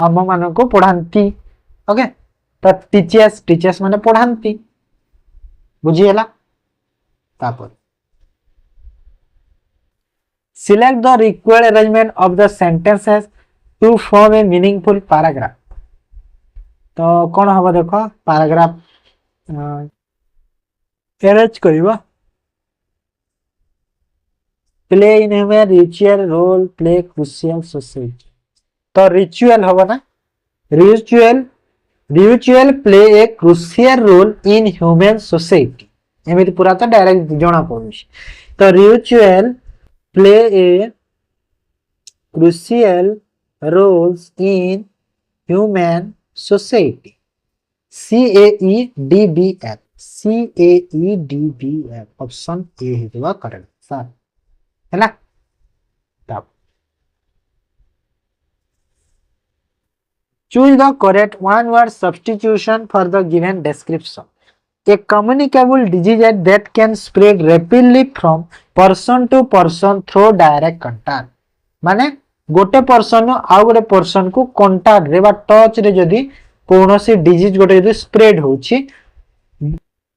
आम मान को पढ़ाती ओके तो टीचर्स माने पढ़ाती बुझीगला तापर select the required arrangement of the sentences to form a meaningful paragraph तो कौन हम देख पैराग्राफ अरेंज करवा play in human ritual role play crucial society तो रिचुअल हम ना ritual play a crucial role in human society एमती पूरा तो डायरेक्ट जना पड़ू तो ritual play a crucial roles in human society CAEDBF option A होगा करेक्ट सर है ना तब choose the correct one word substitution for the given description a communicable disease that can spread rapidly from person to person through direct contact माने गोटे person आउ गोटे person को contact रे बा टच रे जदी कोनोसी डिजीज गोटे जदी स्प्रेड होची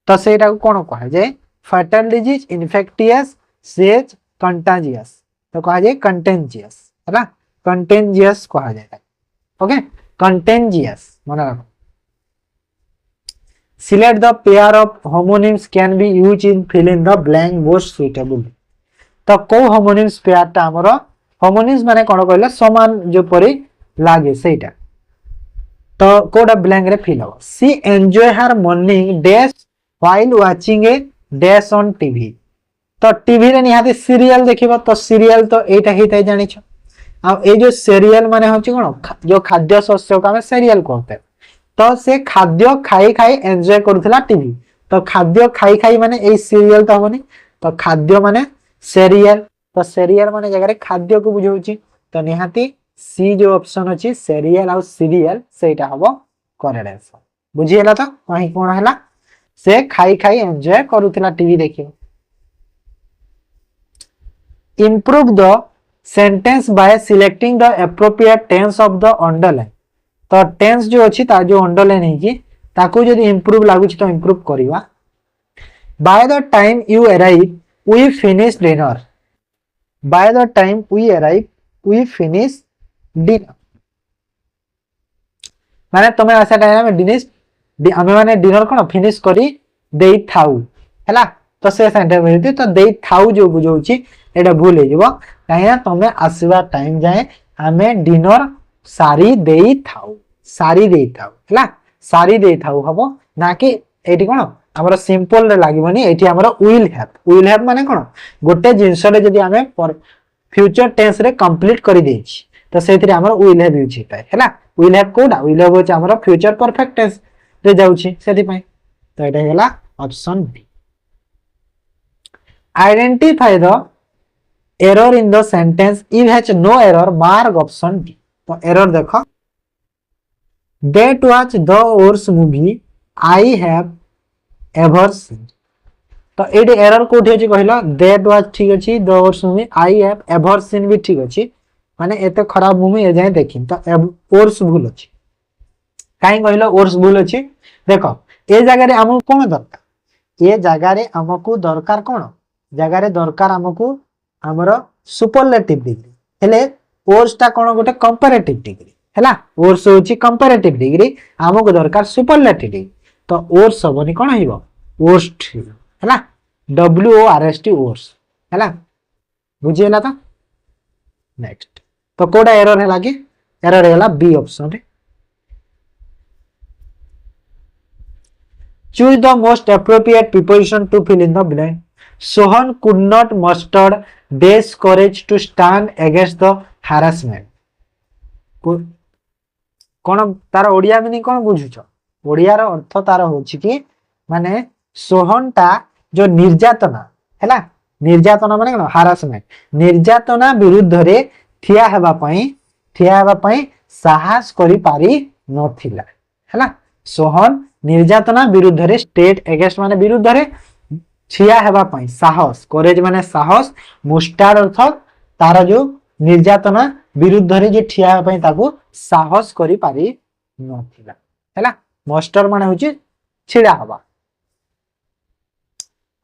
तो सेटा को कोन कहा जाय fatal disease infectious says contagious तो कहा जाय कंटेंजियस हैला कंटेंजियस कहा जाय ओके कंटेंजियस मन रखो select the pair of homonyms can be used in fill in the blank most suitable तो को homonyms pair ता हमरो homonyms माने कोन कहले समान जो परी लागे सेटा तो कोडा ब्लैंक रे फिल हो she enjoy her morning dash while watching a dash on TV तो टीवी रे निहाते सीरियल देखिबो तो सीरियल तो एटा हिताय जानि छ आ ए जो सीरियल माने होची कोन जो खाद्य शस्य को हम सीरियल कहते तो से खाद्य खाई खाई एंजॉय करूथला टीवी तो खाद्य खाई खाई माने ए सीरियल तो होनी तो खाद्य माने सीरियल तो सीरियल माने जगह रे खाद्य को बुझौची तो निहाती सी जो ऑप्शन अछि सीरियल आ सीरियल सेटा हबो करेक्ट आंसर बुझियला तो कहीं कोन हला से खाई खाई एंजॉय करूथला टीवी देखियो improve the sentence by selecting the appropriate tense of the underline तो टेंस जो अच्छी ता जो अंडरलाइन है कि ताकू यदि इंप्रूव लागु छी तो इंप्रूव करिवा by the time you arrive we finish dinner by the time we arrive we finish dinner माने तमे आसा टाइम में डिनिश हमें माने डिनर कोन फिनिश करी देई थाउ हैला तो से सेंटेंस मिलती तो देई थाउ जो बुझौ छी एटा भूल हे जबो काहे तमे आसीबा टाइम जाए हमें डिनर सारी देई थाउ हैला सारी देई थाउ हबो ना कि एटी कोन हमर सिंपल रे लागिबनी एटी हमर विल हैव माने कोन गोटे जिंस रे जदी हमें फ्यूचर टेंस रे कंप्लीट करि देई छी तो सेथि हमर विल हैव यूज हेता हैला विल हैव कोडा विल हैव होच हमर फ्यूचर परफेक्ट टेंस रे जाउ छी सेथि पय तो एटा हैला option B identify the error in the sentence if has no error mark option D तो एरर देखो that watch the worst movie I have ever seen तो एडी एरर कोठी अछि कहलो दैट वाच ठीक अछि the worst movie I have ever seen भी ठीक अछि माने एते खराब मूवी ए जाय देखि तो वर्स्ट भूल अछि काई कहलो वर्स्ट भूल अछि देखो ए जगह रे हमको कोन दरकार ए जगह रे हमको दरकार कोन जगह रे दरकार हमको हमरो सुपरलेटिव डिग्री हेले वर्स्ट ता कोन गोटे कंपैरेटिव डिग्री हैला वर्स्ट होची कंपैरेटिव डिग्री हमको दरकार सुपरलेटिव डिग्री तो वर्स्ट सबनी कोन हिबो worst हैला WORST worst हैला बुझिएला तो नेक्स्ट तो कोडा एरर है लागे एरर है बी ऑप्शन रे choose the most appropriate preposition to fill in the blank Sohan could not muster this courage to stand against the harassment कौन तार ओडिया मीनिंग कौन बुझुछ ओडिया रो अर्थ तार होछि कि माने सोहन टा जो निर्यातना हैला निर्यातना माने कोन हारासमेंट निर्यातना विरुद्ध रे ठिया हेबा पई साहस करि पारि नथिला हैला सोहन निर्यातना विरुद्ध रे स्टेट अगेंस्ट माने विरुद्ध रे ठिया हेबा पई साहस करेज माने साहस मुस्टार अर्थ तार जो निर्यातना विरुद्ध रे जे ठिया हेबा पई ताको साहस करि पारि नथिला हैला मस्टर माने होछि छिडा हवा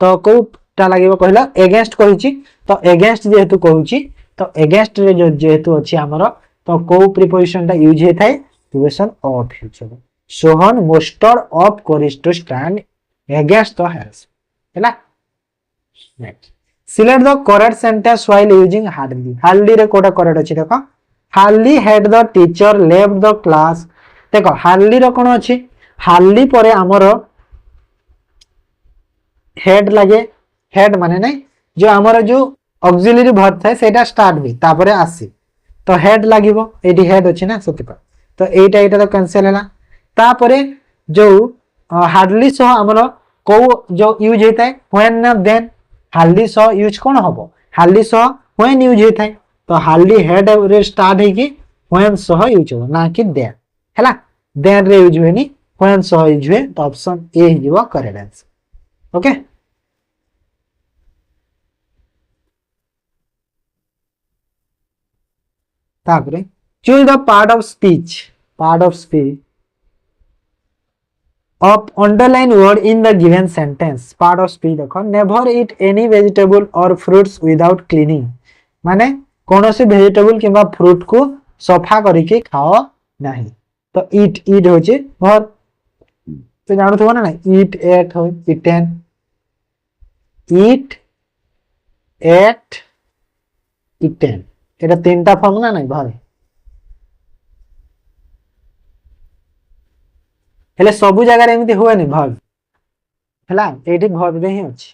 तो कोटा लागेबो कहला अगेंस्ट कहिछि तो अगेंस्ट जेहेतु कहूछि तो अगेंस्ट रे जो जेहेतु अछि हमरो तो को प्रीपोजिशन ता यूज हे थाए प्रीपोजिशन ऑफ यूज हो Sohan mustered of courage to stand against the harass हैला next select the correct sentence while using hardly hardly रे कोटा करेक्ट अछि देखो hardly had the teacher left the class देखो हार्डली रो कोन अछि हार्डली परे हमरो हेड लगे हेड माने नहीं जो हमारा जो ऑक्सिलरी वर्ब था सेटा स्टार्ट भी तापरे आसी तो हेड लागिवो एडी हेड अछि ना सति पर तो एटा तो कैंसिल हैला तापरे जो हार्डली सो हमरो को जो यूज हेता है व्हेन ना देन हार्डली सो यूज कोन हबो हार्डली सो व्हेन यूज हेता है तो हार्डली हेड रे स्टार्ट है कि व्हेन सो यूज हो ना कि देन हैला देन रे यूज होनी व्हेन सो यूज हुए तो ऑप्शन ए हिजो करेक्ट आंसर ओके तापरे choose the part of speech of underline word in the given sentence part of speech देखो never eat any vegetable or fruits without cleaning माने कोनोसी vegetable किबा fruit को सफा करिके खाओ नाही तो eat होचे और तो जानो थो ना eat ate हो eaten eat ate eaten एटा तीनटा फॉर्म ना नहीं भाई हेले सब जगह रे एमिति होए नि भाग हला एटी भाग रे ही अछि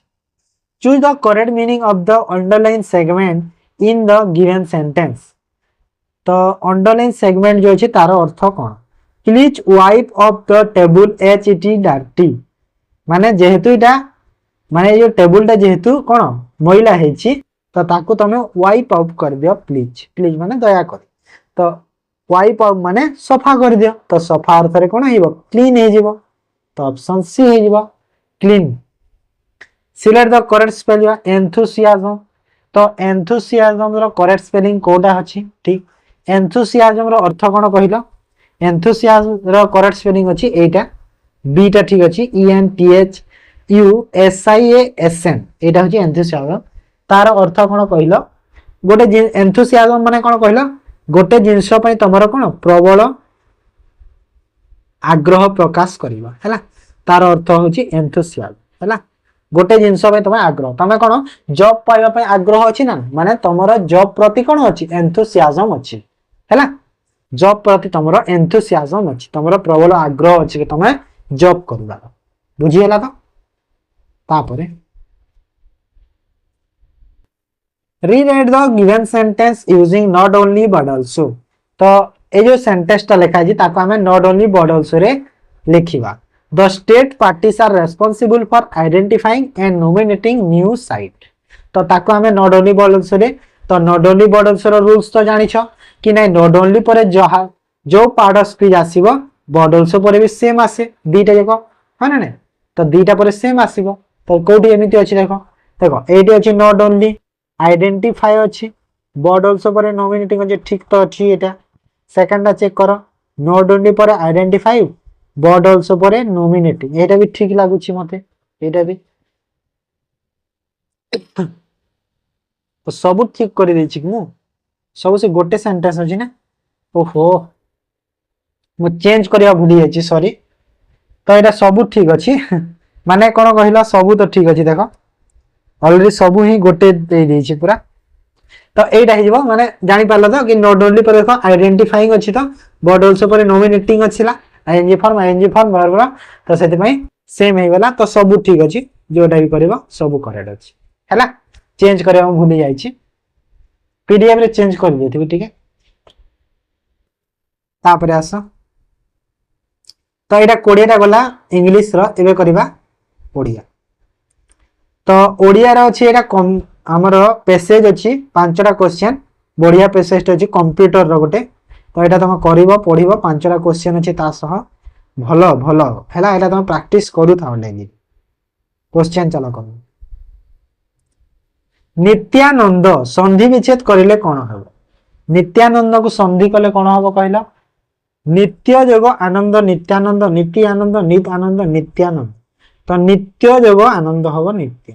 choose the correct meaning of the underline segment in the given sentence तो अंडरलाइन सेगमेंट जो अछि तारो अर्थ कोन please wipe off the table as it dirty माने जेहेतु इटा माने जो टेबल टा जेहेतु कोन मैला हेछि तो ताकू तमे वाइप ऑफ कर दियो प्लीज माने दया कर तो वाइप ऑफ माने सफा कर दियो तो सफा अर्थ रे कोन हेबो क्लीन हे जिवो तो ऑप्शन सी हे जिवो clean select the correct spelling enthusiasm तो एंथुसियाज्म रो करेक्ट स्पेलिंग कोडा अछि ठीक एंथुसियाज्म रो अर्थ कोन कहिलो एंथुसियाज्म रो करेक्ट स्पेलिंग अछि एटा बी टा ठीक अछि ENTHUSIASM एटा अछि एंथुसियाज्म तार अर्थ कोन कहिलो गोटे एंथुसियाज्म माने कोन कहिलो गोटे जिंस पई तमरो कोन प्रबल आग्रह प्रकाश करिवा हैला तार अर्थ होची एंथुसियाज्म हैला गोटे जिंस पई तमे आग्रह तमे कोन जॉब पाइबा पई आग्रह अछि ना माने तमरो जॉब प्रति कोन अछि एंथुसियाज्म अछि हैला जॉब प्रति तमरो एंथुसियाज्म अछि तमरो प्रबल आग्रह अछि कि तमे जॉब करबा बुझी हैला तो तापरे Rewrite the given sentence using not only but also तो ए जो सेंटेंस टा लिखा जी ताको हमें not only but also रे लिखिबा the state parties are responsible for identifying and nominating new site तो ताको हमें not only but also रे तो not only but also रो रूल्स तो जानि छ कि नै not only परे जो पार्ट ऑफ स्पीच आसीबो but also परे भी सेम आसे दीटा देखो हा ना नै तो दीटा परे सेम आसीबो तो कोठी एमिति अछि देखो एटी अछि not only आइडेंटिफाई अछि बॉड आल्सो पर नोमिनेटिंग जे ठीक तो अछि एटा सेकंड चेक करो नोट ओनली पर आइडेंटिफाई बॉड आल्सो पर नोमिनेटिंग एटा भी ठीक लागु छी मते एटा भी तो सब ठीक कर दै छी मु सब से गोटे सेंटेंस अछि ना ओहो मु चेंज करिया भूली अछि सॉरी तो एटा सब ठीक अछि माने कौन कहला सबू तो ठीक अच्छे देख अलरेडी सबू ही गोटे दे देछि पूरा तो एटा हिजबो माने जानि पारलो तो कि नॉट ओनली पर देखो आइडेंटिफाइंग अछि तो बट आल्सो पर नोमिनेटिंग अछिला आईएनजी फॉर्म वर्ब तो सेति पई सेम हे गला तो सबू ठीक अछि जोटा भी करबो सबू करेक्ट अछि हैला चेंज करे हम भूली जाई छी पीडीएफ रे चेंज कर देथिबी ठीक है तापर आस तो एटा 20 टा गला इंग्लिश रो एबे करबा ओडिया तो ओडिया रो अछि एटा हमर पैसेज अछि 5टा क्वेश्चन बढ़िया पैसेज अछि कंप्यूटर रो गोटे तो एटा तुम करबो पढिबो 5टा क्वेश्चन अछि ता सह भलो भलो हैला एटा तुम प्रैक्टिस करू था डेली क्वेश्चन चलो कर नित्यानंद संधि विच्छेद करिले कोन हबो नित्यानंद को संधि कले कोन हबो कहला नित्य जोग आनंद नित्यानंद नीति आनंद नित आनंद नित्यानंद तो नित्य जोग आनंद हबो नित्य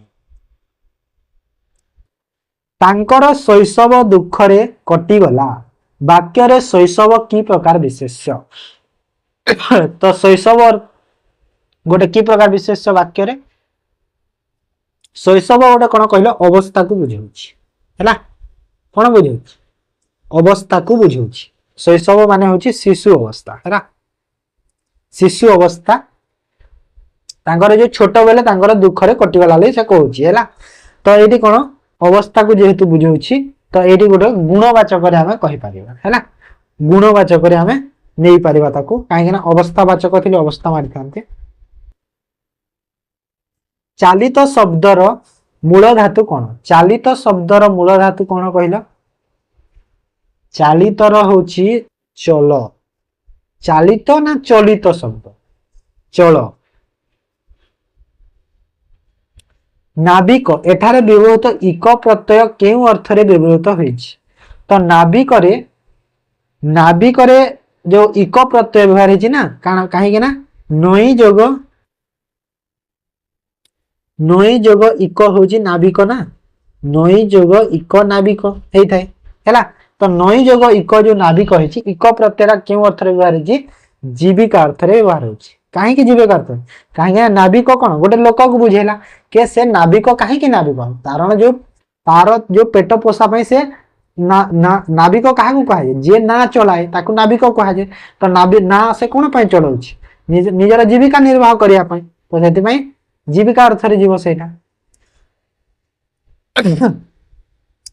तांकर शैशव दुखरे कटि गला वाक्य रे शैशव की प्रकार विशेष्य तो शैशव गोटे की प्रकार विशेष्य वाक्य रे शैशव गोटे कोन कहलो अवस्था को बुझाउछि हैला कोन बुझाउछि अवस्था को बुझाउछि शैशव माने होछि शिशु अवस्था हैला शिशु अवस्था तांकर जो छोट बेले तांकर दुख रे कटि गला ले से कहउछि हैला तो एठी कोन अवस्था को जेहेतु बुझाउछि तो एठी गोटे गुणवाचक रे हमें कहि परिबा हैला गुणवाचक रे हमें नै परिबा ताको काहे ना अवस्थावाचक थिले अवस्था मारि थांते चालित शब्दर मूल धातु कोन चालित शब्दर मूल धातु कोन कहला चालितर होछि चल चालित ना चलित शब्द चल नाविक एठारे व्यवहृत इक प्रत्यय केउ अर्थ रे व्यवहृत होइछि तो नाविक रे जो इक प्रत्यय व्यवहार होइछि ना काहे ना नई जोग इक होछि नाविक ना नई जोग इक नाविक हेइ थाए हैला तो नई जोग इक जो नाविक होइछि इक प्रत्यय केउ अर्थ रे व्यवहार होइछि जीविका अर्थ रे व्यवहार होइछि काहे कि जीविका अर्थ काहे ना नाविक कोन गोटे लोक को बुझेला के से नाविक काहे कि नाविक कारण जो तार जो पेट पोषा पई से नाविक काहे को कहा जे ना चलाए ताकू नाविक कहा जाए तो ना से कोन पई चलाउछि निजर जीविका निर्वाह करिया पई तो सेति पई जीविका अर्थ रे जीव सेटा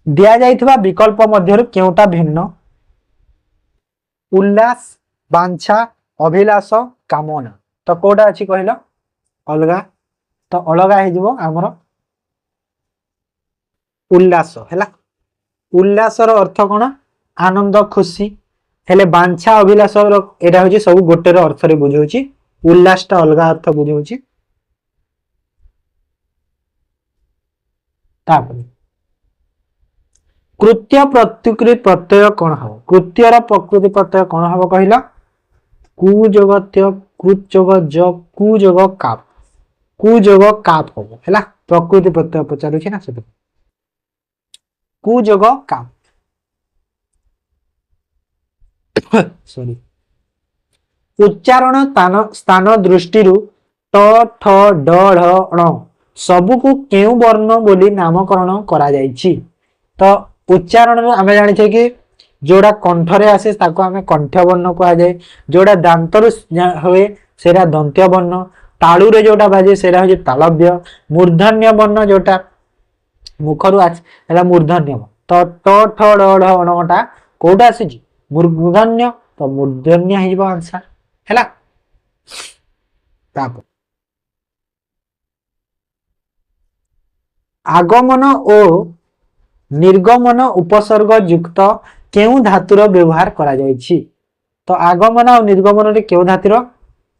दिया जाइथिबा विकल्प मध्यरु केउटा भिन्न उल्लास वांछा अभिलाष कामना तो कोटा अछि कहलो अलगा तो अलगा हे जीवो हमर उल्लास हैला उल्लास रो अर्थ कोन आनंद खुशी हेले वांछा अभिलाष रो एटा होची सब गोटे रो अर्थ रे बुझौची उल्लास ता अलगा अर्थ बुझौची तापर कृत्य प्रकृति प्रत्यय कोन हबो कृत्य रो प्रकृति प्रत्यय कोन हबो कहला कु जगत्य कृत जग ज कु जग काप हबो हैला प्रकृति प्रत्यय पचारु छी ना से कु जग काप सॉरी उच्चारण स्थान दृष्टि ट ठ ड ढ ण सबु को केउ वर्ण बोली नामकरण करा जायछि तो उच्चारण आमे जानि छै कि जोड़ा कंठ रे आसे ताको आमे कंठ वर्ण कहा जाय जोड़ा दांत रु होए सेरा दंत्य वर्ण तालु रे जोटा बाजे सेरा हो तालव्य मूर्धन्य वर्ण जोटा मुखरु आसे एला मूर्धन्य तो ट ठ ड ढ णटा कोडा आसे जी मूर्धन्य तो मूर्धन्य हिबो आंसर हैला ताप आगमन ओ निर्गमन उपसर्ग युक्त केउ धातुर व्यवहार करा जायछि तो आगमन और निर्गमन रे केउ धातुर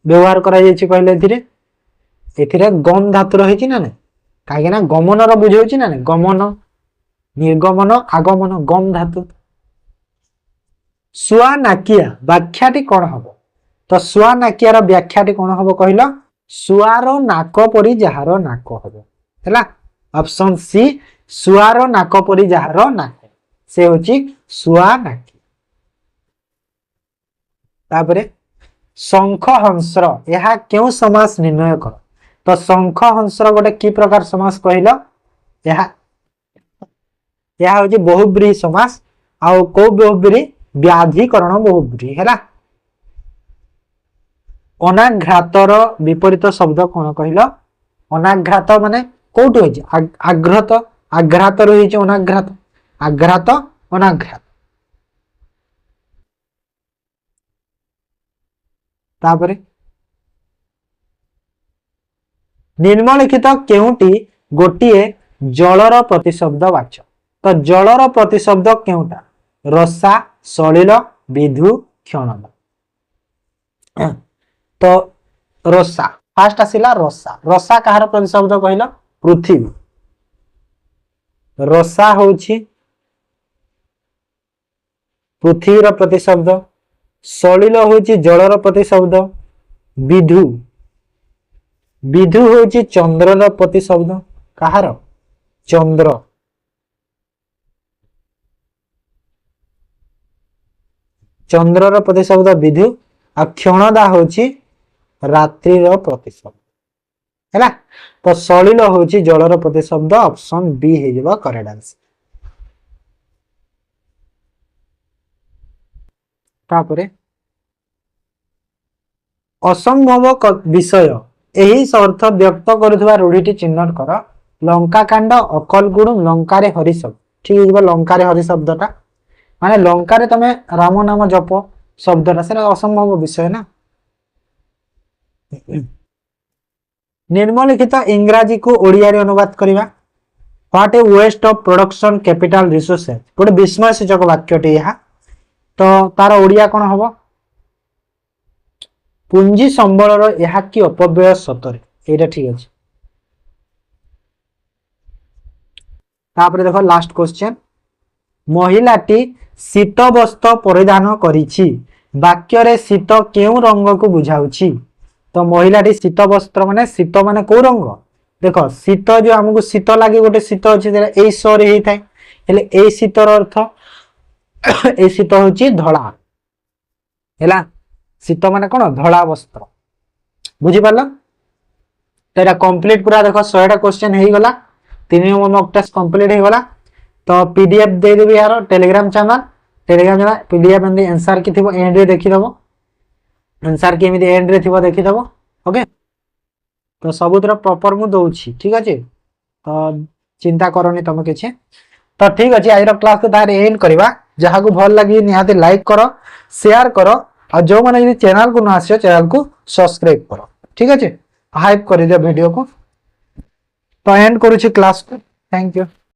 व्यवहार करा जायछि कहले एथिरे गम धातु रहिछि ना काहे ना गमन रो बुझौछि ना गमन निर्गमन आगमन गम धातु सुआ नाकिया व्याख्याटी कोन हबो तो सुआ नाकिया रो व्याख्याटी कोन हबो कहलो सुआरो नाक परी जहारो नाक हबो हैला ऑप्शन सी सुआरो नाक परी जहारो नाक से होची सुआ नाकी तापरे शंख हंसर यहा केउ समास निर्णय कर तो शंख हंसर गोटे कि प्रकार समास कहल यह हूँ बहुब्रीहि समास आउ को बहुब्रीहि व्याधिकरण बहुब्रीहि है अनाघ्रातर विपरीत शब्द कौन कहल अनाघ्रात माने कोठी होइछि आघ्रात आघ्रात रही अनाघ्रात आघ्रात अनाघ्रात तापरे निम्नलिखित केउटी गोटिए जलर प्रतिशब्द वाच तो जलर प्रतिशब्द केउटा रसा सलिल विधु क्षणद तो रसा फास्ट आसिला रसा रसा कहार प्रतिशब्द कहल पृथ्वी रसा होछि पृथ्वीर प्रतिशब्द सलिल होछि जलर प्रतिशब्द विधु विधु होछि चंद्रर प्रतिशब्द कहार चंद्र चंद्रर प्रतिशब्द विधु आ क्षणदा होछि रात्रिर प्रतिशब्द हैला तो सलिल होछि जलर प्रतिशब्द ऑप्शन बी हे जबा करेक्ट आंसर तापरे असंभव विषय एही अर्थ व्यक्त करुवा रूढ़ीटी चिन्हट कर लंका कांड अकल गुण लंकारे हरिशब्द ठीक है लंकारे हरिशब्दटा माने लंकारे तमे राम नाम जप शब्दटा से असंभव विषय ना निम्नलिखित इंग्राजी को ओडिया रे अनुवाद करिवा what a waste of production capital resources गोटे विस्मय सूचक वाक्यटी यह तो तार ओडिया कौन हम पुंजी संबलर यह कि अपव्यय सतरे एटा ठीक अछि तापर देखो लास्ट क्वेश्चन महिलाटी शीत वस्त्र परिधान करिछि वाक्य रे शीत केउ रंग को बुझाउछि तो महिलाटी शीत वस्त्र माने को रंग देखो शीत जो हमको शीत लगे गोटे शीत अच्छे ए सरे ही थाए हेले ए शीतर अर्थ ए शीत होची धला हैला शीत माने कोन धला वस्त्र बुझी पारला तो एटा कंप्लीट पूरा देखो 100टा क्वेश्चन हे गला 3 नंबर मॉक टेस्ट कंप्लीट हे गला तो पीडीएफ दे देबी यार Telegram channel PDF and answer की थिबो एंड रे देखि दबो आंसर के एमि एंड रे थिबो देखि दबो ओके तो सबुतर प्रॉपर मु दउछि ठीक अछि तो चिंता करनी तुम किछि तो ठीक अछि आइर क्लास को तारे एंड करबा जहा को भल लागि निहाते लाइक करो शेयर करो और जो माने यदि चैनल को न आसियो चैनल को सब्सक्राइब करो ठीक अछि हाइप कर दियो वीडियो को तो एंड करूछि क्लास को थैंक यू।